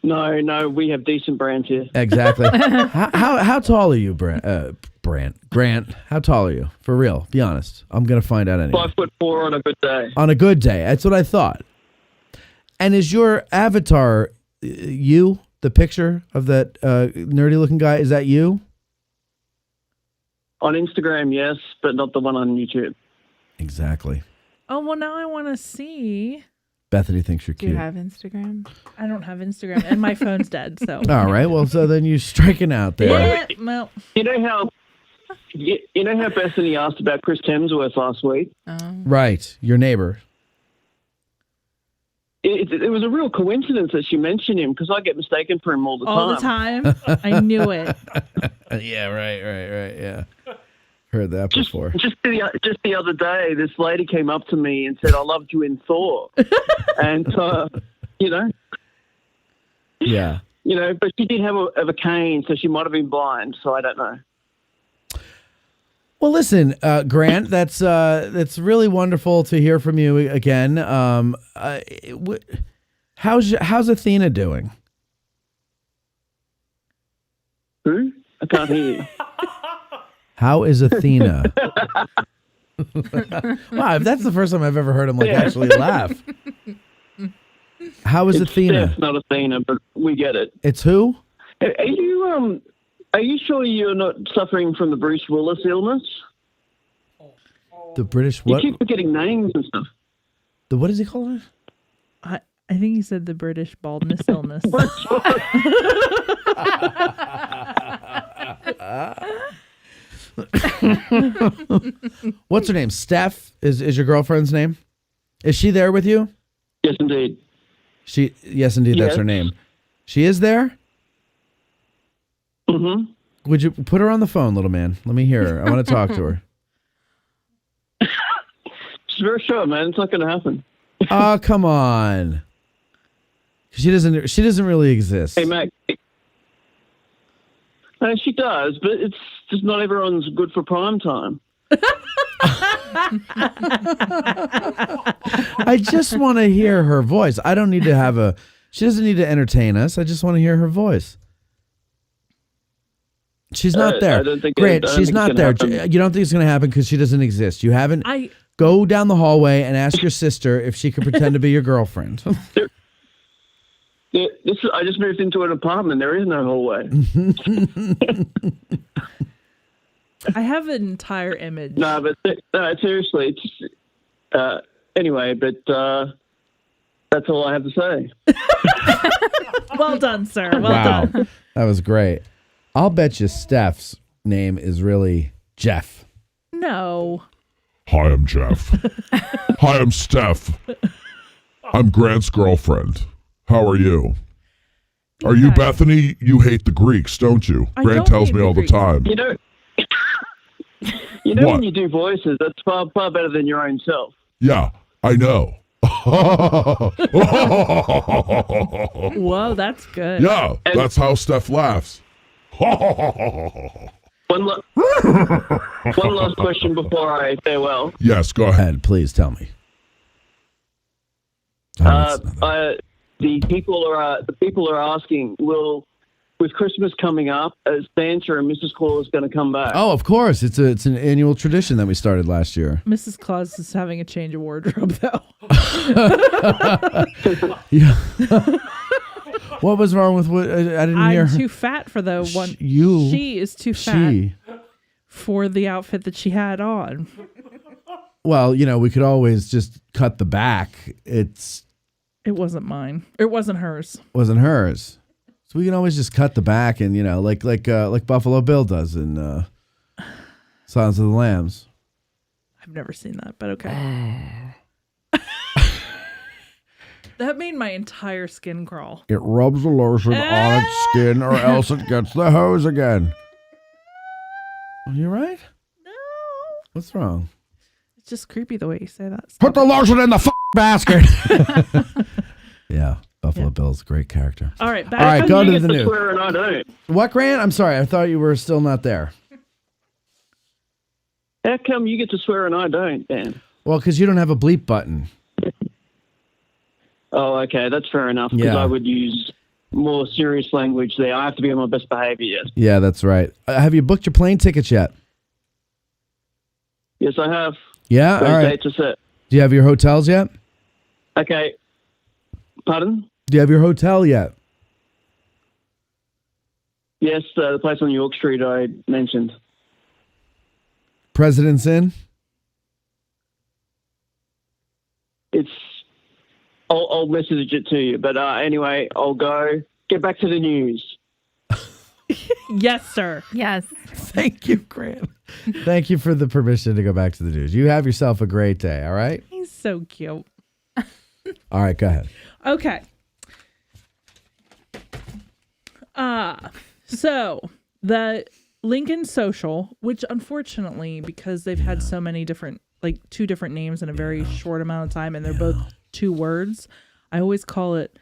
No, we have decent brands here. Exactly. how tall are you, Grant? How tall are you? For real. Be honest. I'm going to find out anyway. 5'4" on a good day. On a good day. That's what I thought. And is your avatar you? The picture of that nerdy looking guy, is that you? On Instagram, yes, but not the one on YouTube. Exactly. Oh, well, now I want to see. Bethany thinks you're Do cute. you have Instagram? I don't have Instagram, and my phone's dead, so. All right. Well, so then you're striking out there. Yeah, well. You know how Bethany asked about Chris Hemsworth last week? Right. Your neighbor. It was a real coincidence that she mentioned him because I get mistaken for him all the time. All the time? I knew it. Yeah, right. Yeah. Heard that before. Just the other day, this lady came up to me and said, "I loved you in Thor," and yeah, but she did have a cane, so she might have been blind. So I don't know. Well, listen, Grant, that's really wonderful to hear from you again. How's Athena doing? Who? I can't hear you. How is Athena? Wow, if that's the first time I've ever heard him actually laugh. How is Athena? It's not Athena, but we get it. It's who? Are you sure you're not suffering from the Bruce Willis illness? The British what? You keep forgetting names and stuff. The what does he call it? I think he said the British baldness illness. What's her name? Steph is your girlfriend's name? Is she there with you? Yes, indeed. Yes, indeed. That's her name. She is there? Mm-hmm. Would you put her on the phone, little man? Let me hear her. I want to talk to her. She's very sure, man. It's not going to happen. Oh, come on. She doesn't really exist. Hey, Mac. She does, but it's just not everyone's good for prime time. I just want to hear her voice. I don't need to have she doesn't need to entertain us. I just want to hear her voice. She's not there. Grant, she's not there. Happen. You don't think it's going to happen because she doesn't exist. You haven't. Go down the hallway and ask your sister if she could pretend to be your girlfriend. I just moved into an apartment. There is no hallway. I have an entire image. No, but seriously. Anyway, but that's all I have to say. Well done, sir. Well done. That was great. I'll bet you Steph's name is really Jeff. No. Hi, I'm Jeff. Hi, I'm Steph. I'm Grant's girlfriend. How are you? Are you Bethany? You hate the Greeks, don't you? Grant tells me all the time. You know when you do voices, that's far better than your own self. Yeah, I know. Whoa, that's good. Yeah, that's how Steph laughs. One last question before I farewell. Yes, go ahead. Please tell me. The people are asking, with Christmas coming up, is Santa and Mrs. Claus going to come back? Oh, of course. It's an annual tradition that we started last year. Mrs. Claus is having a change of wardrobe, though. Yeah. What was wrong with what? I didn't hear. I'm too fat for the one. She is too fat for the outfit that she had on. Well, we could always just cut the back. It wasn't mine. It wasn't hers. Wasn't hers. So we can always just cut the back and like Buffalo Bill does in Silence of the Lambs. I've never seen that, but okay. That made my entire skin crawl. It rubs the lotion on its skin or else it gets the hose again. Are you right? No. What's wrong? It's just creepy the way you say that. Put the lotion in the basket. Yeah. Buffalo Bill's a great character. All right, go to the news. Swear and I don't. What, Grant? I'm sorry. I thought you were still not there. How come you get to swear and I don't, Dan? Well, because you don't have a bleep button. Oh, okay, that's fair enough. Because Yeah. I would use more serious language there. I have to be on my best behavior. Yes. Yeah, that's right. Have you booked your plane tickets yet? Yes, I have. Yeah? Those All right. dates are set. Do you have your hotels yet? Okay. Pardon? Do you have your hotel yet? Yes, the place on York Street I mentioned. President's Inn? It's. I'll message it to you. But anyway, I'll go. Get back to the news. Yes, sir. Yes. Thank you, Graham. Thank you for the permission to go back to the news. You have yourself a great day, all right? He's so cute. All right, go ahead. Okay. So the Lincoln Social, which unfortunately, because they've had so many different, like 2 different names in a very short amount of time, and they're both 2 words, I always call it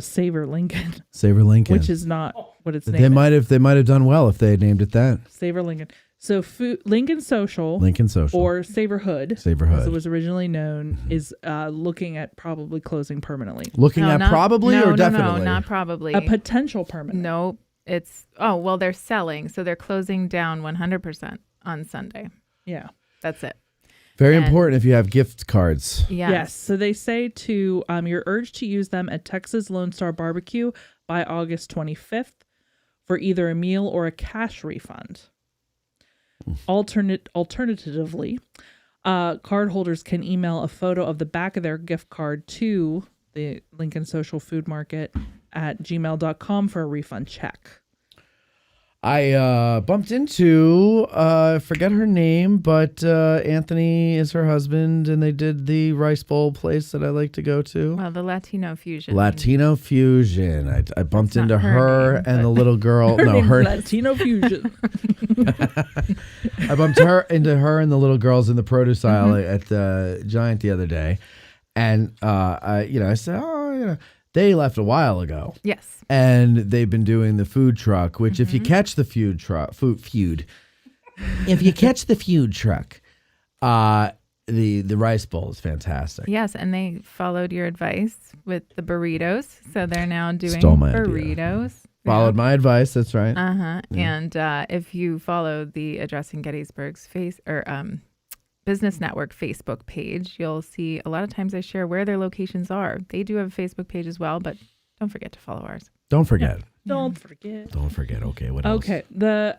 Savor Lincoln. Savor Lincoln. Which is not what it's named. They might have done well if they had named it that. Savor Lincoln. So Lincoln Social, Lincoln Social. or Savorhood, Savorhood. as it was originally known, is looking at probably closing permanently. Looking at probably or definitely? No, not probably. A potential permanent. Nope. It's, they're selling. So they're closing down 100% on Sunday. Yeah. That's it. Very And- important if you have gift cards. Yes. So they say to you're urged to use them at Texas Lone Star Barbecue by August 25th for either a meal or a cash refund. Alternatively, cardholders can email a photo of the back of their gift card to the Lincoln Social Food Market at gmail.com for a refund check. I bumped into, forget her name, but Anthony is her husband, and they did the rice bowl place that I like to go to. Well, the Latino Fusion. Latino Fusion. I bumped into her her name, and the but- little girl. No, name's her. Latino Fusion. I bumped into her and the little girls in the produce aisle at the Giant the other day, and I said, they left a while ago. Yes. And they've been doing the food truck, which if you catch the food truck, if you catch the food truck, the rice bowl is fantastic. Yes, and they followed your advice with the burritos. So they're now doing Stole my burritos. Followed my advice. That's right. Uh-huh. Yeah. And if you follow the Addressing Gettysburg's Business Network Facebook page, you'll see a lot of times I share where their locations are. They do have a Facebook page as well, but don't forget to follow ours. Don't forget. Don't forget. Don't forget. Okay, what else? Okay. They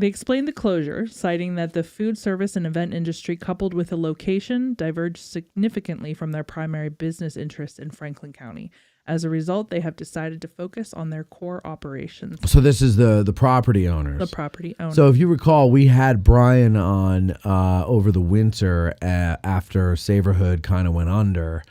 explained the closure, citing that the food service and event industry, coupled with a location, diverged significantly from their primary business interests in Franklin County. As a result, they have decided to focus on their core operations. So this is the property owners. The property owners. So if you recall, we had Brian on over the winter after Savorhood kind of went under,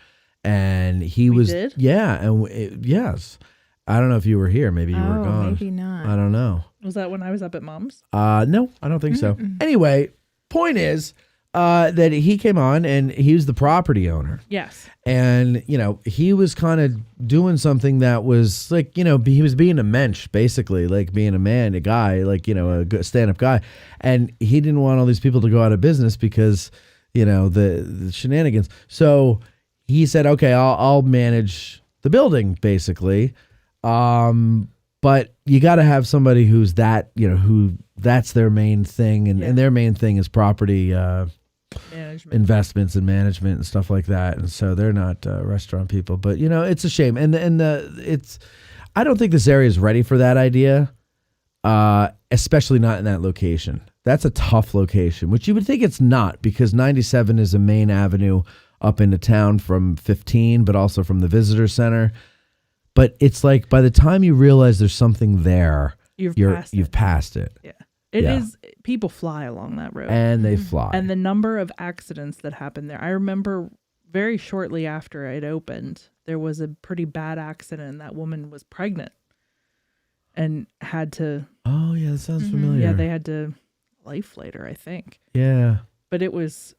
and he We was did? yeah, and yes. I don't know if you were here. Maybe you were gone. Maybe not. I don't know. Was that when I was up at Mom's? No, I don't think so. Anyway, point is that he came on and he was the property owner. Yes. And, he was kind of doing something that was like, he was being a mensch, basically, like being a guy, like, a good stand-up guy. And he didn't want all these people to go out of business because, the shenanigans. So he said, okay, I'll manage the building, basically. But you got to have somebody who's that, who that's their main thing. And their main thing is property management, investments and management and stuff like that. And so they're not restaurant people, but it's a shame. And I don't think this area is ready for that idea, especially not in that location. That's a tough location, which you would think it's not, because 97 is a main avenue up into town from 15, but also from the visitor center. But it's like by the time you realize there's something there, you've passed it. Yeah. It is. People fly along that road. And they fly. And the number of accidents that happened there. I remember very shortly after it opened, there was a pretty bad accident, and that woman was pregnant and had to. Oh, yeah, that sounds familiar. Yeah, they had to life flight her, I think. Yeah. But it was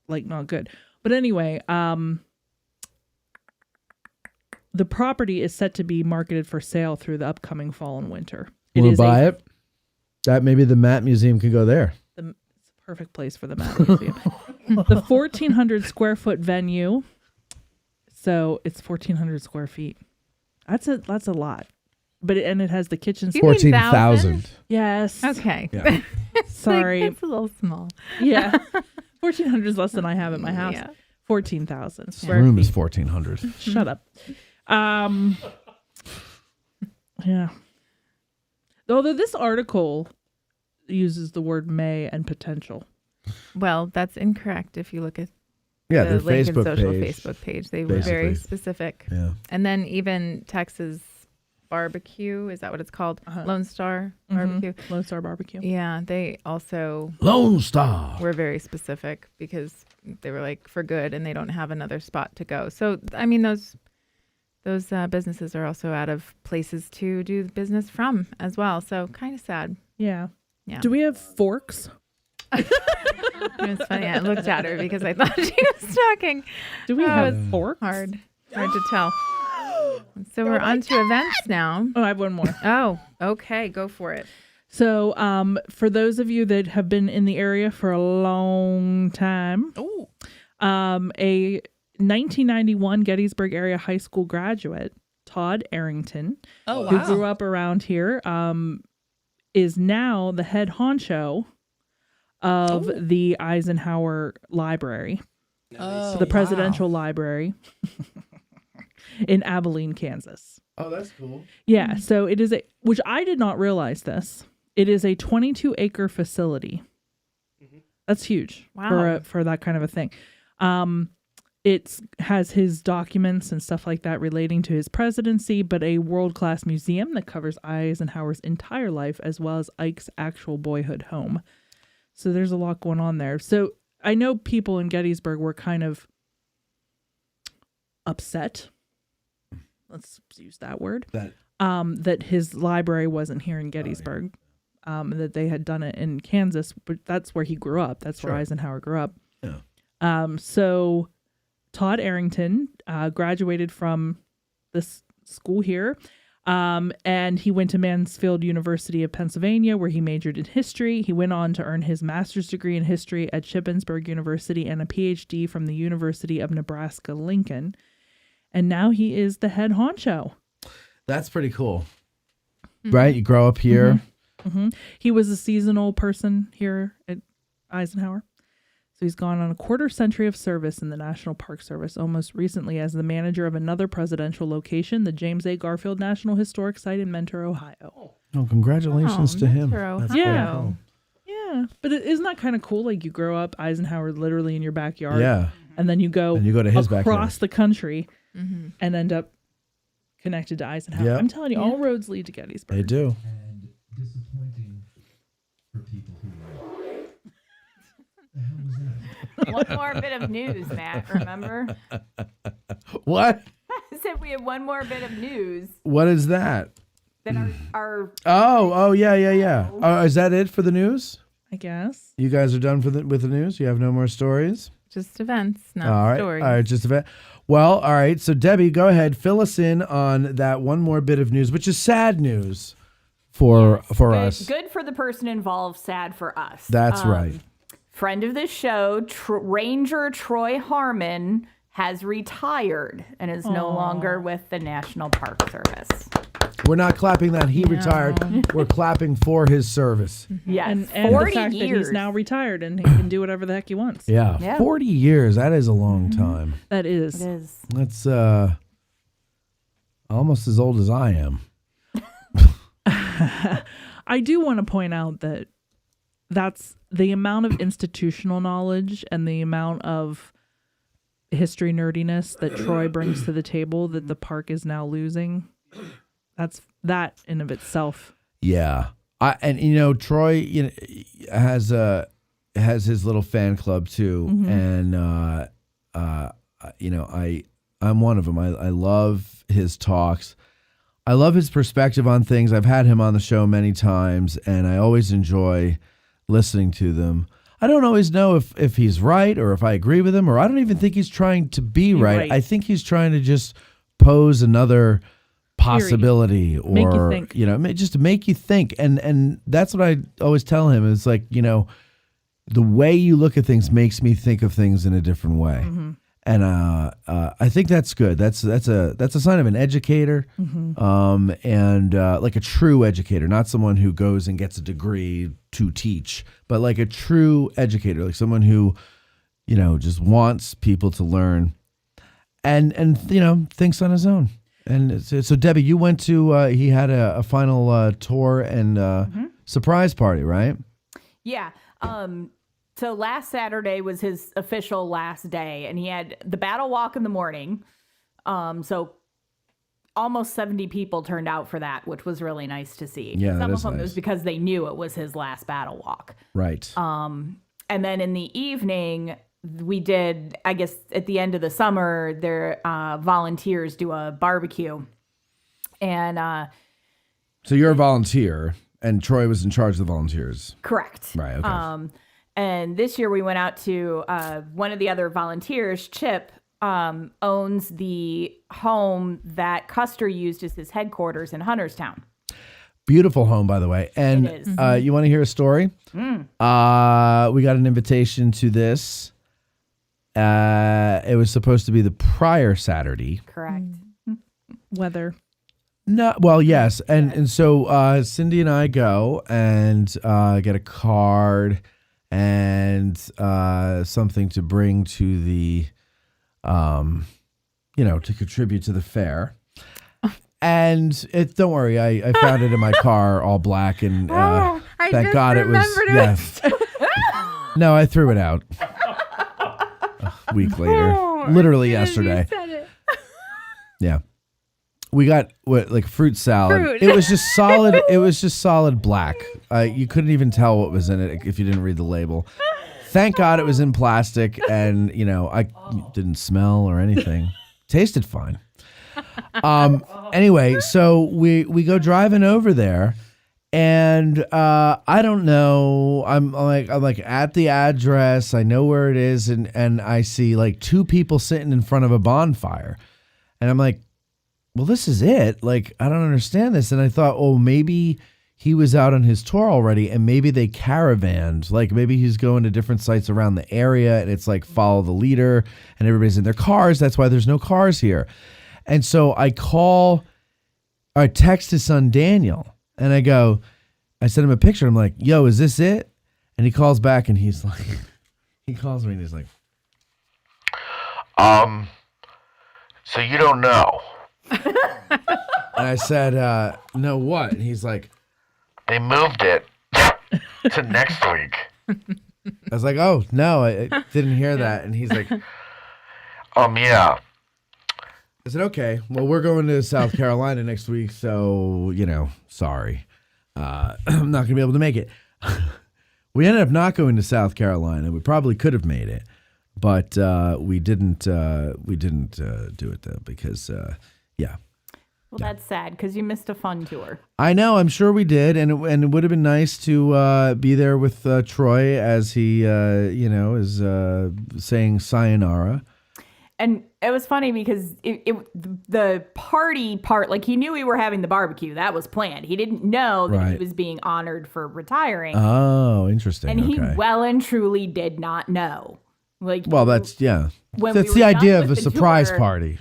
like not good. But anyway, the property is set to be marketed for sale through the upcoming fall and winter. Want to buy it? That maybe the Matt Museum could go there. perfect place for the Matt Museum. The 1,400 square foot venue. So it's 1,400 square feet. That's a lot. But it has the kitchen. 14,000. Yes. Okay. Yeah. Sorry. That's a little small. Yeah. 1,400 is less than I have at my house. Yeah. 14,000 This square room feet. is 1,400. Shut up. Yeah. Although this article uses the word may and potential. Well, that's incorrect if you look at Yeah, the their Lincoln Facebook Social page. Facebook page. They were very Basically. specific. Yeah. And then even Texas Barbecue, is that what it's called? Lone Star Barbecue. Lone Star Barbecue. Yeah, they also Lone Star were very specific because they were like for good and they don't have another spot to go. So I mean those businesses are also out of places to do business from as well. So kind of sad. Yeah. Yeah. Do we have forks? It's funny. I looked at her because I thought she was talking. Do we have it's forks? Hard to tell. So we're on to events now. Oh, I have one more. Oh, okay. Go for it. So, for those of you that have been in the area for a long time, a 1991 Gettysburg area high school graduate, Todd Arrington, who grew up around here, is now the head honcho of the Eisenhower Library, the Presidential Library in Abilene, Kansas. Oh, that's cool. Yeah, so it is which I did not realize this. It is a 22-acre facility. That's huge for that kind of a thing. It has his documents and stuff like that relating to his presidency, but a world-class museum that covers Eisenhower's entire life as well as Ike's actual boyhood home. So there's a lot going on there. So I know people in Gettysburg were kind of upset. Let's use that word. That his library wasn't here in Gettysburg. That they had done it in Kansas, but that's where he grew up. That's where Eisenhower grew up. Yeah. So Todd Arrington graduated from this school here, and he went to Mansfield University of Pennsylvania, where he majored in history. He went on to earn his master's degree in history at Shippensburg University and a PhD from the University of Nebraska-Lincoln. And now he is the head honcho. That's pretty cool. Right? You grow up here. He was a seasonal person here at Eisenhower. So he's gone on a quarter century of service in the National Park Service, almost recently as the manager of another presidential location, the James A. Garfield National Historic Site in Mentor, Ohio. Oh, congratulations to him. That's Yeah. very cool. Yeah. But isn't that kind of cool? Like you grow up Eisenhower literally in your backyard. Yeah. And then you go to his across backyard. the country and end up connected to Eisenhower. Yep. I'm telling you, all roads lead to Gettysburg. They do. One more bit of news, Matt, remember? What? I said we have one more bit of news What is that? that our Oh, yeah. Is that it for the news? I guess. You guys are done with the news? You have no more stories? Just events, not All right. stories. All right, just event. Well, all right. So Debbie, go ahead. Fill us in on that one more bit of news, which is sad news for us. good for the person involved, sad for us. That's right. Friend of the show, Ranger Troy Harmon, has retired and is no longer with the National Park Service. We're not clapping that he retired. We're clapping for his service. Yes, And the 40 fact that he's years. now retired and he can do whatever the heck he wants. Yeah. 40 years. That is a long time. That is. It is. That's almost as old as I am. I do want to point out that that's the amount of institutional knowledge and the amount of history nerdiness that Troy brings to the table that the park is now losing. That's that in of itself. Yeah. Troy has his little fan club too. And I'm one of them. I love his talks. I love his perspective on things. I've had him on the show many times, and I always enjoy listening to them. I don't always know if he's right or if I agree with him, or I don't even think he's trying to be right. I think he's trying to just pose another possibility or, make you think. Just to make you think. And that's what I always tell him. It's like, the way you look at things makes me think of things in a different way. Mm-hmm. And I think that's good. That's a sign of an educator, Mm-hmm. and like a true educator, not someone who goes and gets a degree to teach, but like a true educator, like someone who, just wants people to learn, and thinks on his own. And so Debbie, you went to he had a final tour and surprise party, right? Yeah. So last Saturday was his official last day, and he had the battle walk in the morning. So almost 70 people turned out for that, which was really nice to see. Yeah, Some that of is them it nice. was because they knew it was his last battle walk. Right. And then in the evening, we did, I guess at the end of the summer, their volunteers do a barbecue. And So you're a volunteer, and Troy was in charge of the volunteers. correct. Right. Okay. And this year we went out to one of the other volunteers, Chip, owns the home that Custer used as his headquarters in Hunterstown. Beautiful home, by the way. And It is. you want to hear a story? Mm. We got an invitation to this. It was supposed to be the prior Saturday. Correct. Weather. No, well, yes, and so Cindy and I go and get a card and something to bring to the, to contribute to the fair. And don't worry, I found it in my car, all black, and I thank just God it was. remembered Yes. No, I threw it out a week later, literally yesterday. Yeah. We got like fruit salad. Fruit. It was just solid. It was just solid black. You couldn't even tell what was in it if you didn't read the label. Thank God it was in plastic, and I didn't smell or anything. Tasted fine. Anyway, so we go driving over there, and I don't know. I'm like at the address. I know where it is, and I see like two people sitting in front of a bonfire, and I'm like, well, this is it. Like, I don't understand this. And I thought, oh, maybe he was out on his tour already, and maybe they caravanned. Like, maybe he's going to different sites around the area, and it's like follow the leader, and everybody's in their cars. That's why there's no cars here. And so I text his son Daniel, and I sent him a picture. I'm like, yo, is this it? And he calls back, and he's like, he calls me, and he's like, so you don't know. And I said, no, what? And he's like, They moved it to next week. I was like, oh, no, I didn't hear that. And he's like, yeah. I said, okay, well, we're going to South Carolina next week, so, sorry. I'm not going to be able to make it. We ended up not going to South Carolina. We probably could have made it, but we didn't do it, though, because, yeah. Well, that's sad because you missed a fun tour. I know, I'm sure we did, and it would have been nice to be there with Troy as he, is saying sayonara. And it was funny because the party part, like he knew we were having the barbecue. That was planned. He didn't know that he Right. was being honored for retiring. Oh, interesting. And he okay. well and truly did not know. Like, Well, that's when that's we the were idea done of a with the surprise tour- party.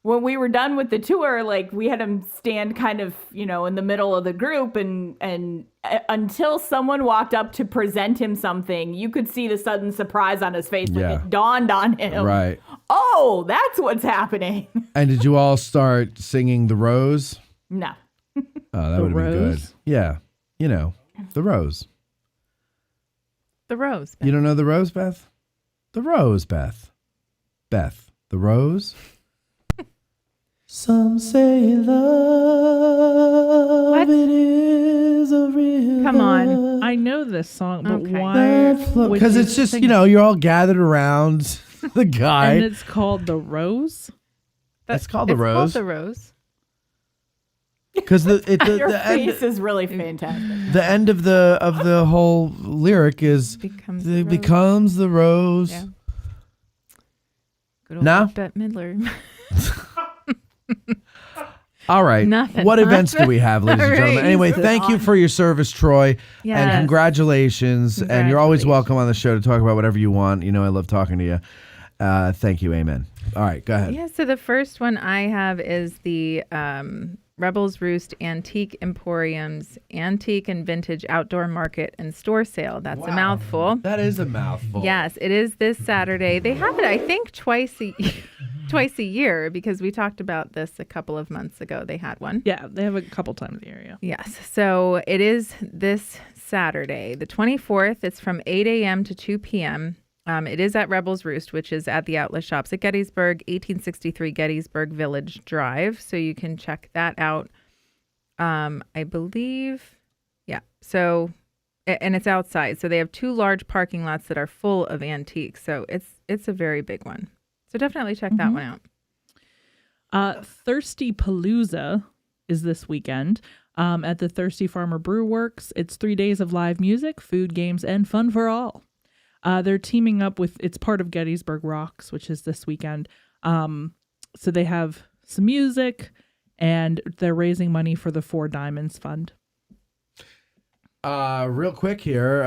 When we were done with the tour, like we had him stand kind of, in the middle of the group, and until someone walked up to present him something, you could see the sudden surprise on his face. Like Yeah. it dawned on him. Right. Oh, that's what's happening. And did you all start singing The Rose? No. Oh, that The would have been good. Rose? Yeah. The Rose. The Rose. You don't know The Rose, Beth? The Rose, Beth. Beth. The Rose? Some say love it is a river. Come on. I know this song, but Okay. why? Because it's just, you're all gathered around the guy. And it's called The Rose? It's called The Rose. Called The Rose. Because Your the face is really fantastic. the end of the whole lyric is Becomes the rose. Yeah. Good old No? Bette Midler. All right. Nothing. What events do we have, ladies and All gentlemen? right. Anyway, thank you for your service, Troy. Yes. And congratulations. And you're always welcome on the show to talk about whatever you want. You know, I love talking to you. Thank you. Amen. All right. Go ahead. Yeah, so the first one I have is the Rebels Roost Antique Emporium's Antique and Vintage Outdoor Market and Store Sale. That's a mouthful. That is a mouthful. Yes, it is this Saturday. They have it, I think, twice a year because we talked about this a couple of months ago. They had one. Yeah, they have a couple times a year, yeah. Yes. So it is this Saturday, the 24th. It's from 8 a.m. to 2 p.m. It is at Rebels Roost, which is at the Outlet Shops at Gettysburg, 1863 Gettysburg Village Drive. So you can check that out. I believe, yeah. So, and it's outside. So they have 2 large parking lots that are full of antiques. So it's a very big one. So definitely check that one out. Thirsty Palooza is this weekend at the Thirsty Farmer Brew Works. It's 3 days of live music, food, games, and fun for all. They're teaming up with, it's part of Gettysburg Rocks, which is this weekend. So they have some music and they're raising money for the 4 Diamonds Fund. Real quick here,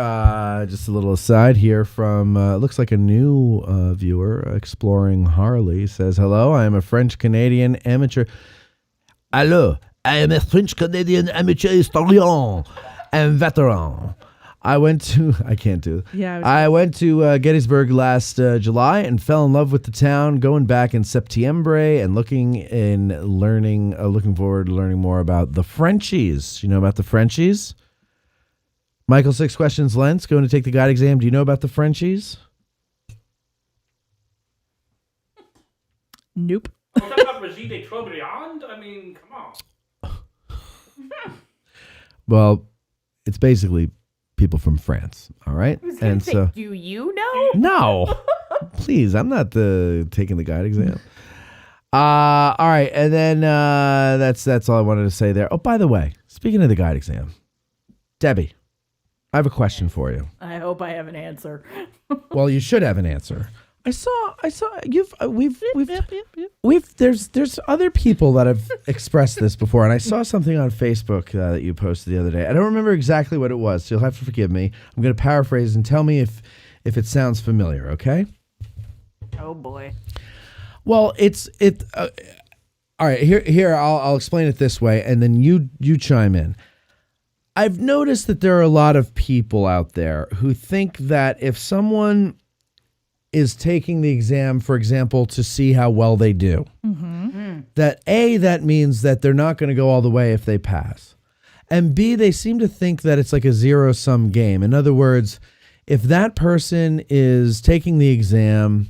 just a little aside here from, looks like a new viewer, Exploring Harley, says, hello, I am a French-Canadian amateur. Hello, I am a French-Canadian amateur historian and veteran. I went to Gettysburg last July and fell in love with the town, going back in September and looking forward to learning more about the Frenchies. You know about the Frenchies? Michael, 6 questions, Lentz, going to take the guide exam. Do you know about the Frenchies? Nope. Was that about Brigitte de Trobriand? I mean, come on. Well, it's basically people from France, all right? And so, do you know? No. Please, I'm not taking the guide exam. All right, and then that's all I wanted to say there. Oh, by the way, speaking of the guide exam, Debbie, I have a question for you. I hope I have an answer. Well, you should have an answer. I saw there's other people that have expressed this before, and I saw something on Facebook that you posted the other day. I don't remember exactly what it was, so you'll have to forgive me. I'm going to paraphrase and tell me if it sounds familiar, okay? Oh boy. Well, all right, here I'll explain it this way, and then you chime in. I've noticed that there are a lot of people out there who think that if someone is taking the exam, for example, to see how well they do, that means that they're not going to go all the way if they pass. And B, they seem to think that it's like a zero-sum game. In other words, if that person is taking the exam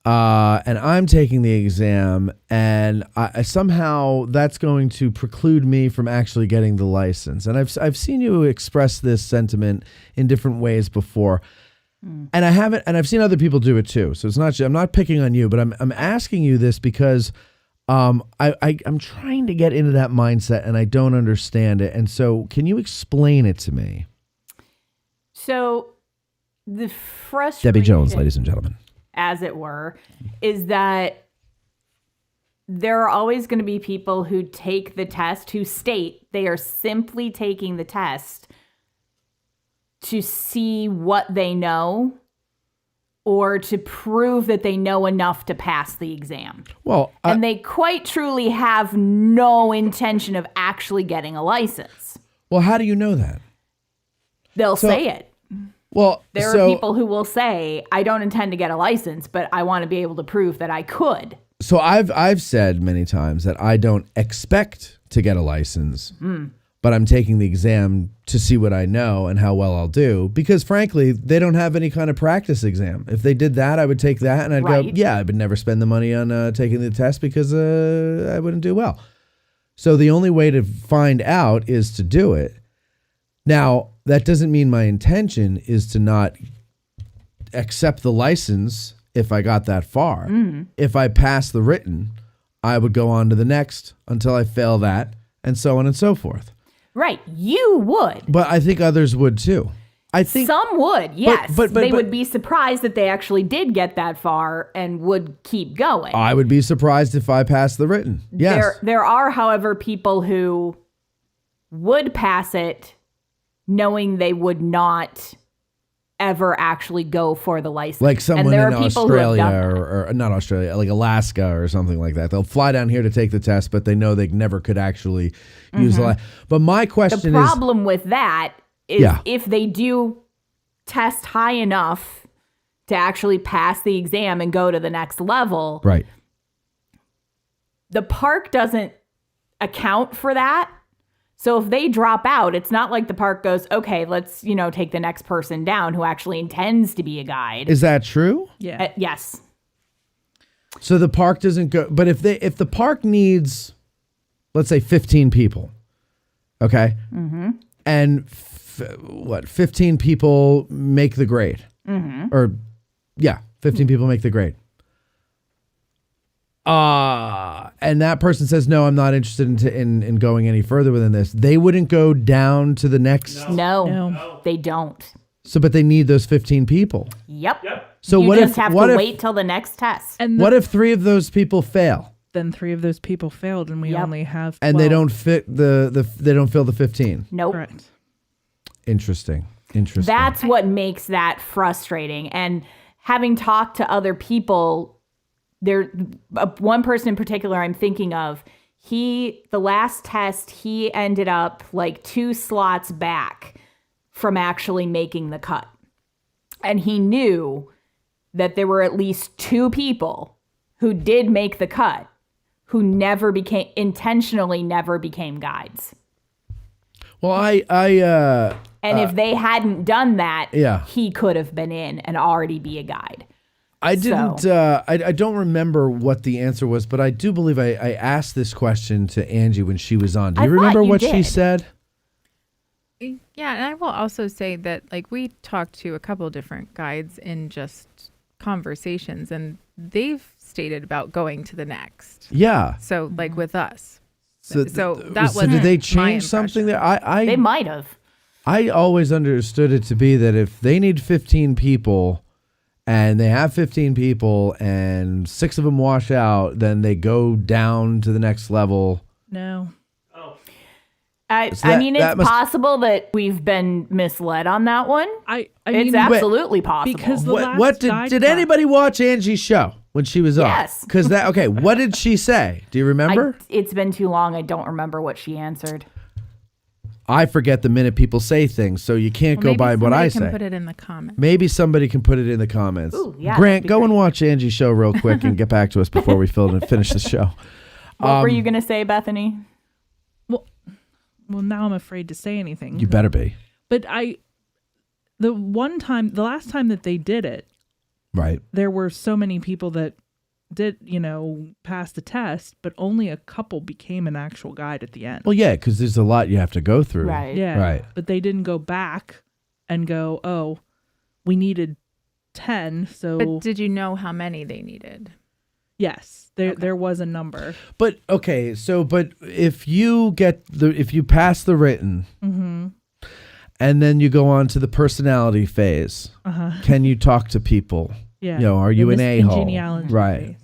and I'm taking the exam, and somehow that's going to preclude me from actually getting the license. And I've seen you express this sentiment in different ways before, and I've seen other people do it too. So it's not. I'm not picking on you, but I'm asking you this because I'm trying to get into that mindset and I don't understand it. And so, can you explain it to me? So the frustration, Debbie Jones, ladies and gentlemen, as it were, is that there are always going to be people who take the test who state they are simply taking the test to see what they know or to prove that they know enough to pass the exam. Well, and they quite truly have no intention of actually getting a license. Well, how do you know that? They'll say it. Well, there are people who will say, I don't intend to get a license, but I want to be able to prove that I could. So I've said many times that I don't expect to get a license, but I'm taking the exam to see what I know and how well I'll do. Because frankly, they don't have any kind of practice exam. If they did that, I would take that and I'd go, yeah, I would never spend the money on taking the test because I wouldn't do well. So the only way to find out is to do it. Now, that doesn't mean my intention is to not accept the license if I got that far. If I pass the written, I would go on to the next until I fail that, and so on and so forth. Right. You would. But I think others would too. I think some would, yes. but they would be surprised that they actually did get that far and would keep going. I would be surprised if I passed the written. Yes. There are, however, people who would pass it knowing they would not ever actually go for the license. Like someone and there in are people who have Australia done that. or not Australia, like Alaska or something like that. They'll fly down here to take the test, but they know they never could actually use the But my question The problem with that is Yeah. if they do test high enough to actually pass the exam and go to the next level, right. the park doesn't account for that. So if they drop out, it's not like the park goes, okay, let's, take the next person down who actually intends to be a guide. Is that true? Yeah. Yes. So the park doesn't go, but if the park needs, let's say 15 people, okay? Mm-hmm. And 15 people make the grade. Mm-hmm. Or 15 people make the grade. And that person says, no, I'm not interested in going any further within this. They wouldn't go down to the next. No, they don't. So, but they need those 15 people. Yep. So you what just if have what to if, wait till the next test. And what if 3 of those people fail Then 3 of those people failed, and we only have 12. and they don't fit they don't fill the 15? Nope. Correct. Interesting. That's what makes that frustrating. And having talked to other people, one person in particular I'm thinking of, the last test, he ended up like 2 slots back from actually making the cut. And he knew that there were at least 2 people who did make the cut who intentionally never became guides. Well, And if they hadn't done that, Yeah. he could have been in and already be a guide. I didn't. I don't remember what the answer was, but I do believe I asked this question to Angie when she was on. Do you remember what she said? Yeah, and I will also say that we talked to a couple different guides in just conversations, and they've stated about going to the next. Yeah. So with us. So that was. did they change something there? They might have. I always understood it to be that if they need 15 people and they have 15 people and 6 of them wash out, then they go down to the next level. No. I mean, it's possible that we've been misled on that one. It's absolutely possible. Because what did anybody watch Angie's show when she was on? Yes. Because what did she say? Do you remember? It's been too long. I don't remember what she answered. I forget the minute people say things, so you can't go by what I say. Maybe somebody can put it in the comments. Maybe somebody can put it in the comments. Ooh, yeah, Grant, go and watch Angie's show real quick and get back to us before we finish the show. What were you going to say, Bethany? Well, now I'm afraid to say anything. You better be. But the last time that they did it, right? There were so many people that did, pass the test, but only a couple became an actual guide at the end. Well, yeah, because there's a lot you have to go through. Right. Yeah. Right. But they didn't go back and go, oh, we needed 10. So. But did you know how many they needed? Yes, there was a number. But okay, but if you pass the written, Mm-hmm. and then you go on to the personality phase, can you talk to people? Yeah. Are you an a-hole? Right.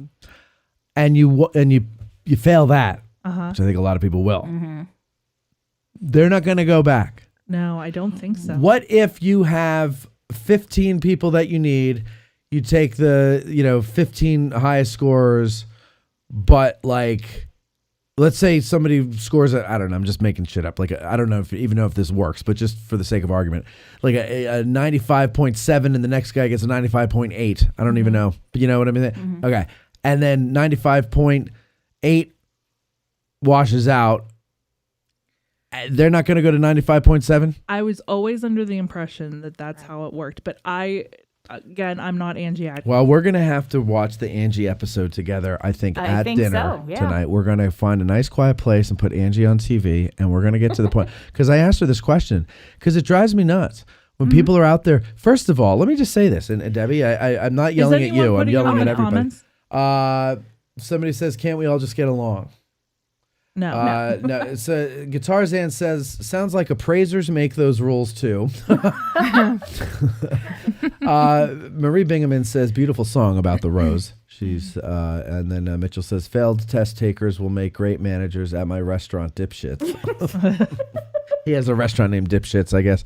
And you fail that, which I think a lot of people will. Mm-hmm. They're not going to go back. No, I don't think so. What if you have 15 people that you need? You take the 15 highest scorers, but let's say somebody scores I don't know, I'm just making shit up. I don't know even know if this works, but just for the sake of argument, a 95.7 and the next guy gets a 95.8. I don't even know, but you know what I mean? Mm-hmm. Okay. And then 95.8 washes out. They're not going to go to 95.7? I was always under the impression that that's how it worked, but I'm not Angie. Well, we're going to have to watch the Angie episode together, I think dinner tonight. We're going to find a nice quiet place and put Angie on TV, and we're going to get to the point. Because I asked her this question, because it drives me nuts. When people are out there, first of all, let me just say this, and Debbie, I'm not yelling at you. I'm yelling at everybody. Somebody says, can't we all just get along? No. It's Guitarzan says, sounds like appraisers make those rules too. Marie Bingaman says, beautiful song about the rose. She's and then Mitchell says, failed test takers will make great managers at my restaurant, Dipshits. He has a restaurant named Dipshits, I guess.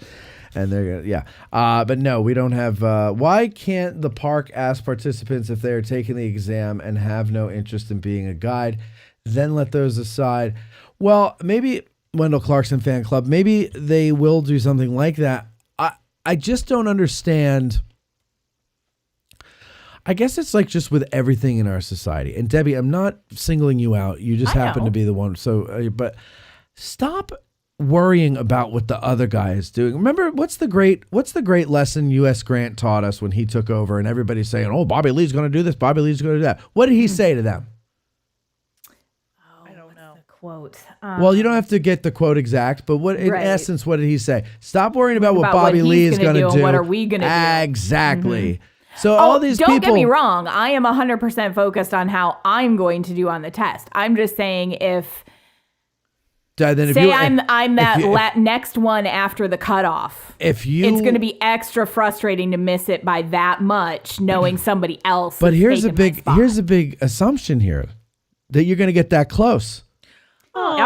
And they're but no, we don't have. Why can't the park ask participants if they are taking the exam and have no interest in being a guide, then let those aside? Well, maybe Wendell Clarkson Fan Club, maybe they will do something like that. I just don't understand. I guess it's like just with everything in our society. And Debbie, I'm not singling you out. You just happen to be the one. So, but stop worrying about what the other guy is doing. Remember, what's the great lesson U.S. Grant taught us when he took over and everybody's saying, oh, Bobby Lee's going to do this, Bobby Lee's going to do that. What did he say to them? I don't know. The quote. Well, you don't have to get the quote exact, but in essence, what did he say? Stop worrying about what Bobby Lee is going to do. What are we going to do? Exactly. So all these people. Don't get me wrong. I am 100% focused on how I'm going to do on the test. I'm just saying if I'm that next one after the cutoff. It's going to be extra frustrating to miss it by that much, knowing somebody else. But here's a big assumption here that you're going to get that close. Oh,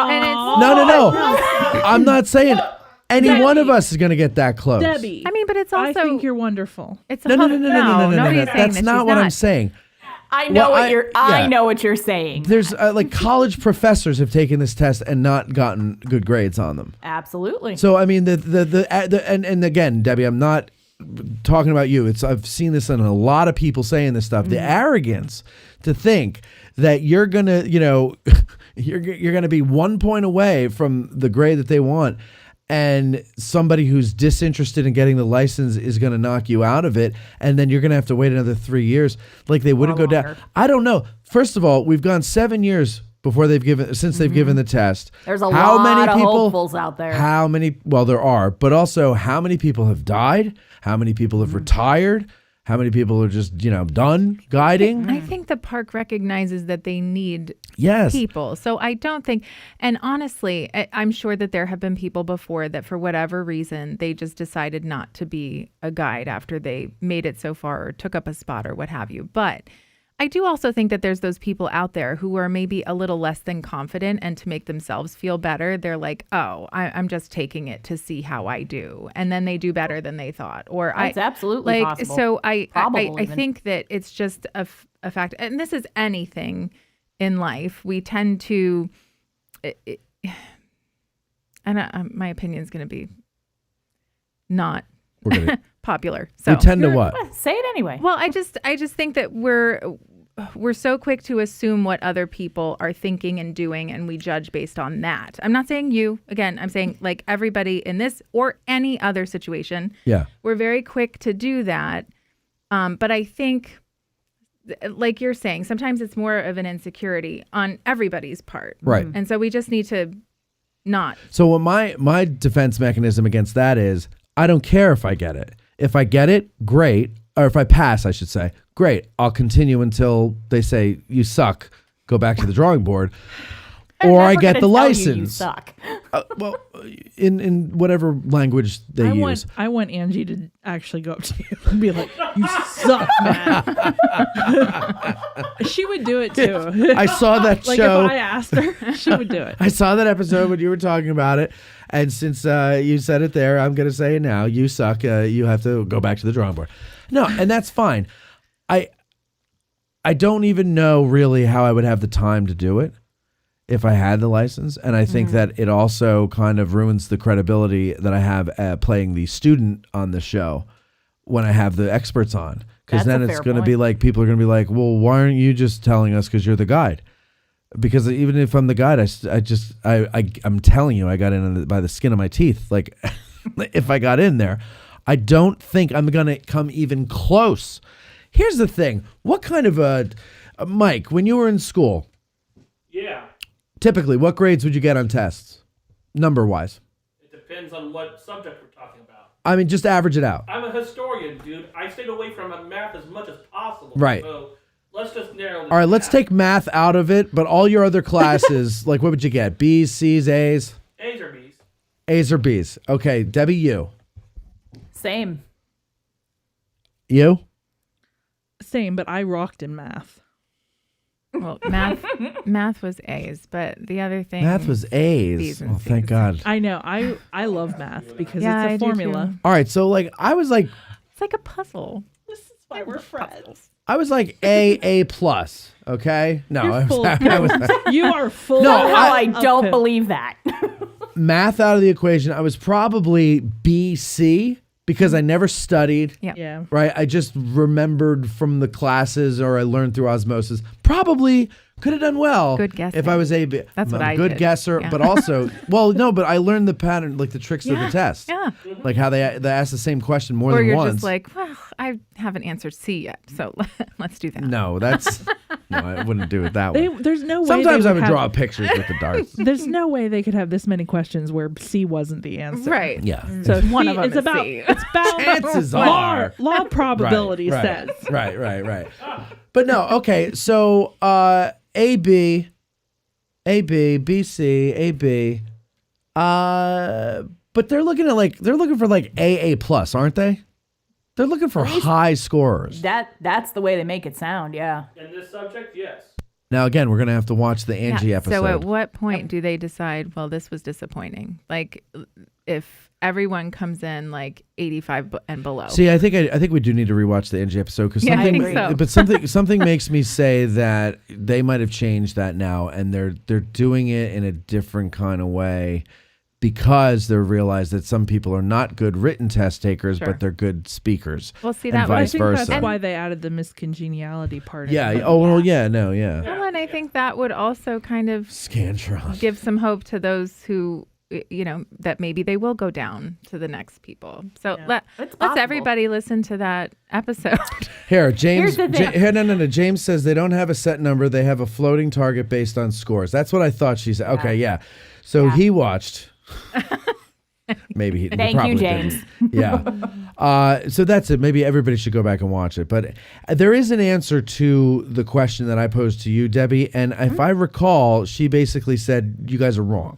No. I'm not saying any one of us is going to get that close. Debbie, I mean, but it's also. I think you're wonderful. It's No. That's not what I'm saying. I know I know what you're saying. There's like college professors have taken this test and not gotten good grades on them. Absolutely. So I mean and again, Debbie, I'm not talking about you. I've seen this in a lot of people saying this stuff. The arrogance to think that you're gonna, you're gonna be 1 point away from the grade that they want. And somebody who's disinterested in getting the license is going to knock you out of it. And then you're going to have to wait another 3 years. Like they wouldn't go down. I don't know. First of all, we've gone 7 years since they've given the test. There's a lot of hopefuls out there. Well, there are. But also, how many people have died? How many people have retired? How many people are just, done guiding? I think the park recognizes that they need people. So I don't think, and honestly, I'm sure that there have been people before that for whatever reason, they just decided not to be a guide after they made it so far or took up a spot or what have you. But I do also think that there's those people out there who are maybe a little less than confident, and to make themselves feel better, they're like, oh, I'm just taking it to see how I do. And then they do better than they thought. Or That's absolutely possible. So I think that it's just a fact. And this is anything in life. We tend to, my opinion is going to be not popular. So we tend to what? Say it anyway. Well, I just think that we're so quick to assume what other people are thinking and doing, and we judge based on that. I'm not saying you. Again, I'm saying like everybody in this or any other situation. Yeah. We're very quick to do that. But I think, like you're saying, sometimes it's more of an insecurity on everybody's part. Right. And so we just need to not. So what my defense mechanism against that is, I don't care if I get it. If I get it, great. Or if I pass, I should say, great. I'll continue until they say, you suck. Go back to the drawing board. Or I get the license. You suck. Well, in whatever language they use. I want Angie to actually go up to you and be like, you suck, man. She would do it too. I saw that like show. If I asked her, she would do it. I saw that episode when you were talking about it. And since you said it there, I'm going to say it now. You suck. You have to go back to the drawing board. No, and that's fine. I don't even know really how I would have the time to do it if I had the license. And I think that it also kind of ruins the credibility that I have playing the student on the show when I have the experts on. Because then it's going to be like, people are going to be like, well, why aren't you just telling us because you're the guide? Because even if I'm the guide, I'm telling you, I got in by the skin of my teeth. Like, if I got in there, I don't think I'm going to come even close. Here's the thing. What kind of Mike, when you were in school? Yeah. Typically, what grades would you get on tests, number-wise? It depends on what subject we're talking about. I mean, just average it out. I'm a historian, dude. I stayed away from math as much as possible. Right. So Let's just narrow this All right, let's take math out of it, but all your other classes, like what would you get? B's, C's, A's? A's or B's. A's or B's. Okay, Debbie, you. Same. You? Same, but I rocked in math. Well, math was A's, but the other thing. Math was A's. B's and Oh, thank C's. God. I know. I love math because Yeah, I it's do a formula. too. All right, so like I was like It's like a puzzle. This is why we're friends. A plus. Okay, no, You're I was, full of I was You are full No, of Somehow I of don't pip. believe that. math out of the equation. I was probably B, C because I never studied. Yeah. Right, I just remembered from the classes or I learned through osmosis. Probably could have done well. Good guessing. If I was a That's what I'm a I good did. guesser, Yeah. but also well, no, but I learned the pattern, like the tricks of the Yeah, test. yeah. Like how they ask the same question more Or than you're once. just like, well, I haven't answered C yet, so let's do that. No, that's no, I wouldn't do it that way. There's no way. Sometimes they I would have- draw pictures with the darts. There's no way they could have this many questions where C wasn't the answer. Right. Yeah. So One C of them it's is about C. it's about Chances law, are. law probability right, says. Right. But no, okay. So A B, B C, A B. But they're looking for like A plus, aren't they? They're looking for high scorers. That's the way they make it sound. Yeah. In this subject, yes. Now again, we're gonna have to watch the Angie episode. So at what point do they decide, well, this was disappointing? Like if everyone comes in like 85 and below. See, I think we do need to rewatch the Angie episode because Yeah, I something, think so. but something makes me say that they might have changed that now, and they're doing it in a different kind of way because they realize that some people are not good written test takers, Sure. but they're good speakers. Well, see, and that vice I think versa. that's why they added the miscongeniality part. Yeah. Of it. Oh well. Yeah. No. Yeah. Well, and I think that would also kind of Scantron. give some hope to those who, that maybe they will go down to the next people. So let's possible. everybody listen to that episode. Here, James. Here's the thing. No. James says they don't have a set number; they have a floating target based on scores. That's what I thought she said. Okay. Yeah. So he watched. Maybe he Thank probably you, James. didn't. Yeah. So that's it. Maybe everybody should go back and watch it. But there is an answer to the question that I posed to you, Debbie. And if I recall, she basically said, you guys are wrong.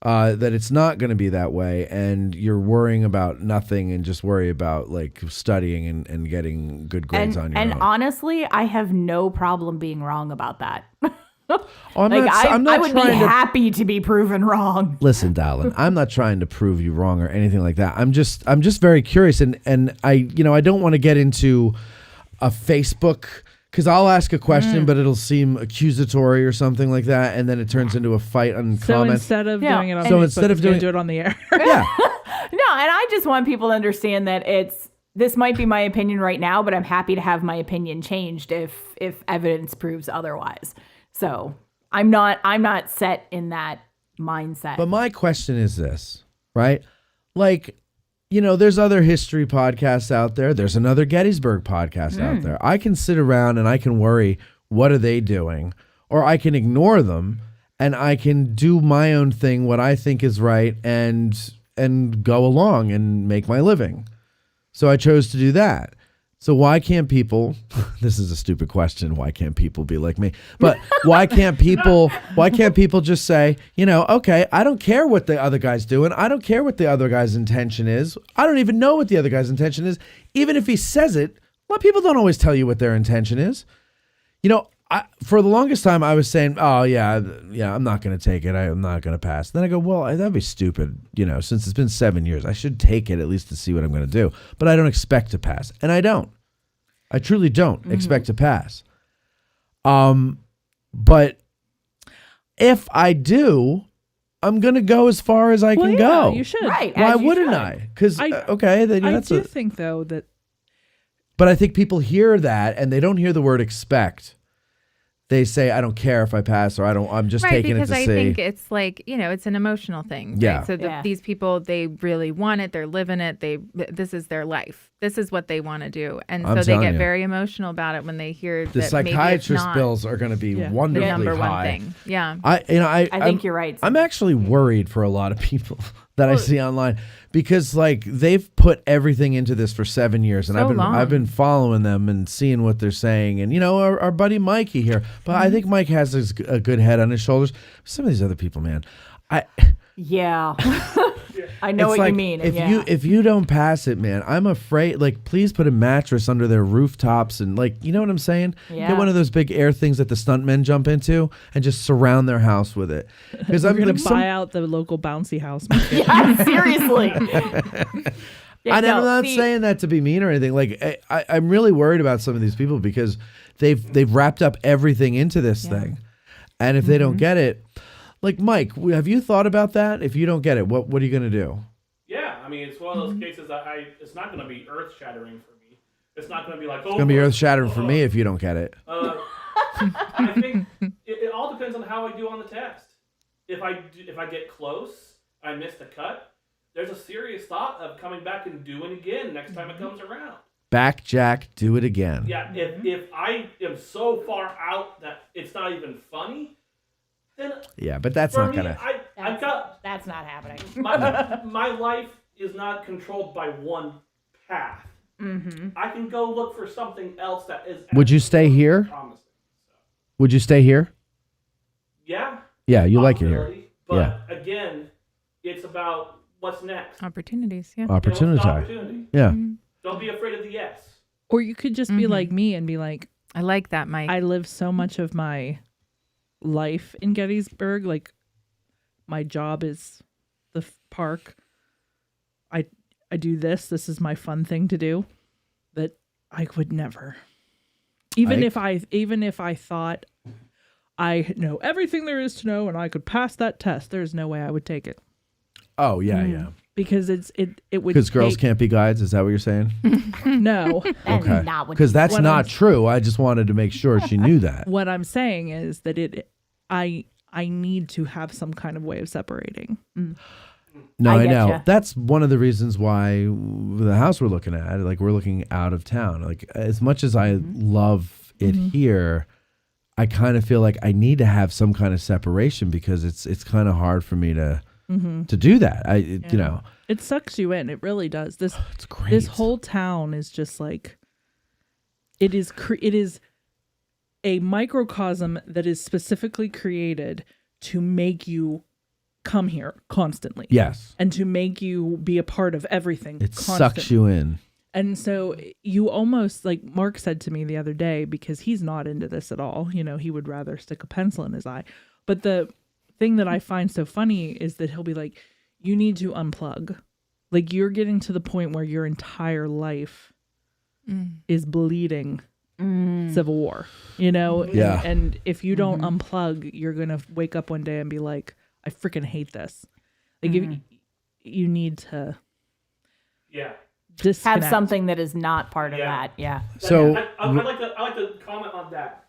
That it's not going to be that way. And you're worrying about nothing and just worry about like studying and getting good grades on your And own. honestly, I have no problem being wrong about that. Oh, I'm Like, not I would be trying to happy to be proven wrong. Listen, Dallin, I'm not trying to prove you wrong or anything like that. I'm just very curious, and I don't want to get into a Facebook because I'll ask a question, but it'll seem accusatory or something like that, and then it turns into a fight on So comments. instead of Yeah. doing it on So Facebook, instead of it's gonna doing- do it on the air. Yeah, No, and I just want people to understand that this might be my opinion right now, but I'm happy to have my opinion changed if evidence proves otherwise. So I'm not set in that mindset. but my question is this, right? Like, there's other history podcasts out there. There's another Gettysburg podcast out there. I can sit around and I can worry, what are they doing? Or I can ignore them and I can do my own thing, what I think is right, and go along and make my living. So I chose to do that. So why can't people, this is a stupid question, why can't people be like me? But why can't people just say, okay, I don't care what the other guy's doing. I don't care what the other guy's intention is. I don't even know what the other guy's intention is. Even if he says it, a lot of people don't always tell you what their intention is. For the longest time, I was saying, oh, yeah, I'm not going to take it. I'm not going to pass. Then I go, well, that'd be stupid. Since it's been 7 years, I should take it at least to see what I'm going to do. But I don't expect to pass. And I don't. I truly don't expect to pass. But if I do, I'm going to go as far as I can go. You should. Right. Why as you wouldn't should. I? Because, I that's do think though that But I think people hear that and they don't hear the word expect. They say, I don't care if I pass or I'm just taking it to see. Because I think it's like, it's an emotional thing. Right? Yeah. So these people, they really want it. They're living it. This is their life. This is what they want to do. And I'm so they telling get you. very emotional about it when they hear The that maybe it's psychiatrist not bills are going to be the wonderfully number one high. thing. Yeah. I I think I'm- you're right. I'm actually worried for a lot of people that I see online, because like they've put everything into this for 7 years, and So I've been following them and seeing what they're saying, and our buddy Mikey here, but I think Mike has a good head on his shoulders. Some of these other people, man, Yeah. I know it's what like, you mean. If you don't pass it, man, I'm afraid. Like, please put a mattress under their rooftops, and like, you know what I'm saying? Yeah. Get one of those big air things that the stuntmen jump into, and just surround their house with it. Because I'm I'm gonna like, buy out the local bouncy house. Yeah, seriously. I'm not saying that to be mean or anything. Like, I'm really worried about some of these people because they've wrapped up everything into this thing, and if they don't get it, like Mike, have you thought about that? If you don't get it, what are you gonna do? Yeah, I mean, it's one of those cases that it's not going to be earth-shattering for me. It's not going to be like, It's gonna be earth shattering for me if you don't get it. I think it all depends on how I do on the test. If I get close, I miss the cut, there's a serious thought of coming back and doing it again next time it comes around. Back, Jack, do it again. Yeah, if I am so far out that it's not even funny, then Yeah, but that's for not me, gonna. That's not happening. my life is not controlled by one path. Mm-hmm. I can go look for something else that is. Would you stay here? Promising. Would you stay here? Yeah. Yeah, you like it here. Possibility, But again, it's about what's next. Opportunities, yeah. Opportunity. What's the opportunity? Yeah. Don't be afraid of the yes. Or you could just be like me and be like, I like that, Mike. I live so much of my life in Gettysburg. Like, my job is the park. I do this. This is my fun thing to do. That I would never. Even if I thought I know everything there is to know and I could pass that test, there's no way I would take it. Oh yeah. Because it would. Because girls can't be guides. Is that what you're saying? No. Okay. Because that's not true. I just wanted to make sure she knew that. What I'm saying is that I need to have some kind of way of separating. No, I know. getcha. That's one of the reasons why the house we're looking at, like we're looking out of town. Like as much as I love it here, I kind of feel like I need to have some kind of separation because it's kind of hard for me to do that. You know, it sucks you in. It really does. This great. This whole town is just like it is a microcosm that is specifically created to make you come here constantly. Yes. And to make you be a part of everything. It sucks you in. And so you almost, like Mark said to me the other day, because he's not into this at all, he would rather stick a pencil in his eye. But the thing that I find so funny is that he'll be like, you need to unplug. Like, you're getting to the point where your entire life is bleeding Civil War, Yeah. And if you don't unplug, you're going to wake up one day and be like, I freaking hate this. Like, you need to disconnect. Have something that is not part of that. Yeah. So I like to comment on that.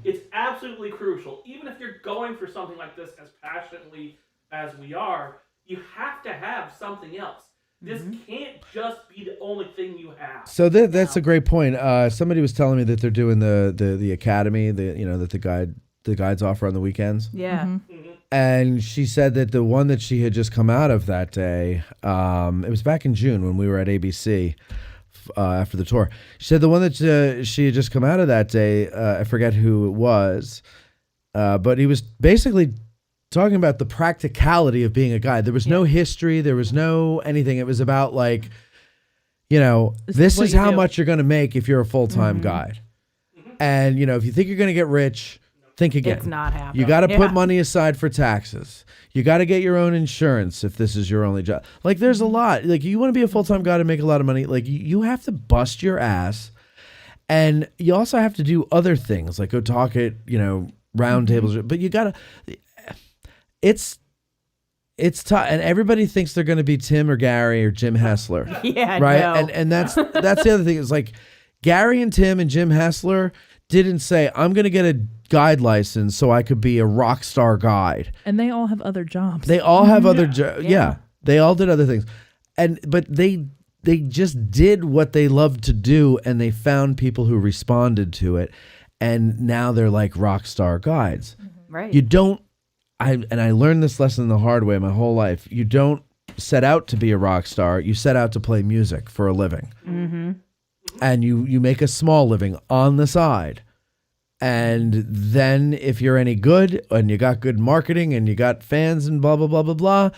It's absolutely crucial. Even if you're going for something like this as passionately as we are, you have to have something else. This can't just be the only thing you have. So that's a great point. Somebody was telling me that they're doing the academy, that the guides offer on the weekends. Yeah. And she said that the one that she had just come out of that day, it was back in June when we were at ABC after the tour. She said the one that she had just come out of that day, I forget who it was, but he was basically talking about the practicality of being a guide. There was no history. There was no anything. It was about like, this is how much you're going to make if you're a full-time guide. And, if you think you're going to get rich, think again. It's not happening. You got to put money aside for taxes. You got to get your own insurance if this is your only job. Like, there's a lot. Like, you want to be a full-time guide and make a lot of money. Like, you have to bust your ass. And you also have to do other things, like go talk at, round tables. But you got to... It's tough, and everybody thinks they're going to be Tim or Gary or Jim Hessler. Yeah, right. no. And that's the other thing is like Gary and Tim and Jim Hessler didn't say I'm going to get a guide license so I could be a rock star guide. And they all have other jobs. They all have other jobs. Yeah, they all did other things, but they just did what they loved to do, and they found people who responded to it, and now they're like rock star guides. Right. You don't. I learned this lesson the hard way my whole life. You don't set out to be a rock star. You set out to play music for a living. Mm-hmm. And you make a small living on the side. And then if you're any good and you got good marketing and you got fans and blah, blah, blah, blah, blah,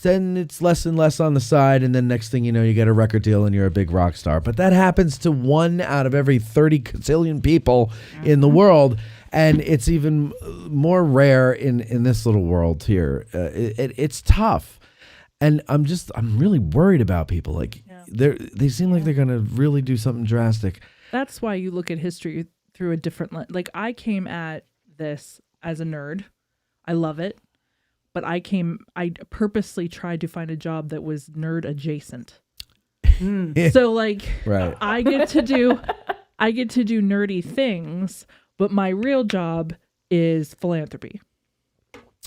then it's less and less on the side. And then next thing you know, you get a record deal and you're a big rock star. But that happens to 1 out of every 30 gazillion people in the world. And it's even more rare in this little world here. It's tough. And I'm really worried about people. Like they seem like they're going to really do something drastic. That's why you look at history through a different lens. Like I came at this as a nerd. I love it. But I purposely tried to find a job that was nerd adjacent. So like right. I get to do nerdy things, but my real job is philanthropy.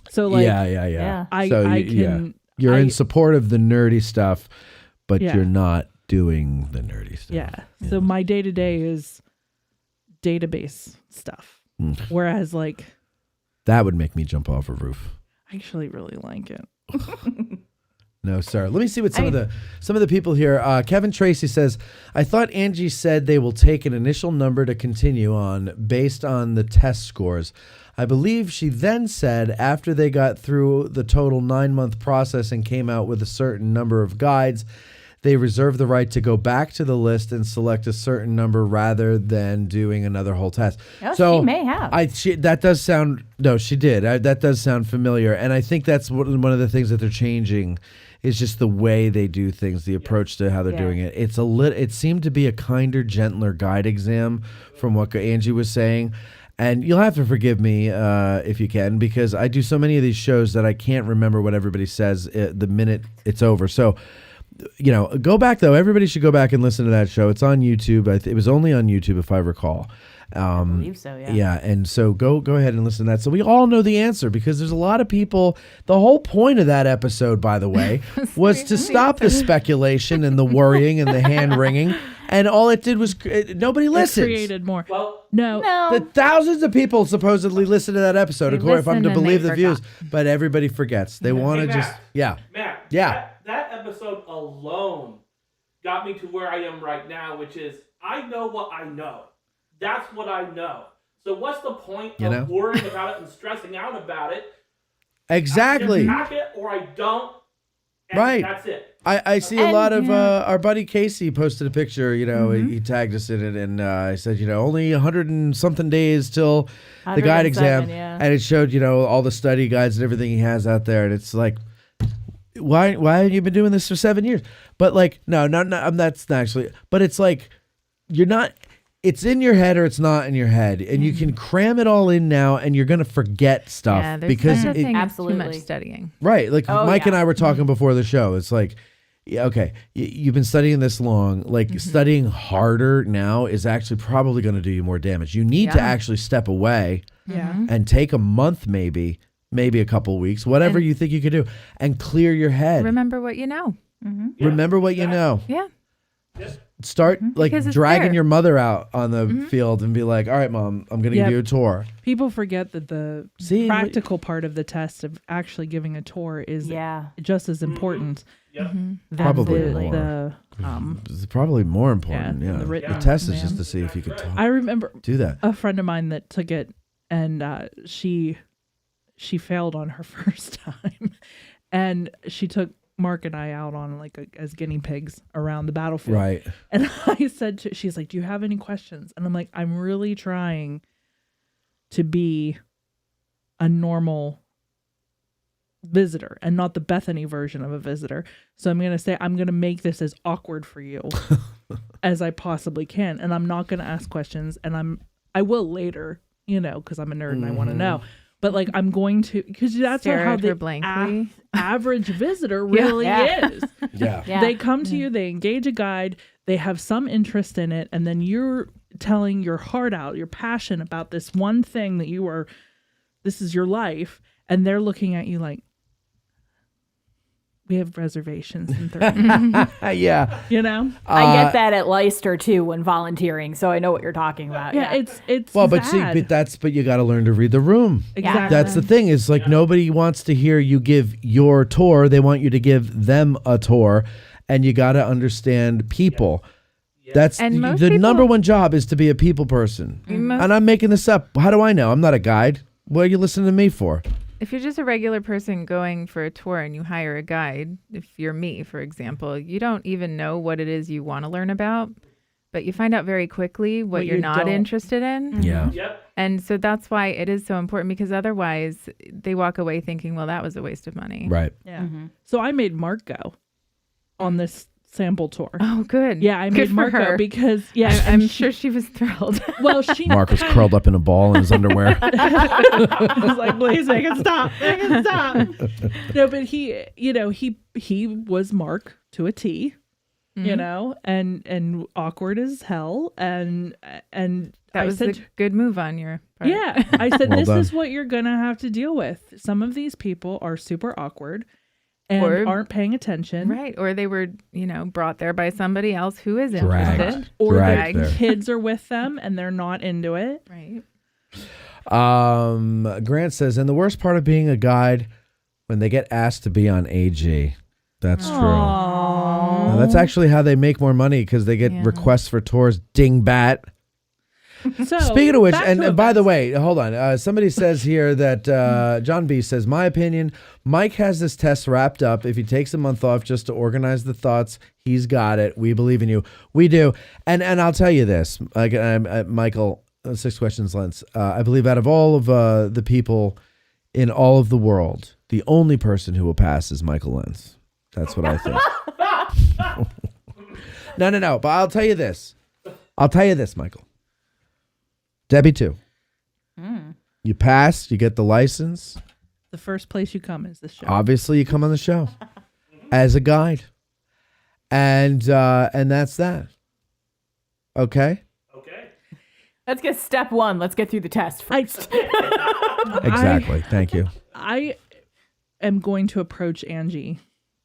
So like yeah. I You're in support of the nerdy stuff, but Yeah. you're not doing the nerdy stuff. Yeah. So my day-to-day is database stuff. Whereas like That would make me jump off a roof. I actually really like it. No, sir. Let me see what some of the people here. Kevin Tracy says, I thought Angie said they will take an initial number to continue on based on the test scores. I believe she then said after they got through the total 9-month process and came out with a certain number of guides, they reserve the right to go back to the list and select a certain number rather than doing another whole test. Oh, so she may have. that does sound. No, she did. That does sound familiar, and I think that's one of the things that they're changing is just the way they do things, the approach to how they're doing it. It's it seemed to be a kinder, gentler guide exam from what Angie was saying. And you'll have to forgive me if you can, because I do so many of these shows that I can't remember what everybody says the minute it's over. So, go back, though. Everybody should go back and listen to that show. It's on YouTube. It was only on YouTube, if I recall. I believe so, yeah. Yeah, and so go ahead and listen to that. So we all know the answer, because there's a lot of people. The whole point of that episode, by the way, was to stop the speculation and the worrying and the hand wringing. And all it did was nobody listened. Created more. Well, no. The thousands of people supposedly listen to that episode, if I'm to believe the views. But everybody forgets. They want to just, Matt, that episode alone got me to where I am right now, which is I know what I know. That's what I know. So what's the point of worrying about it and stressing out about it? Exactly. I either it or I don't. And Right. That's it. I see a lot of our buddy Casey posted a picture. He tagged us in it, and I said, only 100 and something days till the guide exam, and it showed all the study guides and everything he has out there, and it's like, why have you been doing this for 7 years? But like, no, that's not actually. But it's like, you're not. It's in your head or it's not in your head, and you can cram it all in now, and you're gonna forget stuff because too much studying. Right, like Mike and I were talking before the show. It's like, okay, you've been studying this long. Like studying harder now is actually probably going to do you more damage. You need to actually step away and take a month, maybe a couple weeks, whatever you think you could do, and clear your head. Remember what you know. Remember what you know. Yeah. Start like Because it's dragging there. your mother out on the field and be like, all right, Mom, I'm going to give you a tour. People forget that the practical part of the test of actually giving a tour is just as important. Than Probably the It's probably more important. Yeah, the written the test is exam. just to see if you could talk. I remember do that. A friend of mine that took it, and she failed on her first time, and she took Mark and I out on as guinea pigs around the battlefield. Right. And I said she's like, do you have any questions? And I'm like, I'm really trying to be a normal visitor and not the Bethany version of a visitor. So I'm going to say, I'm going to make this as awkward for you as I possibly can. And I'm not going to ask questions, and I will later, because I'm a nerd and I want to know. But like, I'm going to, because that's Stare how at her the blankly. average visitor really is. Yeah. They come to you, they engage a guide, they have some interest in it, and then you're telling your heart out, your passion about this one thing that this is your life, and they're looking at you like, We have reservations in 30. Yeah. You know? I get that at Leicester too when volunteering, so I know what you're talking about. Yeah, it's Well, but sad. but you got to learn to read the room. Exactly. That's the thing. Is like nobody wants to hear you give your tour. They want you to give them a tour, and you got to understand people. That's And most the people- number one job is to be a people person. And I'm making this up. How do I know? I'm not a guide. What are you listening to me for? If you're just a regular person going for a tour and you hire a guide, if you're me, for example, you don't even know what it is you want to learn about, but you find out very quickly what you're you not don't. interested in. Yeah. Yep. And so that's why it is so important, because otherwise they walk away thinking, well, that was a waste of money. Right. Yeah. So I made Mark go on this sample tour. Oh, good. Yeah, I Good made for Mark go her. because I'm sure she was thrilled. Well, she Mark was curled up in a ball in his underwear. I was like, please make it stop. Make it stop. No, but he was Mark to a T, you know, and awkward as hell. And That I was said, a good move on your part. yeah, I said, Well this done. is what you're going to have to deal with. Some of these people are super awkward and Or- aren't paying attention. Right. Or they were, brought there by somebody else who is Dragged. interested. Or Dragged their there. kids are with them and they're not into it. Right. Grant says, and the worst part of being a guide when they get asked to be on AG. That's true. No, that's actually how they make more money, because they get requests for tours. Dingbat. So, Speaking of which, back and to by the events. way, hold on. Somebody says here that John B says, my opinion, Mike has this test wrapped up. If he takes a month off just to organize the thoughts, he's got it. We believe in you. We do. And I'll tell you this, Michael, 6 questions lens. I believe out of all of the people in all of the world, the only person who will pass is Michael Lenz. That's what I think. No. But I'll tell you this, Michael. Debbie too. You pass, you get the license. The first place you come is this show. Obviously, you come on the show as a guide, and that's that. Okay. Let's get step one. Let's get through the test first. Exactly. Thank you. I am going to approach Angie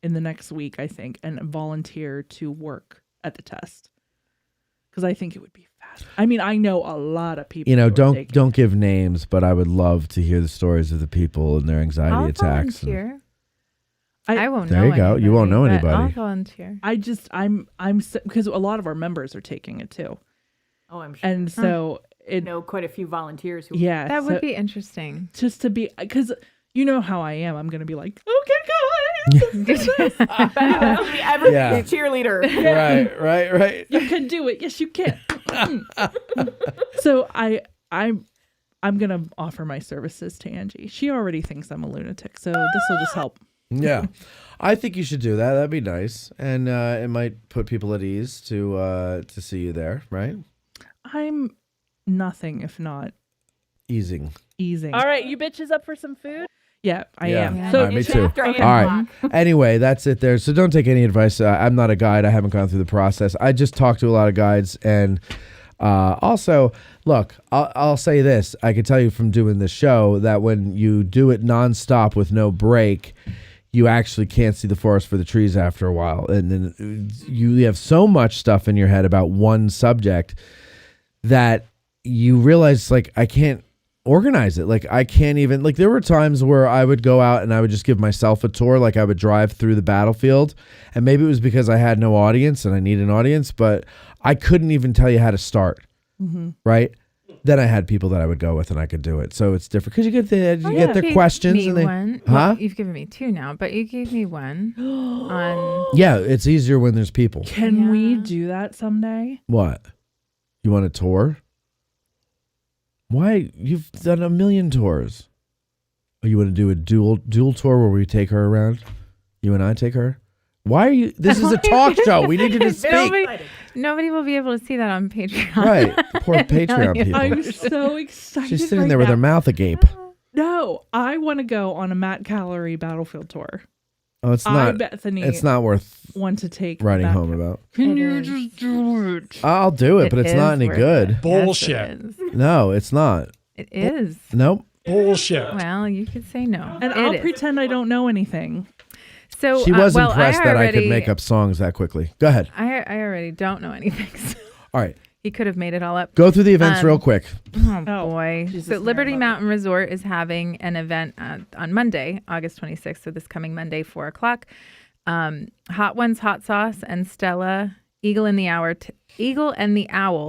in the next week, I think, and volunteer to work at the test, because I think it would be fast. I mean, I know a lot of people. You know, who are taking don't give names, but I would love to hear the stories of the people and their anxiety I'll attacks. volunteer. I won't There know you go. You won't know anybody, but I'll anybody. volunteer. I'm because a lot of our members are taking it too. Oh, I'm sure. And so I know quite a few volunteers who. Yeah, That so would be interesting. just to be, because you know how I am. I'm going to be like, okay, guys. Every Yeah. cheerleader. Right. You can do it. Yes, you can. So I'm going to offer my services to Angie. She already thinks I'm a lunatic, so this will just help. Yeah. I think you should do that. That'd be nice, and it might put people at ease to see you there, right? I'm nothing if not Easing. easing. All right, you bitches up for some food? Yeah, I Yeah. am. All So right, me it's too. after All 8 right. Anyway, that's it there. So don't take any advice. I'm not a guide. I haven't gone through the process. I just talked to a lot of guides. And also, look, I'll say this. I can tell you from doing the show that when you do it nonstop with no break, you actually can't see the forest for the trees after a while. And then you have so much stuff in your head about one subject that you realize, like, I can't organize it. Like, I can't even, like, there were times where I would go out and I would just give myself a tour. Like, I would drive through the battlefield, and maybe it was because I had no audience and I need an audience, but I couldn't even tell you how to start. Mm-hmm. Right. Then I had people that I would go with and I could do it. So it's different because you get get their You questions gave and me they, one. huh? Well, you've given me 2 now, but you gave me 1 on. Yeah. It's easier when there's people. Can we do that someday? What? You want a tour? Why? You've done a million tours. Oh, you want to do a dual tour where we take her around? You and I take her? Why are you? This is a talk show. We need you to speak. Nobody will be able to see that on Patreon. Right. Poor Patreon people. I'm so excited. She's sitting right there with now. her mouth agape. No, I want to go on a Matt Calorie battlefield tour. Oh, it's I, not. Bethany, It's not worth want to take writing Matt home about. Can It you is. just do it? I'll do it, but it's not any good. Bullshit. No, it's not. It is. Nope. Bullshit. Well, you could say no. And It I'll is. pretend I don't know anything. So She was well, impressed that I could already- make up songs that quickly. Go ahead. I already don't know anything. So All right. he could have made it all up. Go through the events real quick. Oh, boy. So Liberty Mountain Resort is having an event on Monday, August 26th. So this coming Monday, 4 o'clock. Hot Ones Hot Sauce and Stella Eagle and the Owl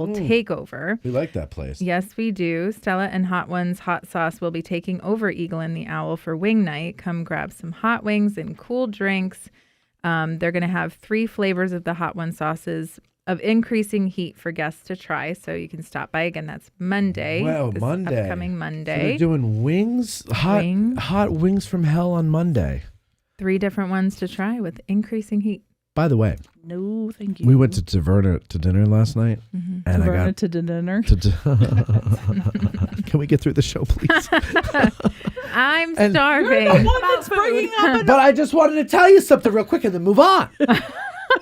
takeover. We like that place. Yes, we do. Stella and Hot Ones Hot Sauce will be taking over Eagle and the Owl for wing night. Come grab some hot wings and cool drinks. They're going to have 3 flavors of the Hot One sauces of increasing heat for guests to try. So you can stop by. Again, that's Monday. Wow, this Monday. Upcoming So Monday. they're doing wings, hot wings from hell on Monday. 3 different ones to try with increasing heat. By the way, No, thank you. we went to Taverna to dinner last night, and Taverna to dinner. Can we get through the show, please? I'm And- starving. You're the one that's bringing up But I just wanted to tell you something real quick and then move on.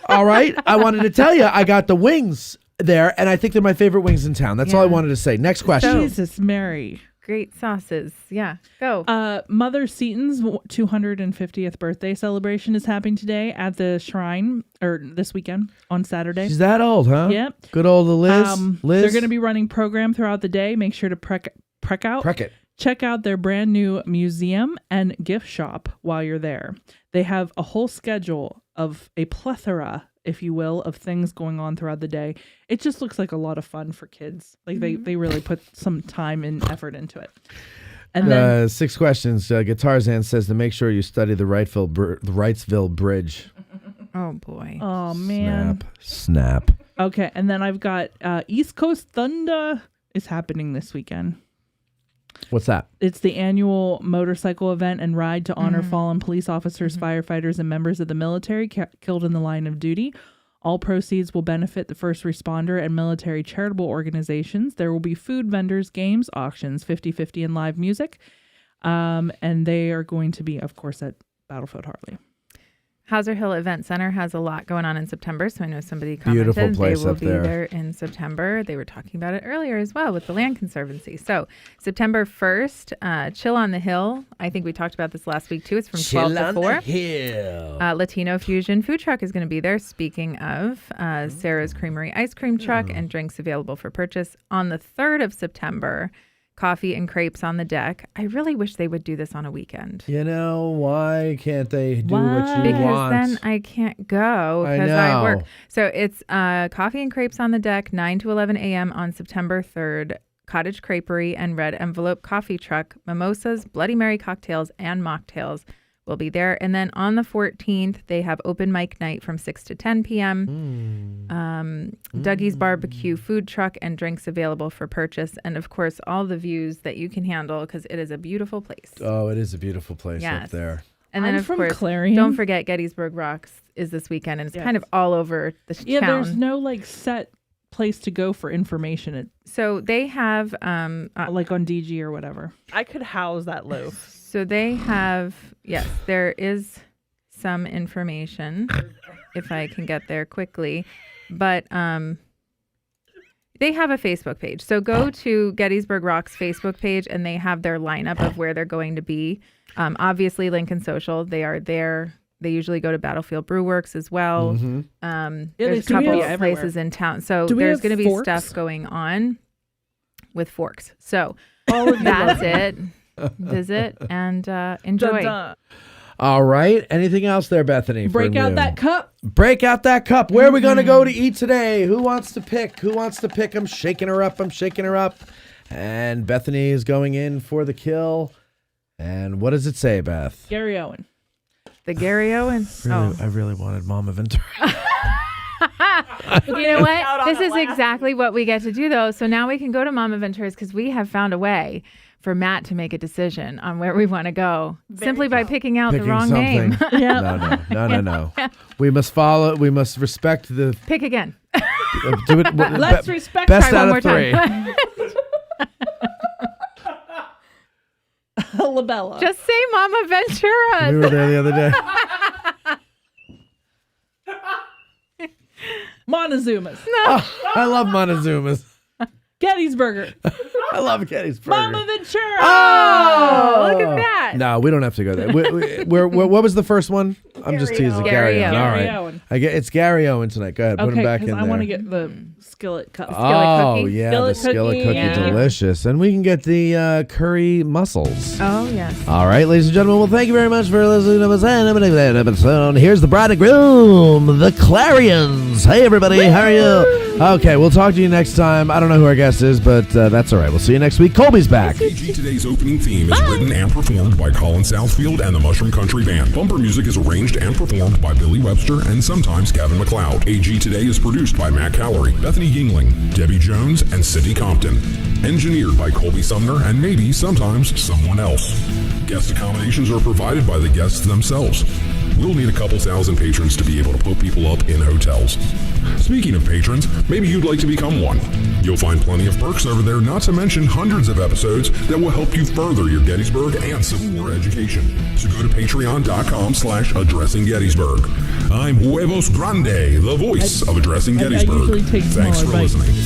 All right? I wanted to tell you I got the wings there, and I think they're my favorite wings in town. That's all I wanted to say. Next question. Jesus Mary. Great sauces. Yeah, go. Mother Seton's 250th birthday celebration is happening today at the Shrine, or this weekend on Saturday. She's that old, huh? Yep. Good old Liz. They're going to be running program throughout the day. Make sure to check out their brand new museum and gift shop while you're there. They have a whole schedule of a plethora, if you will, of things going on throughout the day. It just looks like a lot of fun for kids. Like they really put some time and effort into it. And then 6 questions. Guitarzan says to make sure you study the Wrightsville Bridge. Oh, boy. Oh, man. Snap. Okay, and then I've got East Coast Thunder is happening this weekend. What's that? It's the annual motorcycle event and ride to honor fallen police officers, firefighters, and members of the military killed in the line of duty. All proceeds will benefit the first responder and military charitable organizations. There will be food vendors, games, auctions, 50/50, and live music. And they are going to be, of course, at Battlefield Harley. Hauser Hill Event Center has a lot going on in September, so I know somebody commented Beautiful place they will up be there. there in September. They were talking about it earlier as well with the Land Conservancy. So September 1st, Chill on the Hill. I think we talked about this last week too. It's from 12 to 4. Hill. Latino Fusion Food Truck is going to be there. Speaking of Sarah's Creamery Ice Cream Truck and drinks available for purchase. On the 3rd of September, coffee and crepes on the deck. I really wish they would do this on a weekend. You know, why can't they do what you Because want? then I can't go because I work. So it's coffee and crepes on the deck, 9 to 11 a.m. on September 3rd. Cottage Creperie and Red Envelope Coffee Truck, mimosas, Bloody Mary cocktails, and mocktails will be there. And then on the 14th, they have open mic night from 6 to 10 p.m. Dougie's Barbecue food truck and drinks available for purchase. And of course, all the views that you can handle because it is a beautiful place. Oh, it is a beautiful place up Yes. there. And then, I'm of from course, Clarion. don't forget Gettysburg Rocks is this weekend, and it's kind of all over the Yeah, town. there's no set place to go for information. So they have like on DG or whatever. I could house that loaf. So they have, yes, there is some information if I can get there quickly, but they have a Facebook page. So go to Gettysburg Rocks Facebook page and they have their lineup of where they're going to be. Obviously Lincoln Social, they are there. They usually go to Battlefield Brew Works as well. Mhm. There's a seem to couple be of everywhere. places in town. So Do we there's have going to be forks? stuff going on with forks. So All of you that's love it. Visit and enjoy. Da-da. All right. Anything else there, Bethany? Break from out you? that cup. Break out that cup. Where are we going to go to eat today? Who wants to pick? Who wants to pick? I'm shaking her up. And Bethany is going in for the kill. And what does it say, Beth? Gary Owen. The Gary Owen. I really wanted Mama Ventura. You know what? This is exactly what we get to do, though. So now we can go to Mama Ventura's because we have found a way for Matt to make a decision on where we want to go simply by picking out the wrong name. No. We must follow. We must respect the. Pick again. Do it. Let's respect. Best Try out one of more 3. time. Labella. Just say Mama Ventura. We were there the other day. Montezuma's. Oh, I love Montezuma's. Gettysburg. I love Gettysburg. Mama Ventura. Oh, look at that. No, we don't have to go there. What was the first one? I'm just teasing. Gary Gary Owen. Owen. All Gary right. Owen. It's Gary Owen tonight. Go ahead. Put him back in there. I want to get the skillet cut. Oh, cookie. yeah. Skillet the skillet cookie. cookie. Yeah. Delicious. And we can get the curry mussels. Oh, yes. All right, ladies and gentlemen. Well, thank you very much for listening to this episode. Here's the bride and groom, the Clarions. Hey, everybody. How are you? Okay, we'll talk to you next time. I don't know who our guest is, but that's all right. We'll see you next week. Colby's back. AG Today's opening theme is written and performed by Colin Southfield and the Mushroom Country Band. Bumper music is arranged and performed by Billy Webster and sometimes Kevin McLeod. AG Today is produced by Matt Calorie, Bethany Yingling, Debbie Jones, and Cindy Compton. Engineered by Colby Sumner and maybe sometimes someone else. Guest accommodations are provided by the guests themselves. We'll need a couple thousand patrons to be able to put people up in hotels. Speaking of patrons, maybe you'd like to become one. You'll find plenty of perks over there, not to mention hundreds of episodes that will help you further your Gettysburg and Civil War education. So go to patreon.com/addressinggettysburg. I'm Huevos Grande, the voice of Addressing Gettysburg. usually take Thanks for smaller bites. listening.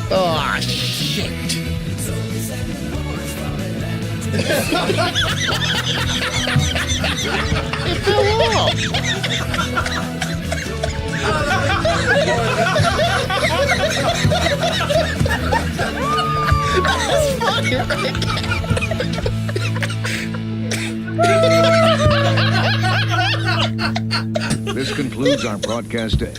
Oh, shit. It fell off. That's funny, right? This concludes our broadcast day.